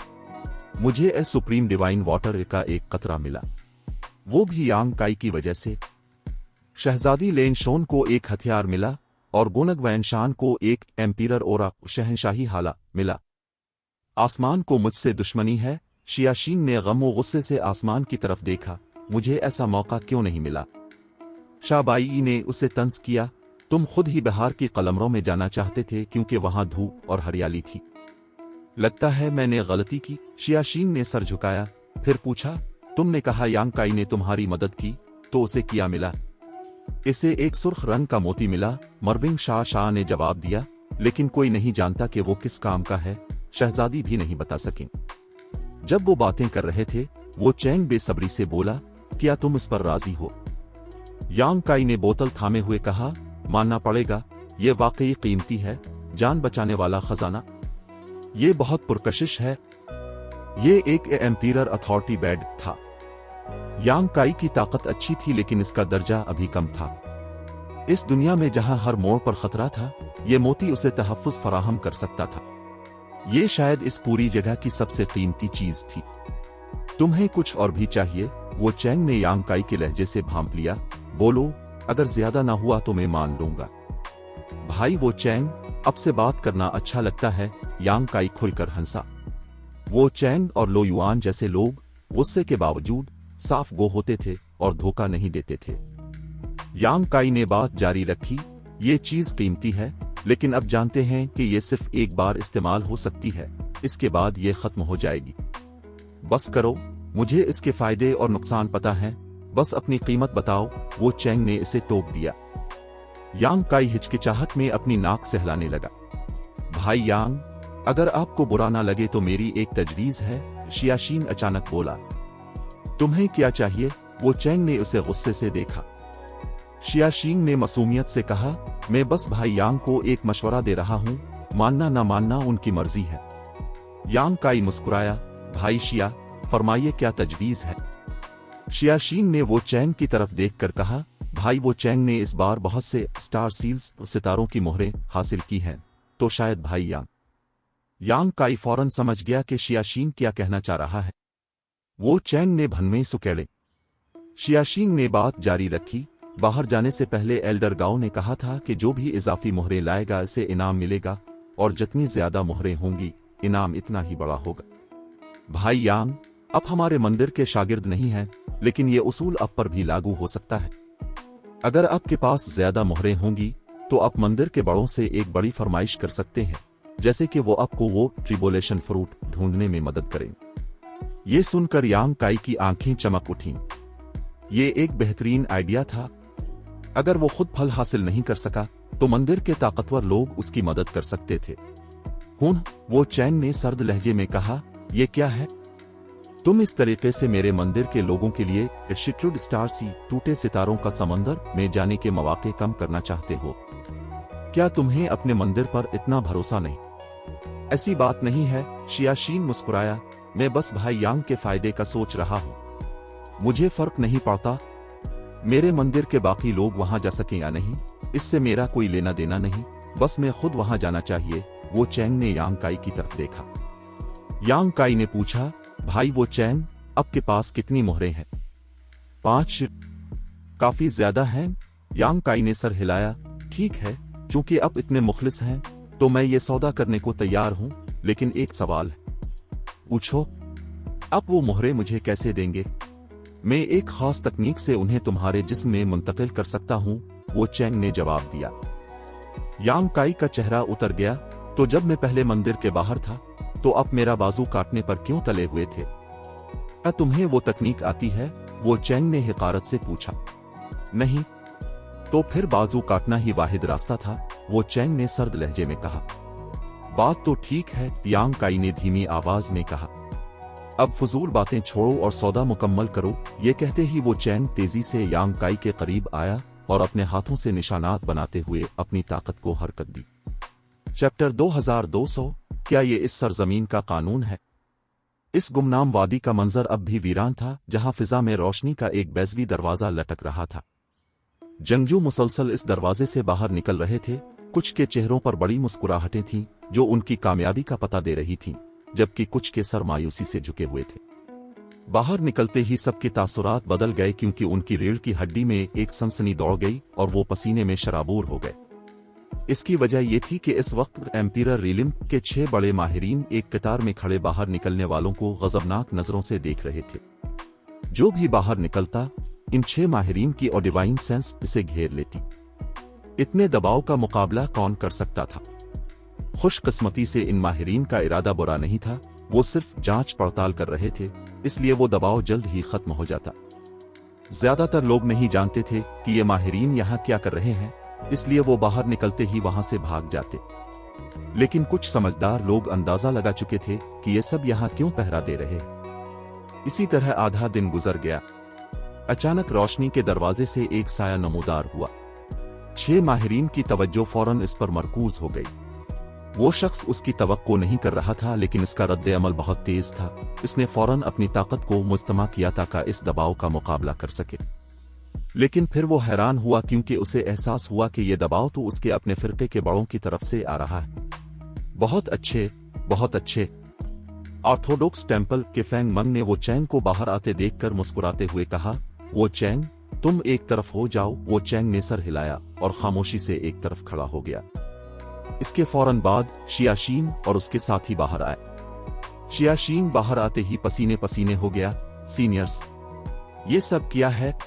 मुझे ए सुप्रीम डिवाइन वाटर का एक कतरा मिला, वो भी यांग काई की वजह से। शहजादी लेन शोन को एक हथियार मिला और गोनग वैनशान को एक एम्पीरर ओरा शहनशाही हाला मिला। आसमान को मुझसे दुश्मनी है। शियाशीन ने गम और गुस्से से आसमान की तरफ देखा। मुझे ऐसा मौका क्यों नहीं मिला? शाबाई ने उसे तंज किया, तुम खुद ही बिहार की कलमरों में जाना चाहते थे क्योंकि वहां धूप और हरियाली थी। लगता है मैंने गलती की। शियाशीन ने सर झुकाया, फिर पूछा, तुमने कहा यांग काई ने तुम्हारी मदद की, तो उसे क्या मिला? इसे एक सुर्ख रंग का मोती मिला, मरविंग शाह ने जवाब दिया, लेकिन कोई नहीं जानता कि वो किस काम का है। शहजादी भी नहीं बता सके। जब वो बातें कर रहे थे, वो चैंग बेसब्री से बोला, क्या तुम इस पर राजी हो? यांग काई ने बोतल थामे हुए कहा, मानना पड़ेगा, ये वाकई कीमती है, जान बचाने वाला खजाना। ये बहुत पुरकशिश है। ये एक एम्पीरर अथॉरिटी बेड था। यांग काई की ताकत अच्छी थी, लेकिन इसका दर्जा अभी कम था। इस दुनिया में जहां हर मोड़ पर खतरा था, ये मोती उसे तहफ्फुज़ फराहम कर सकता था। ये शायद इस पूरी जगह की सबसे कीमती चीज थी। तुम्हें कुछ और भी चाहिए? वो चैंग ने यांग काई के लहजे से भांप लिया। बोलो, अगर ज्यादा ना हुआ तो मैं मान लूंगा। भाई वो चैंग, अब से बात करना अच्छा लगता है। यांग काई खुलकर हंसा। वो चैंग और लो युआन जैसे लोग गुस्से के बावजूद साफ गो होते थे और धोखा नहीं देते थे। यांग काई ने बात जारी रखी, ये चीज कीमती है, लेकिन अब जानते हैं कि ये सिर्फ एक बार इस्तेमाल हो सकती है, इसके बाद ये खत्म हो जाएगी। बस करो, मुझे इसके फायदे और नुकसान पता है, बस अपनी कीमत बताओ। वो चैंग ने इसे टोक दिया। यांग काई हिचकिचाहट में अपनी नाक सहलाने लगा। भाई यांग, अगर आपको बुरा ना लगे तो मेरी एक तजवीज है। शियाशीन अचानक बोला। तुम्हें क्या चाहिए? वो चैंग ने उसे गुस्से से देखा। शियाशीन ने मासूमियत से कहा, मैं बस भाई यांग को एक मशवरा दे रहा हूं, मानना ना मानना उनकी मर्जी है। यांग काई मुस्कुराया, भाई शिया, फरमाइए क्या तजवीज है? शियाशीन ने वो चैंग की तरफ देखकर कहा, भाई वो चैंग ने इस बार बहुत से स्टार सील्स सितारों की मोहरें हासिल की हैं, तो शायद भाई यांग काई फौरन समझ गया कि शियाशीन क्या कहना चाह रहा है। वो चैंग ने भनमें सुकेड़े। शियाशीन ने बात जारी रखी, बाहर जाने से पहले एल्डर गाओ ने कहा था कि जो भी इजाफी मोहरें लाएगा इसे इनाम मिलेगा, और जितनी ज्यादा मोहरें होंगी इनाम इतना ही बड़ा होगा। भाई यांग, अब हमारे मंदिर के शागिर्द नहीं हैं, लेकिन ये उसूल अब पर भी लागू हो सकता है। अगर आपके पास ज्यादा मोहरें होंगी तो आप मंदिर के बड़ों से एक बड़ी फरमाइश कर सकते हैं, जैसे कि वो आपको वो ट्रिबुलेशन फ्रूट ढूंढने में मदद करें। ये सुनकर यांग काई की आंखें चमक उठीं। ये एक बेहतरीन आइडिया था। अगर वो खुद फल हासिल नहीं कर सका तो मंदिर के ताकतवर लोग उसकी मदद कर सकते थे। वो चैंग ने सर्द लहजे में कहा, ये क्या है? तुम इस तरीके से मेरे मंदिर के लोगों के लिए शिट्रुड स्टार सी टूटे सितारों का समंदर में जाने के मौके कम करना चाहते हो? क्या तुम्हें अपने मंदिर पर इतना भरोसा नहीं? ऐसी बात नहीं है, शियाशीन मुस्कुराया। मैं बस भाई यांग के फायदे का सोच रहा हूं। मुझे फर्क नहीं पड़ता मेरे मंदिर के बाकी लोग वहां जा सकें या नहीं, इससे मेरा कोई लेना देना नहीं, बस मैं खुद वहां जाना चाहिए। वो चैंग ने यांग काई की तरफ देखा। यांग काई ने पूछा, भाई वो चैंग, आपके पास कितनी मोहरें हैं? 5। काफी ज्यादा हैं? यांग काई ने सर हिलाया। ठीक है, चूंकि आप इतने मुखलिस हैं तो मैं ये सौदा करने को तैयार हूं, लेकिन एक सवाल है। पूछो। आप वो मोहरें मुझे कैसे देंगे? मैं एक खास तकनीक से उन्हें तुम्हारे जिस्म में मुंतकिल कर सकता हूं, वो चैंग ने जवाब दिया। यांग काई का चेहरा उतर गया। तो जब मैं पहले मंदिर के बाहर था तो अब मेरा बाजू काटने पर क्यों तले हुए थे? क्या तुम्हें वो तकनीक आती है? वो चैंग ने हिकारत से पूछा। नहीं। तो फिर बाजू काटना ही वाहिद रास्ता था, वो चैंग ने सर्द लहजे में कहा। बात तो ठीक है, यांग काई ने धीमी आवाज में कहा। अब फजूल बातें छोड़ो और सौदा मुकम्मल करो। ये कहते ही वो चैंग तेजी से यांग काई के करीब आया और अपने हाथों से निशानात बनाते हुए अपनी ताकत को हरकत दी। चैप्टर 2200। क्या ये इस सरजमीन का कानून है? इस गुमनाम वादी का मंजर अब भी वीरान था, जहां फिजा में रोशनी का एक बेज़वी दरवाजा लटक रहा था। जंगजू मुसलसल इस दरवाजे से बाहर निकल रहे थे। कुछ के चेहरों पर बड़ी मुस्कुराहटें थीं जो उनकी कामयाबी का पता दे रही थीं, जबकि कुछ के सर मायूसी से झुके हुए थे। बाहर निकलते ही सबके तासुरात बदल गए, क्योंकि उनकी रीढ़ की हड्डी में एक सनसनी दौड़ गई और वो पसीने में शराबूर हो गए। इसकी वजह यह थी कि इस वक्त एम्पीरर रीलिम के 6 बड़े माहिरीन एक कतार में खड़े बाहर निकलने वालों को गजबनाक नजरों से देख रहे थे। जो भी बाहर निकलता, इन 6 माहिरीन की और डिवाइन सेंस इसे घेर लेती। इतने दबाव का मुकाबला कौन कर सकता था? खुशकिस्मती से इन माहिरीन का इरादा बुरा नहीं था, वो सिर्फ जांच पड़ताल कर रहे थे, इसलिए वो दबाव जल्द ही खत्म हो जाता। ज्यादातर लोग नहीं जानते थे कि ये माहिरीन यहाँ क्या कर रहे हैं, इसलिए वो बाहर निकलते ही वहां से भाग जाते। लेकिन कुछ समझदार लोग अंदाजा लगा चुके थे कि ये सब यहाँ क्यों पहरा दे रहे। इसी तरह आधा दिन गुजर गया। अचानक रोशनी के दरवाजे से एक साया नमूदार हुआ। 6 माहिरीन की तवज्जो फौरन इस पर मरकूज हो गई। वो शख्स उसकी तवक्को नहीं कर रहा था, लेकिन इसका रद्द अमल बहुत तेज था। इसने फौरन अपनी ताकत को मुस्तमा किया ताकि इस दबाव का मुकाबला कर सके। लेकिन फिर वो हैरान हुआ, क्योंकि उसे एहसास हुआ कि यह दबाव तो उसके अपने फिरके के बड़ों की तरफ से आ रहा है। बहुत अच्छे, बहुत अच्छे। ऑर्थोडॉक्स टेंपल के फेंग मंग ने वो चैंग को बाहर आते देखकर मुस्कुराते हुए कहा, वो चैंग, तुम एक तरफ हो जाओ। वो चैंग ने सर हिलाया और खामोशी से एक तरफ खड़ा हो गया। इसके फौरन बाद शियाशीन और उसके साथी बाहर आए। शियाशीन बाहर आते ही पसीने पसीने हो गया। सीनियर्स, ये सब क्या है?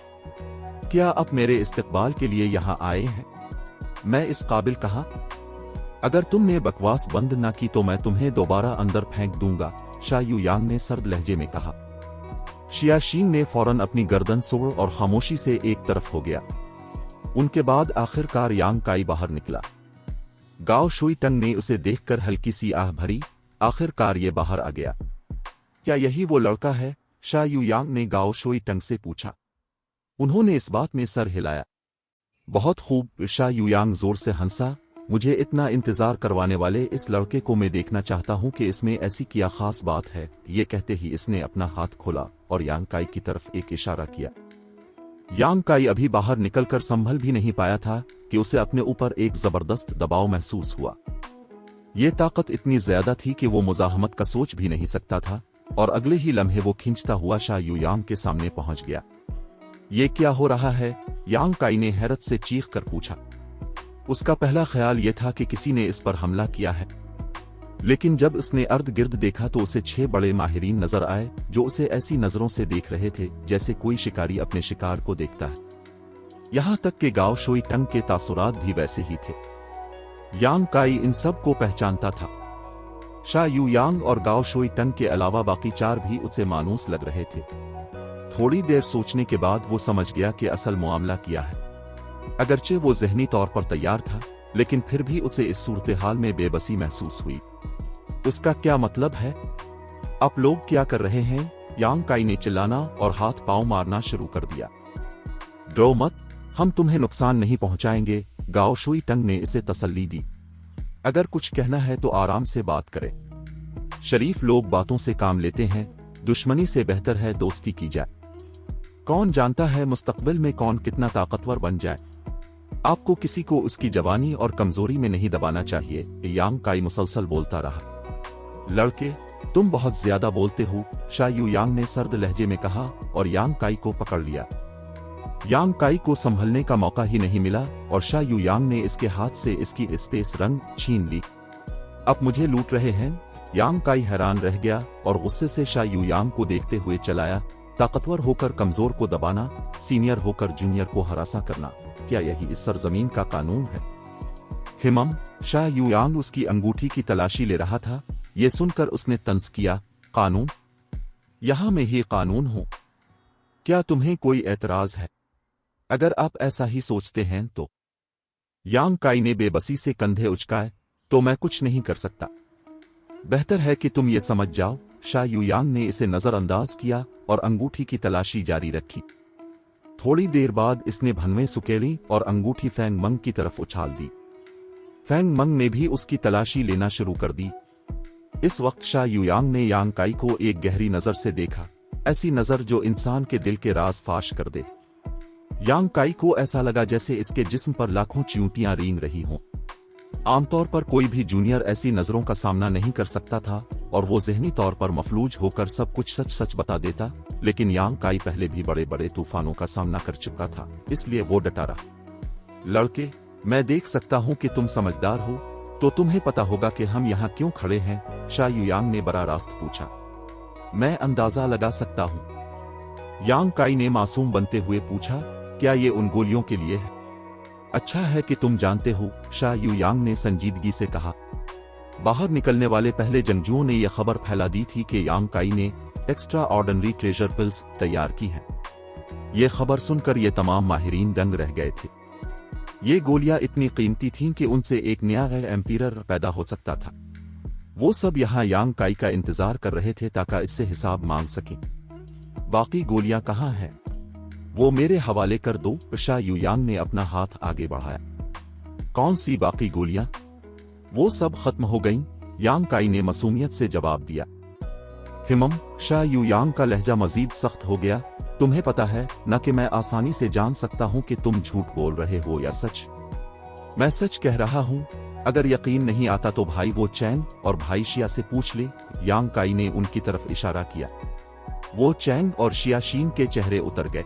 क्या आप मेरे इस्तकबाल के लिए यहाँ आए हैं? मैं इस काबिल कहा? अगर तुमने बकवास बंद ना की तो मैं तुम्हें दोबारा अंदर फेंक दूंगा, शा यू यांग ने सर्द लहजे में कहा। शियाशीन ने फौरन अपनी गर्दन सोड़ और खामोशी से एक तरफ हो गया। उनके बाद आखिरकार यांग काई बाहर निकला। गाओ शुई टंग ने उसे देखकर हल्की सी आह भरी। आखिरकार ये बाहर आ गया। क्या यही वो लड़का है? शा यू यांग ने गाओ शुई टंग से पूछा। उन्होंने इस बात में सर हिलाया। बहुत खूब, शा यू यांग जोर से हंसा। मुझे इतना इंतजार करवाने वाले इस लड़के को मैं देखना चाहता हूं कि इसमें ऐसी क्या खास बात है। ये कहते ही इसने अपना हाथ खोला और यांग काई की तरफ एक इशारा किया। यांग काई अभी बाहर निकलकर संभल भी नहीं पाया था कि उसे अपने ऊपर एक जबरदस्त दबाव महसूस हुआ। ये ताकत इतनी ज्यादा थी कि वो मुजाहमत का सोच भी नहीं सकता था, और अगले ही लम्हे वो खींचता हुआ शा यू यांग के सामने पहुंच गया। ये क्या हो रहा है? यांग काई ने हैरत से चीख कर पूछा। उसका पहला ख्याल यह था कि किसी ने इस पर हमला किया है, लेकिन जब उसने अर्द गिर्द देखा तो उसे 6 बड़े माहिरीन नजर आए, जो उसे ऐसी नजरों से देख रहे थे जैसे कोई शिकारी अपने शिकार को देखता है। यहां तक कि गाओ शुई टंग के तासुरात भी वैसे ही थे। यांग काई इन सब को पहचानता था। शा यू यांग और गाओ शुई टंग के अलावा बाकी 4 भी उसे मानूस लग रहे थे। थोड़ी देर सोचने के बाद वो समझ गया कि असल मामला क्या है। अगरचे वो ज़हनी तौर पर तैयार था, लेकिन फिर भी उसे इस सूरत-ए-हाल में बेबसी महसूस हुई। उसका क्या मतलब है? आप लोग क्या कर रहे हैं? यांग काई ने चिल्लाना और हाथ पांव मारना शुरू कर दिया। डरो मत, हम तुम्हें नुकसान नहीं पहुंचाएंगे, गाओ शुई टंग ने इसे तसल्ली दी। अगर कुछ कहना है तो आराम से बात करें। शरीफ लोग बातों से काम लेते हैं, दुश्मनी से बेहतर है दोस्ती की जाए। कौन जानता है मुस्तकबिल में कौन कितना ताकतवर बन जाए। आपको किसी को उसकी जवानी और कमजोरी में नहीं दबाना चाहिए। यांग काई मुसलसल बोलता रहा। लड़के, तुम बहुत ज्यादा बोलते हो, शा यू यांग ने सर्द लहजे में कहा और यांग काई को पकड़ लिया। यांग काई को संभलने का मौका ही नहीं मिला और शा यू यांग ने इसके हाथ से इसकी स्पेस रंग छीन ली। अब मुझे लूट रहे हैं? यांग काई हैरान रह गया और गुस्से से शा यू यांग को देखते हुए चलाया। ताकतवर होकर कमजोर को दबाना, सीनियर होकर जूनियर को हरासा करना, क्या यही इस सरजमीन का कानून है? हिमम, शा यू यांग उसकी अंगूठी की तलाशी ले रहा था। ये सुनकर उसने तंज किया, कानून? यहां मैं ही कानून हूं। क्या तुम्हें कोई एतराज है? अगर आप ऐसा ही सोचते हैं तो। यांग काई ने बेबसी से कंधे उचकाए, तो मैं कुछ नहीं कर सकता। बेहतर है कि तुम ये समझ जाओ। शा यू यांग ने इसे नजरअंदाज किया और अंगूठी की तलाशी जारी रखी। थोड़ी देर बाद इसने भनवें सुकेली और अंगूठी फैंग मंग की तरफ उछाल दी। फैंग मंग ने भी उसकी तलाशी लेना शुरू कर दी। इस वक्त शा यू यांग ने यांग काई को एक गहरी नजर से देखा, ऐसी नजर जो इंसान के दिल के राज फाश कर दे। यांग काई को ऐसा लगा जैसे इसके जिस्म पर लाखों चींटियां रेंग रही हों। आमतौर पर कोई भी जूनियर ऐसी नजरों का सामना नहीं कर सकता था और वो ज़हनी तौर पर मफलूज होकर सब कुछ सच सच बता देता, लेकिन यांग काई पहले भी बड़े बड़े तूफानों का सामना कर चुका था, इसलिए वो डटा रहा। लड़के, मैं देख सकता हूं कि तुम समझदार हो, तो तुम्हें पता होगा कि हम यहाँ क्यों खड़े हैं? शा यू यांग ने बड़ा रास्त पूछा। मैं अंदाजा लगा सकता हूं, यांग काई ने मासूम बनते हुए पूछा। क्या ये उन गोलियों के लिए है? अच्छा है कि तुम जानते हो, शा यू यांग ने संजीदगी से कहा। बाहर निकलने वाले पहले जंगजुओं ने यह खबर फैला दी थी कि यांग काई ने एक्स्ट्रा ऑर्डिनरी ट्रेजर पिल्स तैयार की हैं। ये खबर सुनकर ये तमाम माहिरीन दंग रह गए थे। ये गोलियां इतनी कीमती थीं कि उनसे एक नया एम्पीयर पैदा हो सकता था। वो सब यहाँ यांग काई का इंतजार कर रहे थे ताकि इससे हिसाब मांग सकें। बाकी गोलियां कहाँ हैं? वो मेरे हवाले कर दो। शा यू यांग ने अपना हाथ आगे बढ़ाया। कौन सी बाकी गोलियां? वो सब खत्म हो गईं, यांग काई ने मासूमियत से जवाब दिया। हिमम, शा यू यांग का लहजा मजीद सख्त हो गया। तुम्हें पता है न कि मैं आसानी से जान सकता हूं कि तुम झूठ बोल रहे हो या सच। मैं सच कह रहा हूं। अगर यकीन नहीं आता तो भाई वो चैंग और भाई शिया से पूछ ले। यांग काई ने उनकी तरफ इशारा किया। वो चैंग और शिया शीन के चेहरे उतर गए।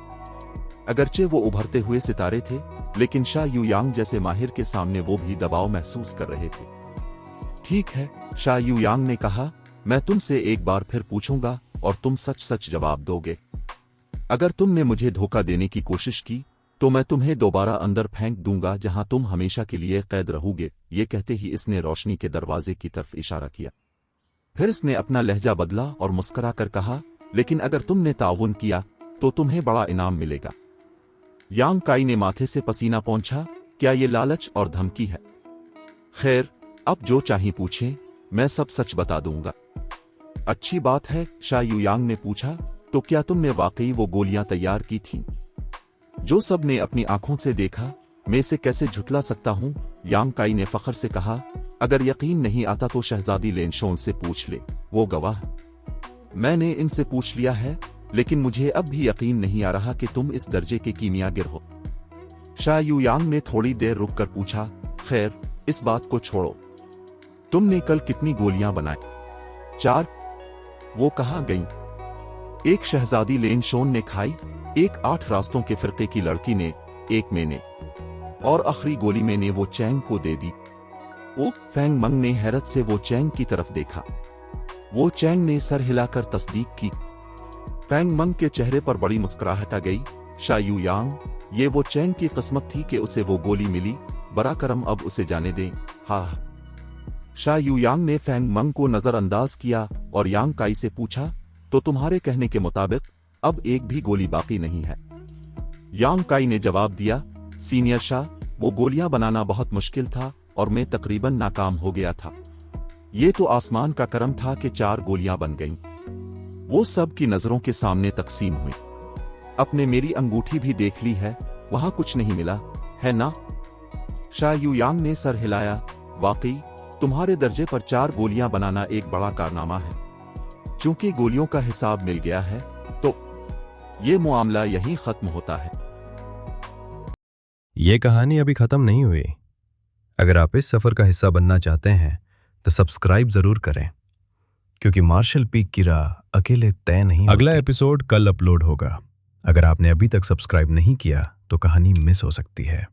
अगरचे वो उभरते हुए सितारे थे, लेकिन शा यू यांग जैसे माहिर के सामने वो भी दबाव महसूस कर रहे थे। ठीक है, शा यू यांग ने कहा, मैं तुमसे एक बार फिर पूछूंगा और तुम सच सच जवाब दोगे। अगर तुमने मुझे धोखा देने की कोशिश की तो मैं तुम्हें दोबारा अंदर फेंक दूंगा जहां तुम हमेशा के लिए कैद रहोगे। ये कहते ही इसने रोशनी के दरवाजे की तरफ इशारा किया। फिर इसने अपना लहजा बदला और मुस्कुरा कर कहा, लेकिन अगर तुमने ताउन किया तो तुम्हें बड़ा इनाम मिलेगा। यांग काई ने माथे से पसीना पोंछा। क्या ये लालच और धमकी है? खैर, अब जो चाहे पूछें, मैं सब सच बता दूंगा। अच्छी बात है, शा यू यांग ने पूछा। तो क्या तुमने वाकई वो गोलियां तैयार की थीं? जो सब ने अपनी आंखों से देखा, मैं इसे कैसे झुटला सकता हूं? यांग काई ने फख्र से कहा। अगर यकीन नहीं आता तो शहजादी लेनशोन से पूछ ले, वो गवाह। मैंने इनसे पूछ लिया है, लेकिन मुझे अब भी यकीन नहीं आ रहा कि तुम इस दर्जे के कीमियागिर हो। शा यू यांग ने थोड़ी देर रुककर पूछा। खैर, इस बात को छोड़ो। तुमने कल कितनी गोलियां बनाई? 4। वो कहाँ गईं? एक शहजादी लेनशोन ने खाई, एक 8 रास्तों के फिरके की लड़की ने, एक मैंने, और आखिरी गोली मैंने वो चैंग को दे दी। ओ, फैंग मंग ने हैरत से वो चैंग की तरफ देखा। वो चैंग ने सर हिलाकर तस्दीक की। फैंग मंग के चेहरे पर बड़ी मुस्कुराहट आ गई। शा यू यांग, ये वो चैंग की किस्मत थी कि उसे वो गोली मिली। बड़ा करम, अब उसे जाने दें। हाँ। शा यू यांग ने फैंग मंग को नजरअंदाज किया और यांग काई से पूछा, तो तुम्हारे कहने के मुताबिक अब एक भी गोली बाकी नहीं है? यांग काई ने जवाब दिया, सीनियर शाह, वो गोलियां बनाना बहुत मुश्किल था और मैं तकरीबन नाकाम हो गया था। ये तो आसमान का करम था कि 4 गोलियां बन गईं। वो सब की नजरों के सामने तकसीम हुई। अपने मेरी अंगूठी भी देख ली है, वहां कुछ नहीं मिला है ना? शाह युयांग ने सर हिलाया। वाकई तुम्हारे दर्जे पर 4 गोलियां बनाना एक बड़ा कारनामा है। चूंकि गोलियों का हिसाब मिल गया है तो ये मामला यहीं खत्म होता है। ये कहानी अभी खत्म नहीं हुई। अगर आप इस सफर का हिस्सा बनना चाहते हैं तो सब्सक्राइब जरूर करें, क्योंकि मार्शल पीक की राह अकेले तय नहीं। अगला एपिसोड कल अपलोड होगा। अगर आपने अभी तक सब्सक्राइब नहीं किया तो कहानी मिस हो सकती है।